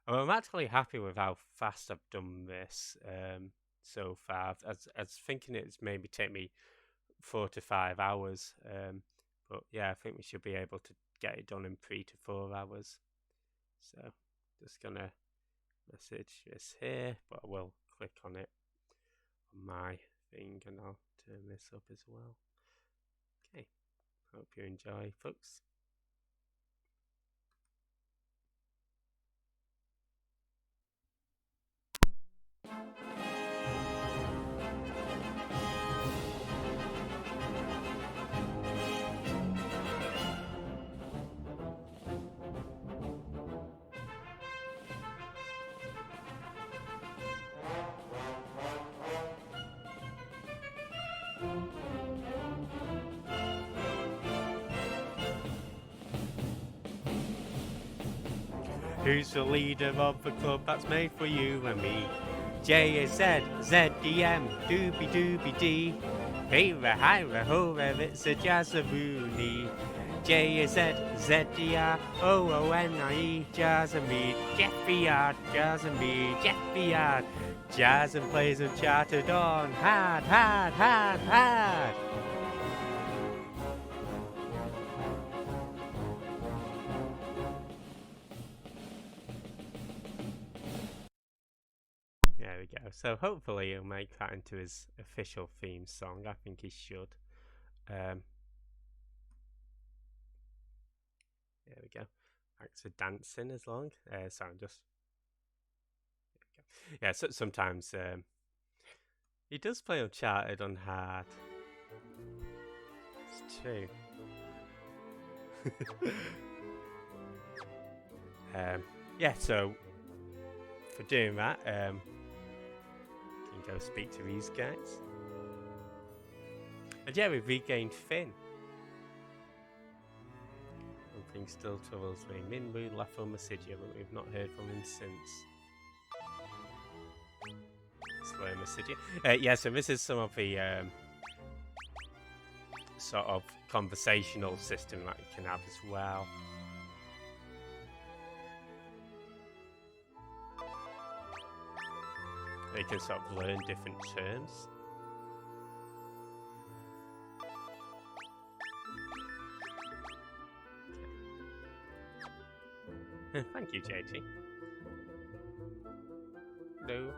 I'm actually happy with how fast I've done this so far. I was thinking it's maybe take me 4 to 5 hours, but yeah, I think we should be able to get it done in 3 to 4 hours. So just gonna message this here, but I will click on it on my thing and I'll turn this up as well. Okay, hope you enjoy, folks. Who's the leader of the club that's made for you and me? J-A-Z, Z-D-M, doobie-doobie-dee. Hey-ra-hi-ra-ho-ra, it's a Jazzaroonie. J-A-Z, Z-D-R, O-O-N-I-E, Jazz and me, Jeffy Yard, Jazz and me, Jeffy Yard. Jazz and plays have chattered on, hard, hard, hard, hard. There we go. So hopefully he'll make that into his official theme song. I think he should. There we go. Thanks for dancing as long. Sorry, just. There we go. Yeah, so sometimes he does play Uncharted on hard. It's true. Yeah, so for doing that, can go speak to these guys. And yeah, we've regained Finn. Something still troubles me. Minwu left on Mysidia, but we've not heard from him since. Slow Mysidia. Yeah, so this is some of the sort of conversational system that you can have as well. You can sort of learn different terms. Thank you, JT. No.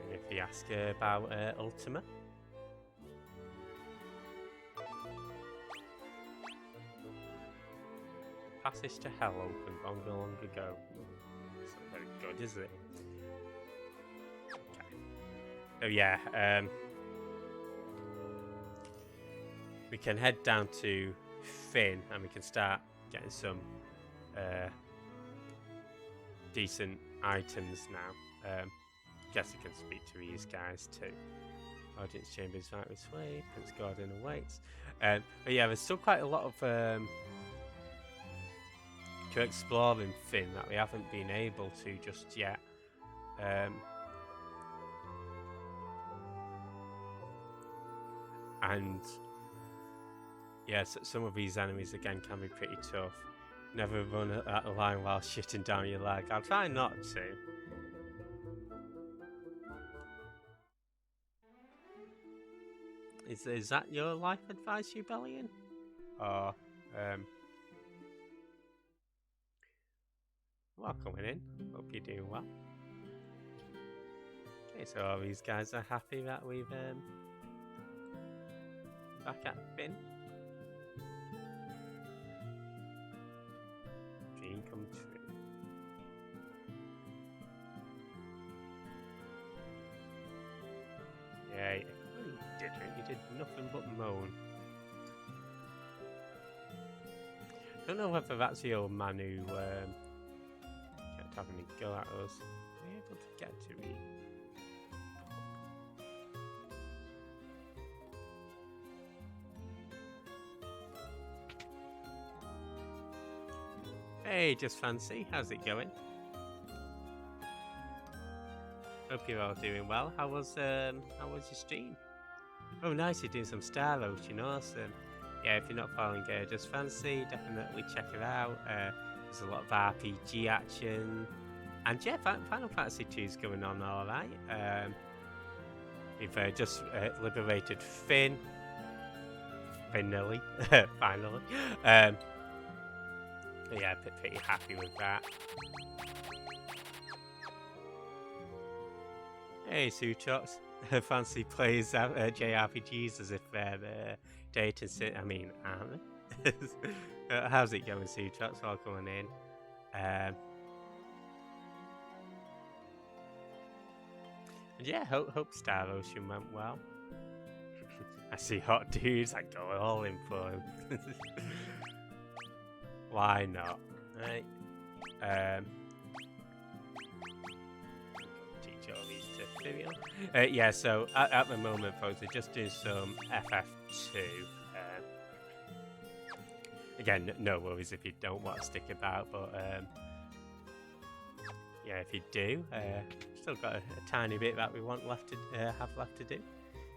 And if you ask about Ultima. Passage to Hell opened long ago. It's not very good, is it? Okay. Oh yeah, we can head down to Finn and we can start getting some decent items now. Guess I can speak to these guys too. Audience Chambers right this way, Prince Gordon awaits. But yeah, there's still quite a lot of to explore in Finn that we haven't been able to just yet. And yeah, so some of these enemies again can be pretty tough. Never run at the line while shitting down your leg. I'll try not to. Is that your life advice, Ubellion? Or well, coming in. Hope you're doing well. Okay, so all these guys are happy that we've back at Finn. Dream come true. Yeah, you didn't. You did nothing but moan. Don't know whether that's the old man who kept having a go at us. Are we able to get to me? Hey, Just Fancy, how's it going? Hope you're all doing well. How was your stream? Oh, nice, you're doing some Star Ocean, awesome. Yeah, if you're not following Just Fancy, definitely check it out. There's a lot of RPG action. And yeah, Final Fantasy 2 is going on alright. We've just liberated Finn. Finally. Finally. Yeah, pretty happy with that. Hey, Sutrox. Fancy plays JRPGs as if they're dating. I mean, aren't they? How's it going, Sutrox? All coming in. Yeah, hope Star Ocean went well. I see hot dudes, I go all in for him. Why not? Right. Teach all these to Firion. Yeah, so at the moment, folks, we're just doing some FF2. Again, no worries if you don't want to stick about, but yeah, if you do, still got a tiny bit that we want left to have left to do.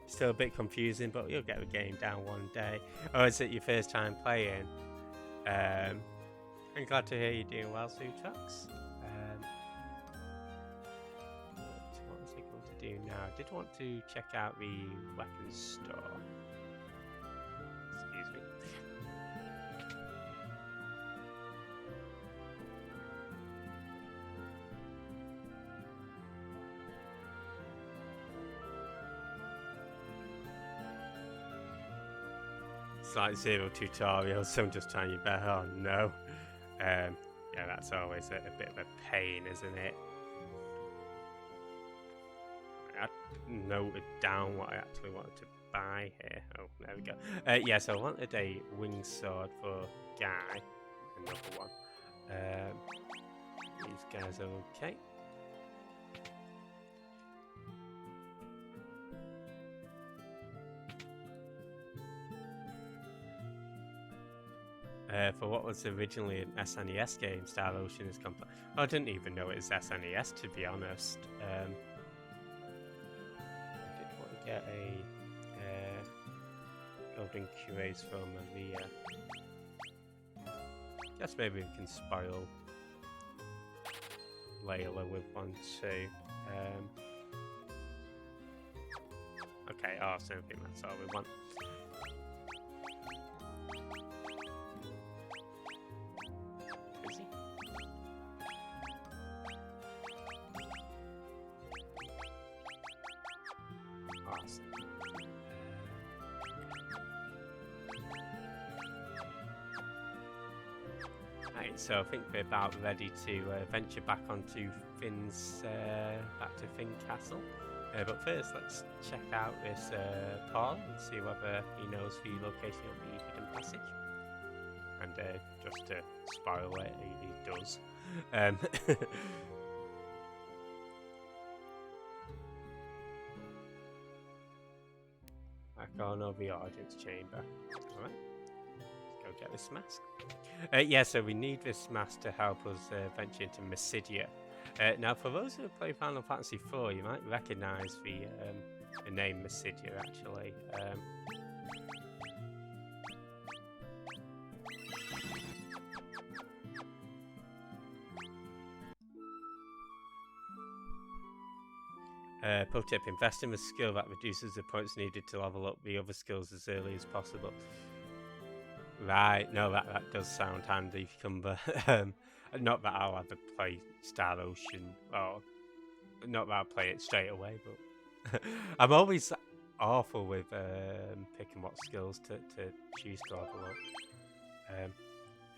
Still a bit confusing, but you'll get the game down one day. Oh, is it your first time playing? I'm glad to hear you're doing well, Sutrox. What was I going to do now? I did want to check out the weapons store. Excuse me. It's like zero tutorials, so I'm just trying your best. Oh no. Yeah, that's always a bit of a pain, isn't it? I noted down what I actually wanted to buy here. Oh, there we go. Yeah, so I wanted a wing sword for Guy. Another one. These guys are okay. For what was originally an SNES game, Star Ocean is complex. I didn't even know it was SNES, to be honest. I did want to get a Golden Curates from Maria. Guess maybe we can spoil Layla with one too. Okay, awesome. I think that's all we want. So I think we're about ready to venture back onto Finn's, back to Finn Castle. But first, let's check out this Paul and see whether he knows the location of the hidden passage. And just to spoil it, he does. Back on over the audience chamber. Alright. Go get this mask. Yeah, so we need this mask to help us venture into Mysidia. Now, for those who have played Final Fantasy IV, you might recognise the name Mysidia, actually. Pro tip, invest in a skill that reduces the points needed to level up the other skills as early as possible. Right, no, that does sound handy, Cumber. Not that I'll ever play Star Ocean, or not that I'll play it straight away, but I'm always awful with picking what skills to choose to level up.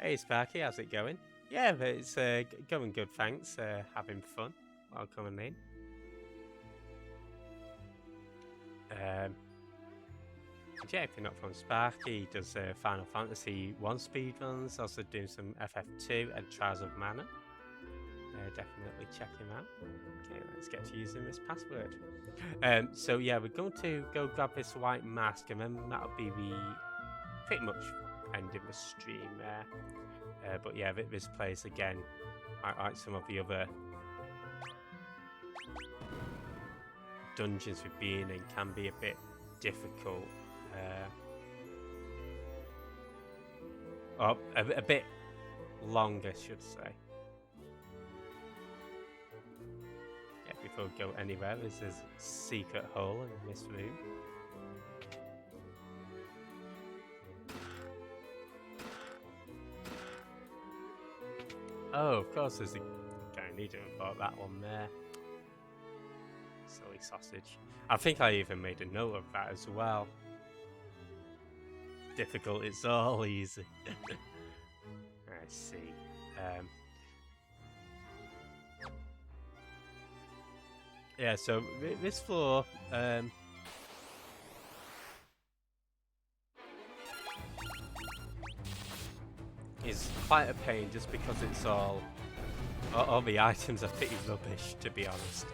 Hey Sparky, how's it going? Yeah, it's going good, thanks. Having fun while coming in. Yeah, if you're not from Sparky, he does Final Fantasy 1 speedruns, also doing some FF2 and Trials of Mana. Definitely check him out. Okay, let's get to using this password. So yeah, we're going to go grab this white mask, and then that'll be the pretty much end of the stream there. But yeah, this place again, like some of the other dungeons we've been in, can be a bit difficult. Or a bit longer, should say. Yeah, before we go anywhere, there's this secret hole in this room. Oh, of course, there's a... I need to have bought that one there. Silly sausage. I think I even made a note of that as well. Difficult, it's all easy. I see. Yeah, so this floor, is quite a pain just because it's all the items are pretty rubbish, to be honest.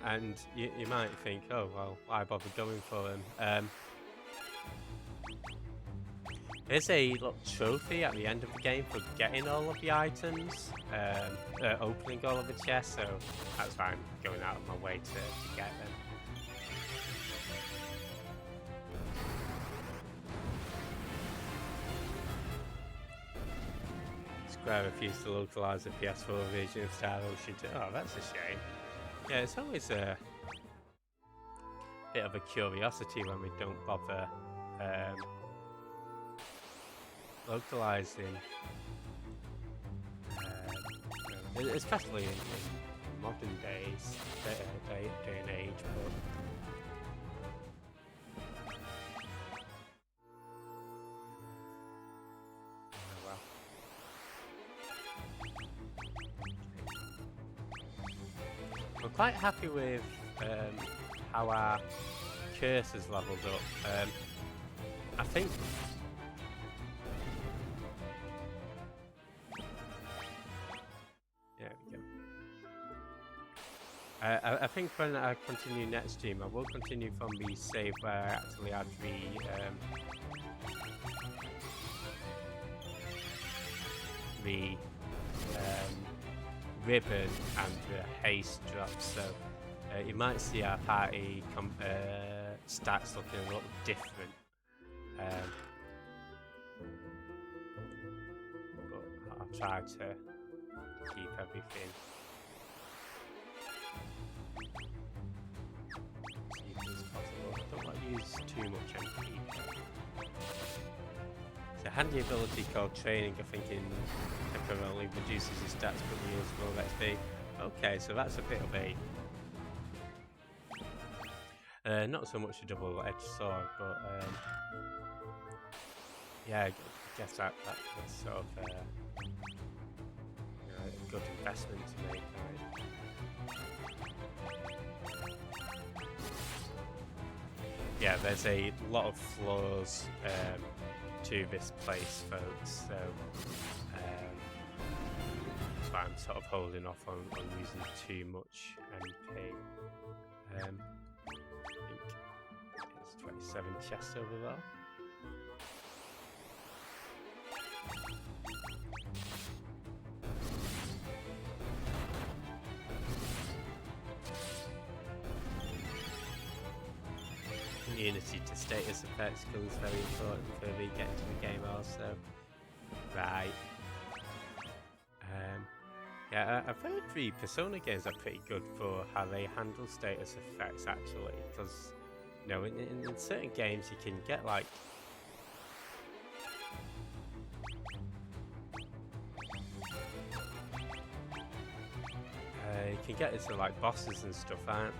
And you might think, oh well, why bother going for them? There's a little trophy at the end of the game for getting all of the items, opening all of the chests, so that's why I'm going out of my way to get them. Square refused to localise the PS4 version of Star Ocean 2. Oh, that's a shame. Yeah, it's always a bit of a curiosity when we don't bother localizing, especially in modern days, day and age. But oh well. I'm quite happy with how our curse has leveled up. I think. I think when I continue next stream, I will continue from the save where I actually had the ribbon and the haste drops. So you might see our party stats looking a little different. But I'll try to keep everything. Use too much MP. It's a handy ability called training, I think, in temporarily reduces his stats but yields more XP. Okay, so that's a bit of a not so much a double-edged sword, but yeah, I guess that's sort of a good investment to make, right? Yeah, there's a lot of flaws to this place, folks, so that's why I'm sort of holding off on using too much MP. I think it's 27 chests over there. Immunity to status effects is very important for me getting to the game also. Right. Yeah, I've heard the Persona games are pretty good for how they handle status effects actually, because you know, in certain games you can get like you can get into like bosses and stuff, aren't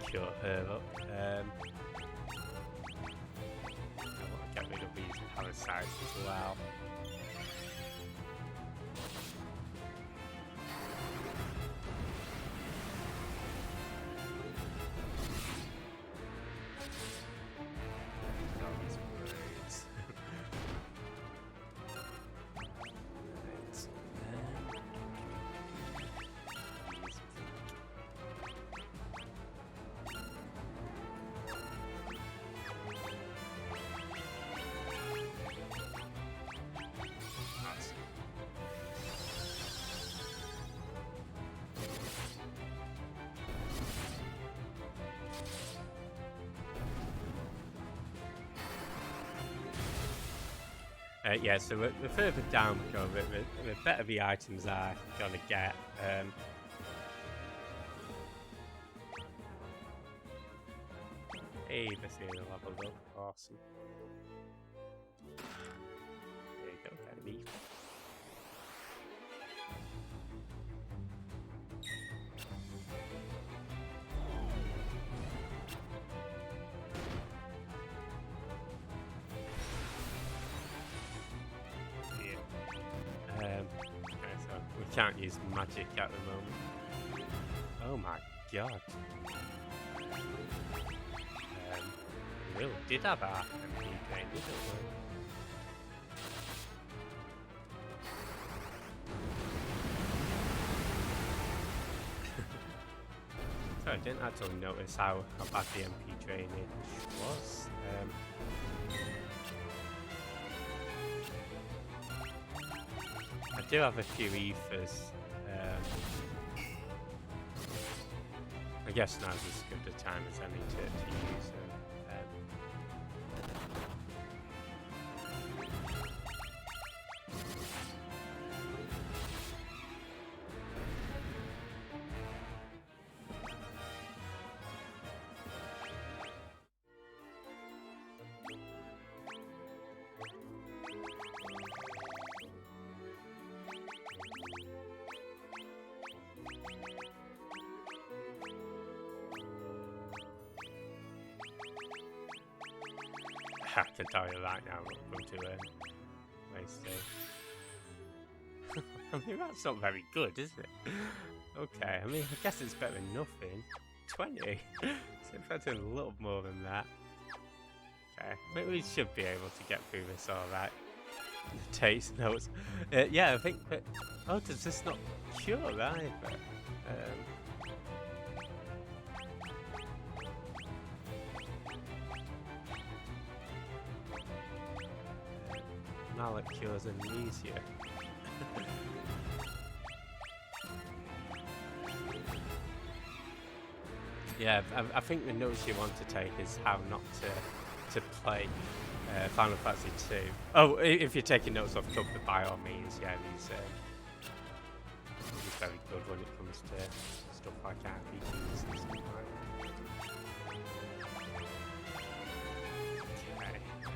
cure her up. I want to get rid of these parasites as well. Yeah, so the further down we go, the better the items are going to get. Hey, Basila leveled up. Awesome. There you go, get me. Okay, so we can't use magic at the moment. Oh my god. We really did have our MP drain, didn't we? So I didn't actually notice how bad the MP drainage was. I do have a few ethers. I guess now's as good a time as any to use them. I can tell you right now, I'm going to waste it. I mean, that's not very good, is it? Okay, I mean, I guess it's better than nothing. 20? So if I do a little more than that. Okay, but we should be able to get through this alright. Taste notes. Yeah, I think that... Oh, does this not cure either? Mallet cures amnesia. Yeah, I think the notes you want to take is how not to play Final Fantasy 2. Oh, if you're taking notes off Cuphead, by all means, yeah, he's very good when it comes to stuff like RPGs and stuff like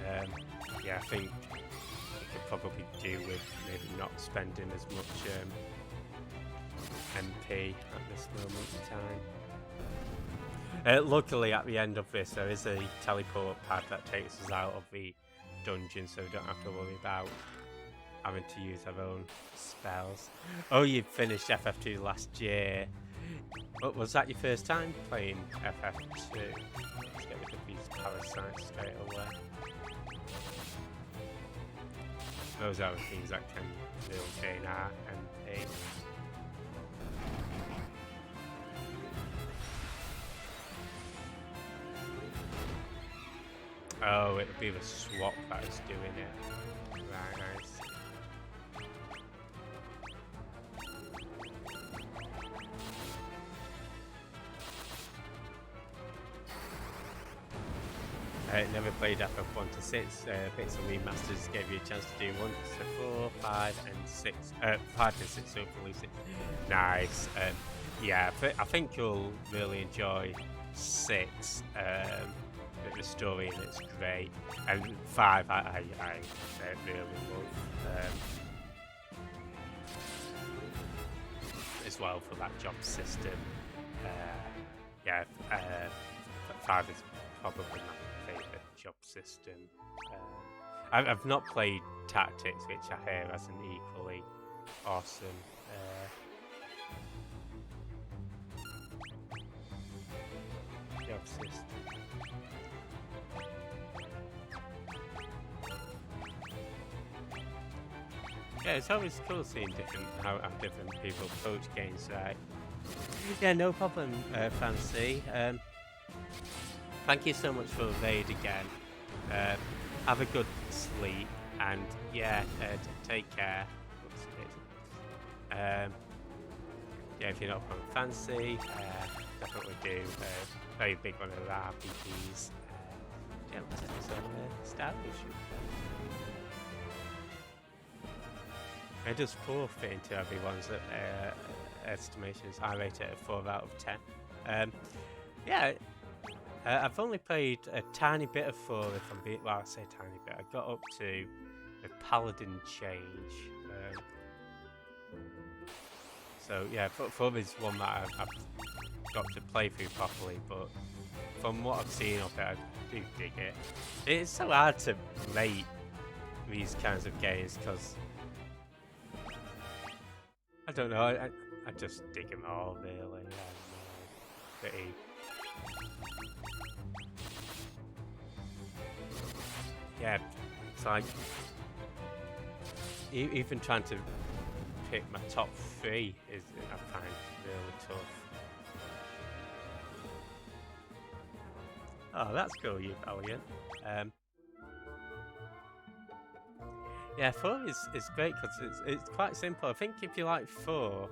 that. Okay, yeah, I think you could probably do with maybe not spending as much MP at this moment in time. Luckily, at the end of this, there is a teleport pad that takes us out of the dungeon, so we don't have to worry about having to use our own spells. Oh, you finished FF2 last year. But was that your first time playing FF2? Let's get rid of these parasites straight away. Those are the things that can really gain our MP. Oh, it'll be the swap that is doing it. Right, nice. Never played FF1 to 6. Bits of remasters gave you a chance to do 1 to 4, 5 and 6. 5 to 6, hopefully 6. Nice. Yeah, I think you'll really enjoy 6. The story and it's great. And 5 I really love. As well for that job system. Yeah, 5 is probably my favourite job system. I've not played Tactics, which I hear has an equally awesome job system. Yeah, it's always cool seeing how different people approach games, right? Yeah, no problem, Fancy. Thank you so much for the raid again. Have a good sleep, and yeah, take care. Yeah, if you're not from Fancy, definitely do. Very big one of the RPGs. Yeah, let's do some Star Ocean. It does 4 fit into everyone's estimations. I rate it a 4 out of 10. Yeah, I've only played a tiny bit of 4, if I'm being... Well, I say tiny bit. I got up to the Paladin change. So, yeah, 4 is one that I've got to play through properly, but from what I've seen of it, I do dig it. It's so hard to rate these kinds of games, because... I don't know, I just dig them all, really. Pretty... Yeah, it's like... Even trying to pick my top 3 is, I find, really tough. Oh, that's cool, you Valiant. Yeah, 4 is great because it's quite simple. I think if you like 4,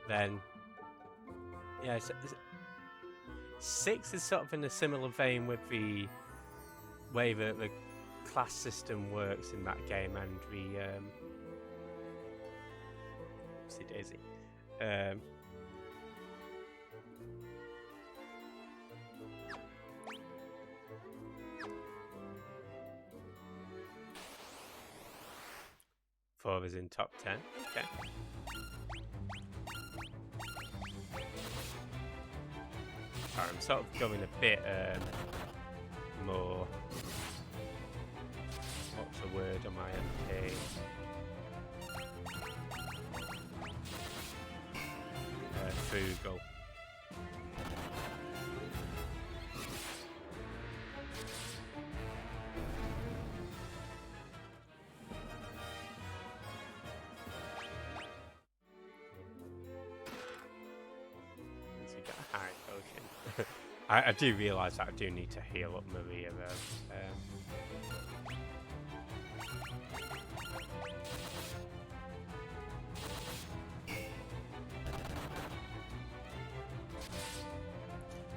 then yeah, 6 is sort of in a similar vein with the way that the class system works in that game, and the oopsie daisy. 4 is in top 10. Okay. I'm sort of going a bit more. What's the word on my MP? Frugal. I do realise that I do need to heal up Maria though.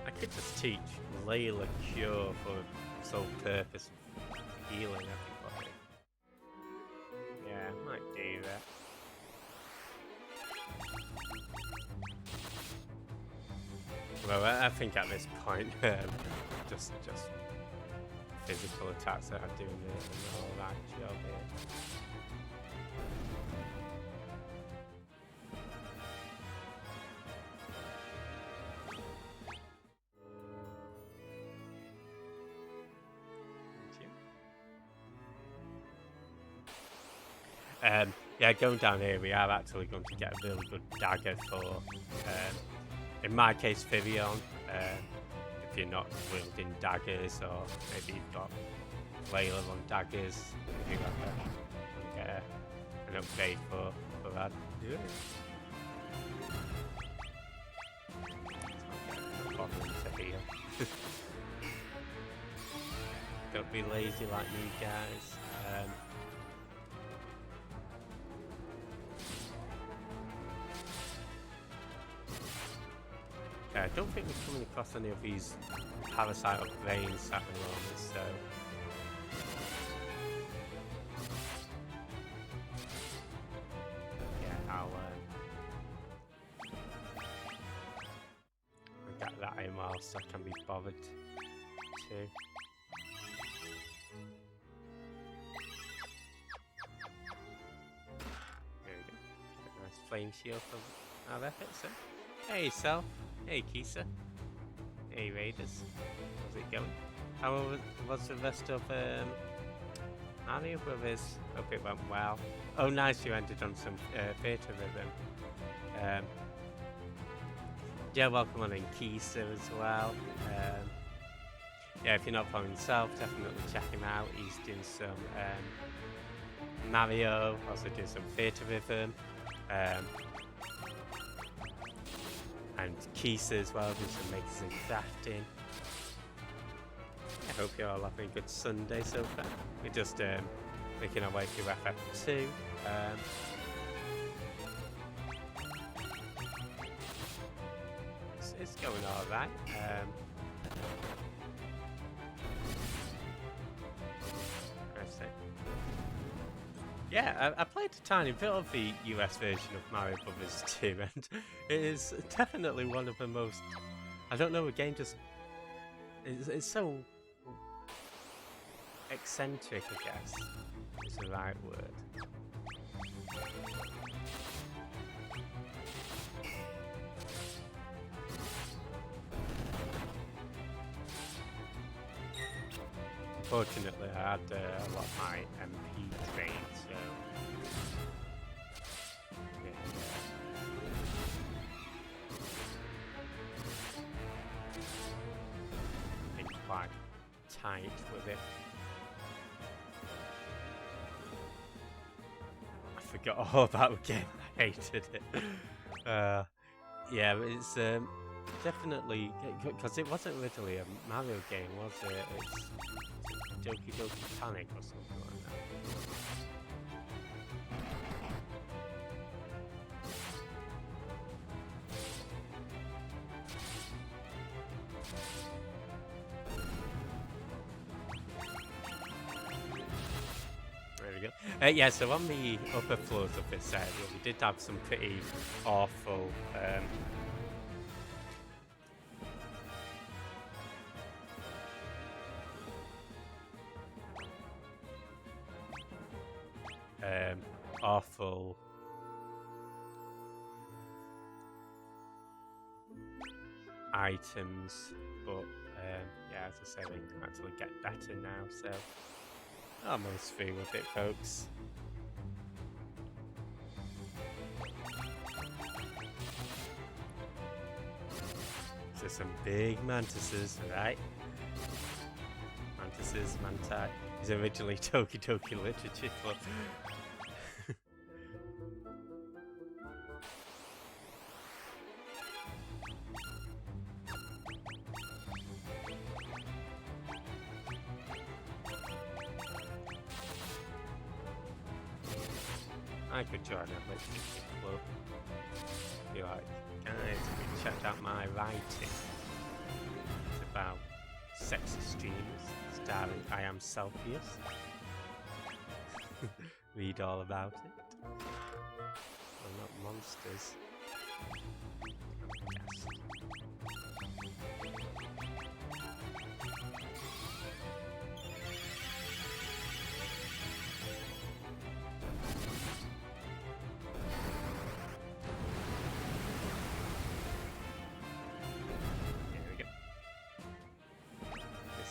I could just teach Layla Cure for the sole purpose of healing everybody. Yeah, I might do that. Well, I think at this point, just physical attacks that are doing all that job here. Yeah, going down here, we are actually going to get a really good dagger for. In my case, Vivian, if you're not wielding daggers, or maybe you've got Layla on daggers, if you get an upgrade for that. Yeah. No problem to heal. Don't be lazy like me, guys. I don't think we're coming across any of these parasite or veins at the moment, so... Yeah, I'll get that in whilst I can be bothered too. There we go. Get a nice flame shield from our efforts there. Hey, Self. Hey, Kisa. Hey, Raiders. How's it going? How was the rest of Mario Brothers? Hope it went well. Oh, nice, you ended on some theatre rhythm. Yeah, welcome on in Kisa as well. Yeah, if you're not following Self, definitely check him out. He's doing some Mario, also doing some theatre rhythm. And Kisa as well, do some makers and crafting. I hope you're all having a good Sunday so far. We're just making our way through FF2. It's going alright. Yeah, I played a tiny bit of the US version of Mario Brothers 2, and it is definitely one of the most... I don't know, the game just... It's so... eccentric, I guess, is the right word. Fortunately, I had a lot of my MP trained, so... Been quite tight with it. I forgot all about the game. I hated it. Yeah, but it's definitely... Because it wasn't originally a Mario game, was it? It's Doki Doki Panic or something like that. There we go. Yeah, so on the upper floors of this area, we did have some pretty awful awful items, but yeah, as I said, they can actually get better now, so almost through with it, folks. So some big mantises, right? Mantises, manti. Is originally Doki Doki Literature Club. I could join a literature club. Be like, guys, have you checked out my writing? It's about sexy streamers starring I Am Celsius. Read all about it. Well, not monsters. Yes.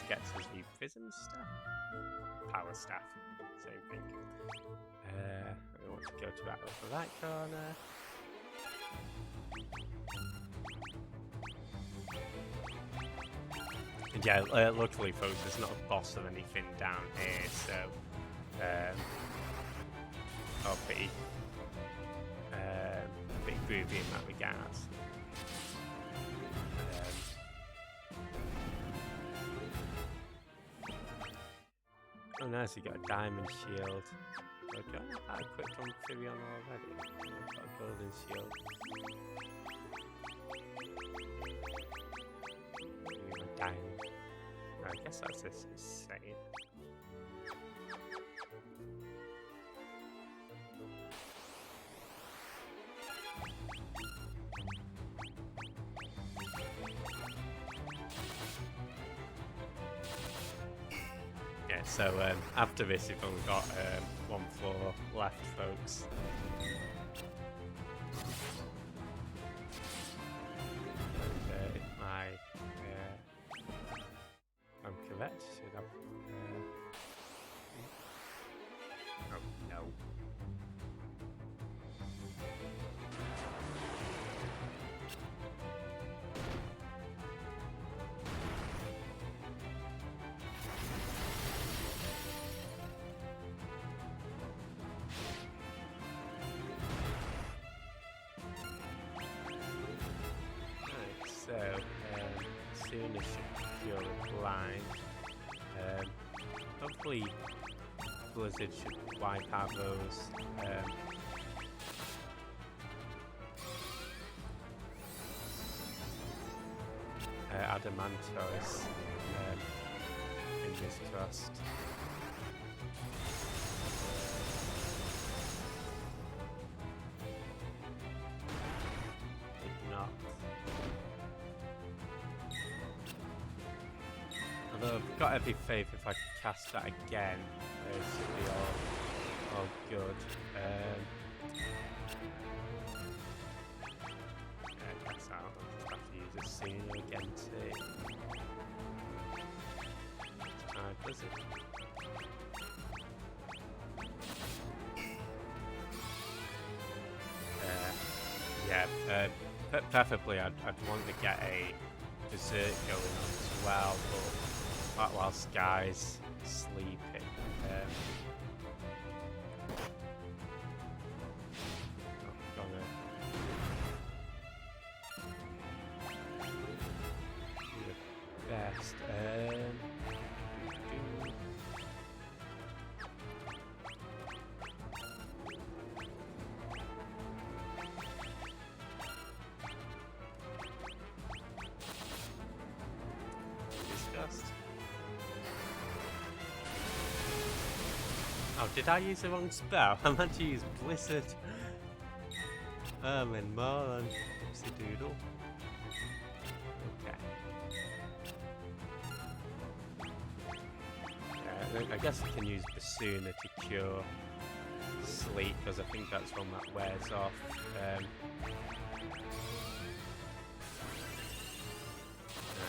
Gets us the prism staff, power staff, same thing. We want to go to that upper right corner. And yeah, luckily folks, there's not a boss or anything down here, so I'll be a bit groovy in that regards. Oh nice, you got a diamond shield. Okay, I equipped on Firion already. I've got a golden shield. A diamond. I guess that's this is saying. So after this, we've only got one floor left, folks. And if I'm correct, should have... oh, no. So, as soon as you're blind, hopefully Blizzard should wipe out those Adamantos in this trust. If not, Although I've got every faith if I cast that again, it should be all good. Yeah, that's out. I'll just have to use a senior again too. Does it? Yeah, preferably I'd want to get a dessert going on as well, but while Sky's sleeping. I'm gonna do the best. Oh, did I use the wrong spell? I meant to use Blizzard. I'm in moron. Oopsie doodle. Okay. I guess I can use Basuna to cure sleep, because I think that's one that wears off.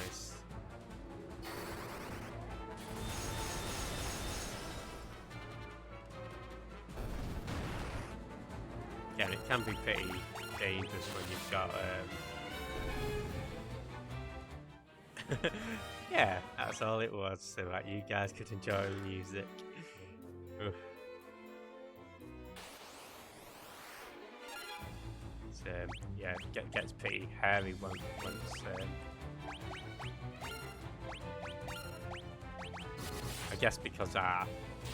Nice. Yeah, it can be pretty dangerous when you've got yeah, that's all it was, so that you guys could enjoy the music. Oof. So, yeah, it gets pretty hairy once I guess because our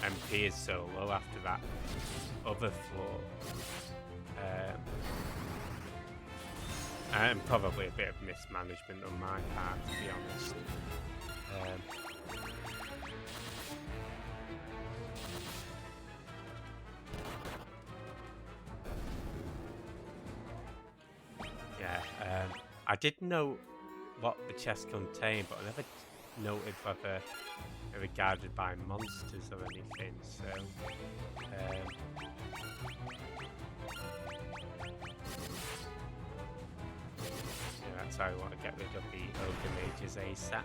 MP is so low after that other floor. And probably a bit of mismanagement on my part, to be honest. Yeah, I did know what the chest contained, but I never noted whether they were guarded by monsters or anything, so... that's how I want to get rid of the Ogre Mages ASAP.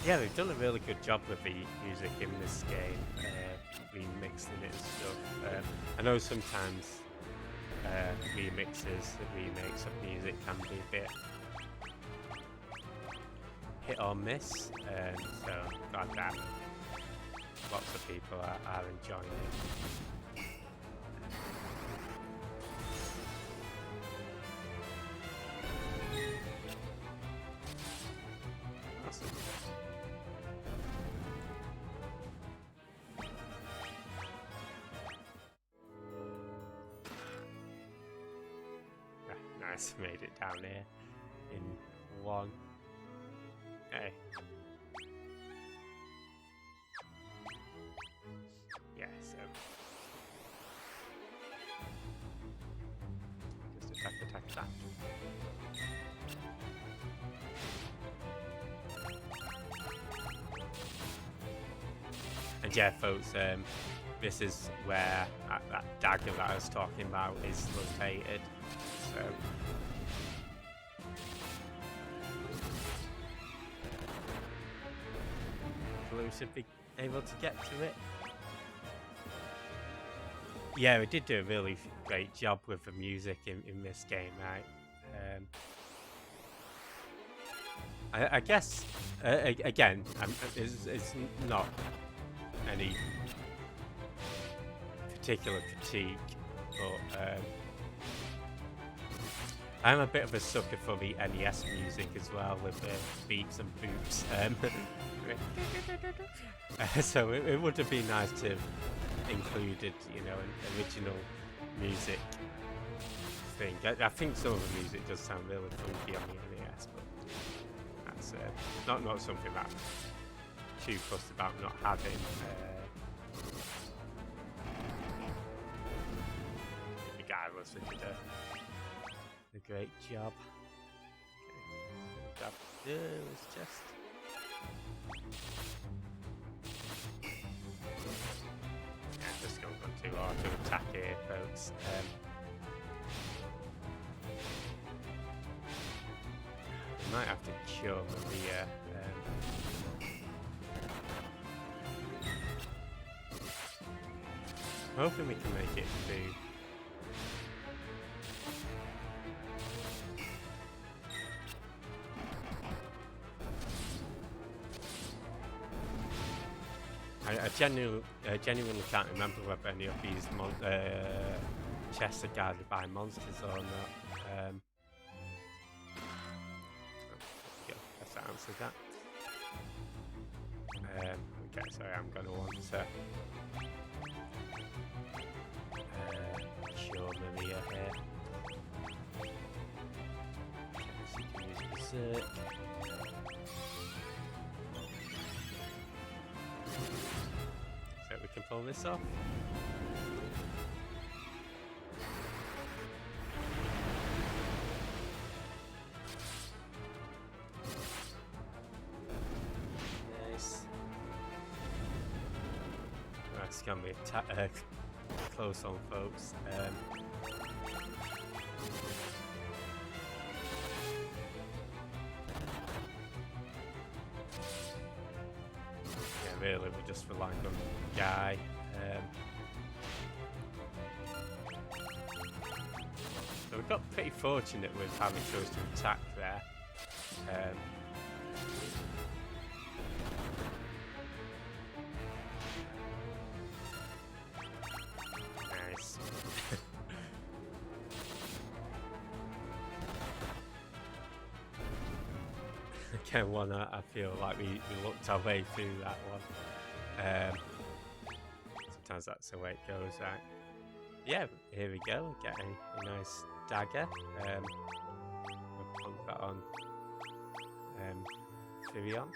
Yeah, they've done a really good job with the music in this game, remixing it and stuff. I know sometimes remakes of music can be a bit hit or miss, so glad that lots of people are enjoying it. Nice, made it down here in one. Hey. Yeah, so just attack that. And yeah, folks, this is where that dagger that I was talking about is located. So Blue should be able to get to it. Yeah, we did do a really great job with the music in this game, right? I guess again, it's not any particular critique, but I'm a bit of a sucker for the NES music as well, with the beeps and boops. So it would have been nice to have included, you know, an original music thing. I think some of the music does sound really funky on the NES, but that's not something that I'm too fussed about not having. Regardless, we did a great job. Okay. It's just Yeah, just going too hard to attack here, folks. We might have to cure Maria. I'm hoping we can make it through. I genuinely can't remember whether any of these chests are guarded by monsters or not. Guess that answers that. Okay, sorry, I'm going to want to cure Maria here. So you can use Berserk. So we can pull this off. Nice. That's going to be close on, folks. Really, we're just relying on Guy. So we got pretty fortunate with how we chose to attack there. Nice. Again, one I feel like we looked our way through that one. Sometimes that's the way it goes, right? Yeah, here we go. Get a nice dagger. We'll plonk that on Firion.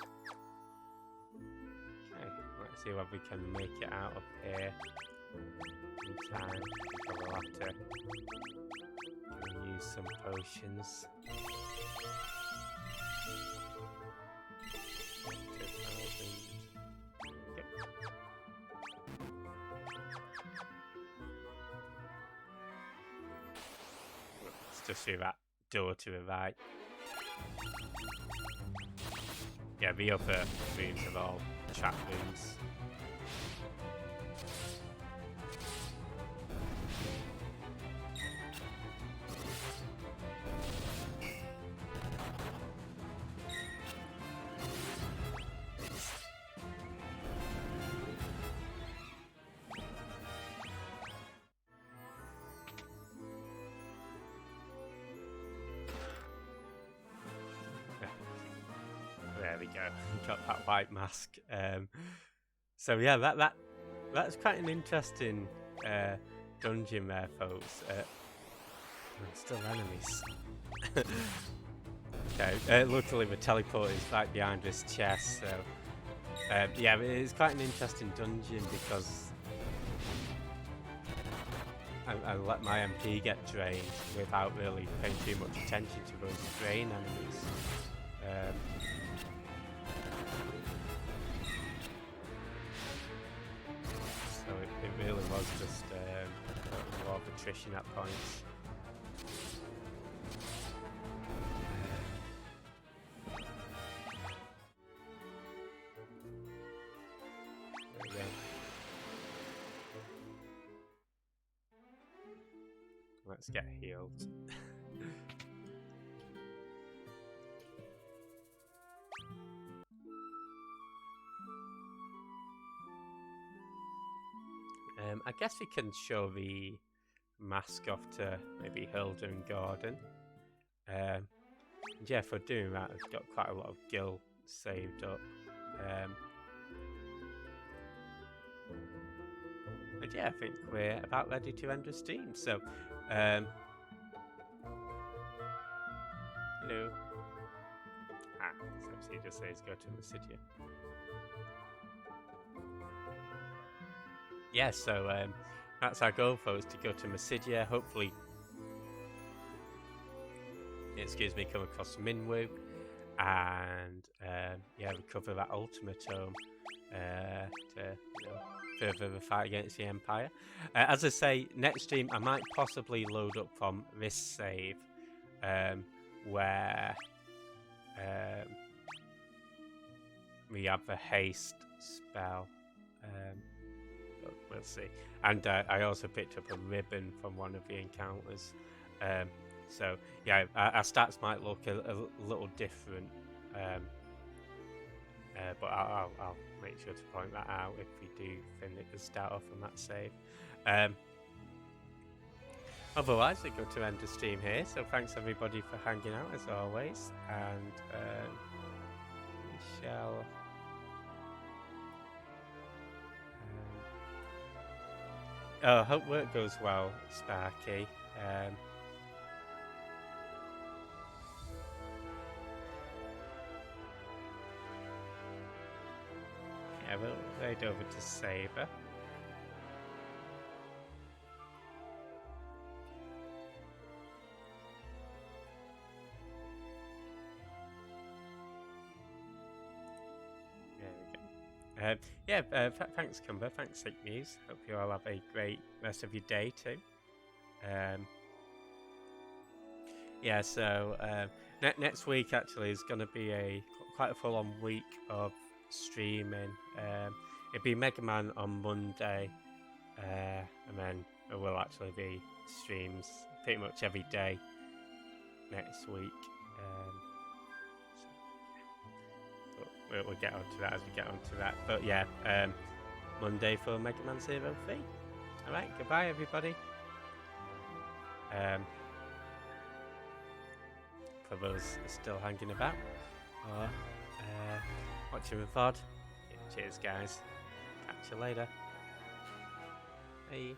Okay, let's see whether we can make it out of here in time. We'll have to use some potions. Just through that door to the right. Yeah, the other rooms are all trap rooms. There we go. Got that white mask. So yeah, that's quite an interesting dungeon there, folks. Still enemies. Okay. Luckily, the teleport is right behind this chest. So yeah, it's quite an interesting dungeon because I let my MP get drained without really paying too much attention to those drain enemies. So it really was just a lot of attrition at points. There we go. Let's get healed. I guess we can show the mask off to maybe Hilda and Gordon. And yeah, for doing that, I've got quite a lot of gil saved up. And yeah, I think we're about ready to end the stream. So, hello. So he just says go to Mysidia. Yeah, so that's our goal, folks, to go to Mysidia. Hopefully, excuse me, come across Minwu. and yeah, recover that ultimatum to further the fight against the Empire. As I say, next stream I might possibly load up from this save, where we have the haste spell. But we'll see. And I also picked up a ribbon from one of the encounters. So yeah, our stats might look a little different, but I'll make sure to point that out if we do start off on that save. Otherwise, we're going to end the stream here. So thanks everybody for hanging out as always, and we shall. Hope work goes well, Sparky. Yeah, we'll head over to Saber. Yeah, thanks, Cumber. Thanks, Sick News. Hope you all have a great rest of your day too. Yeah, so next week actually is going to be quite a full-on week of streaming. It'll be Mega Man on Monday, and then there will actually be streams pretty much every day next week. We'll get onto that as we get onto that. But yeah, Monday for Mega Man Zero 3. Alright, goodbye everybody. For those still hanging about or watching the VOD, yeah, cheers guys. Catch you later. Bye.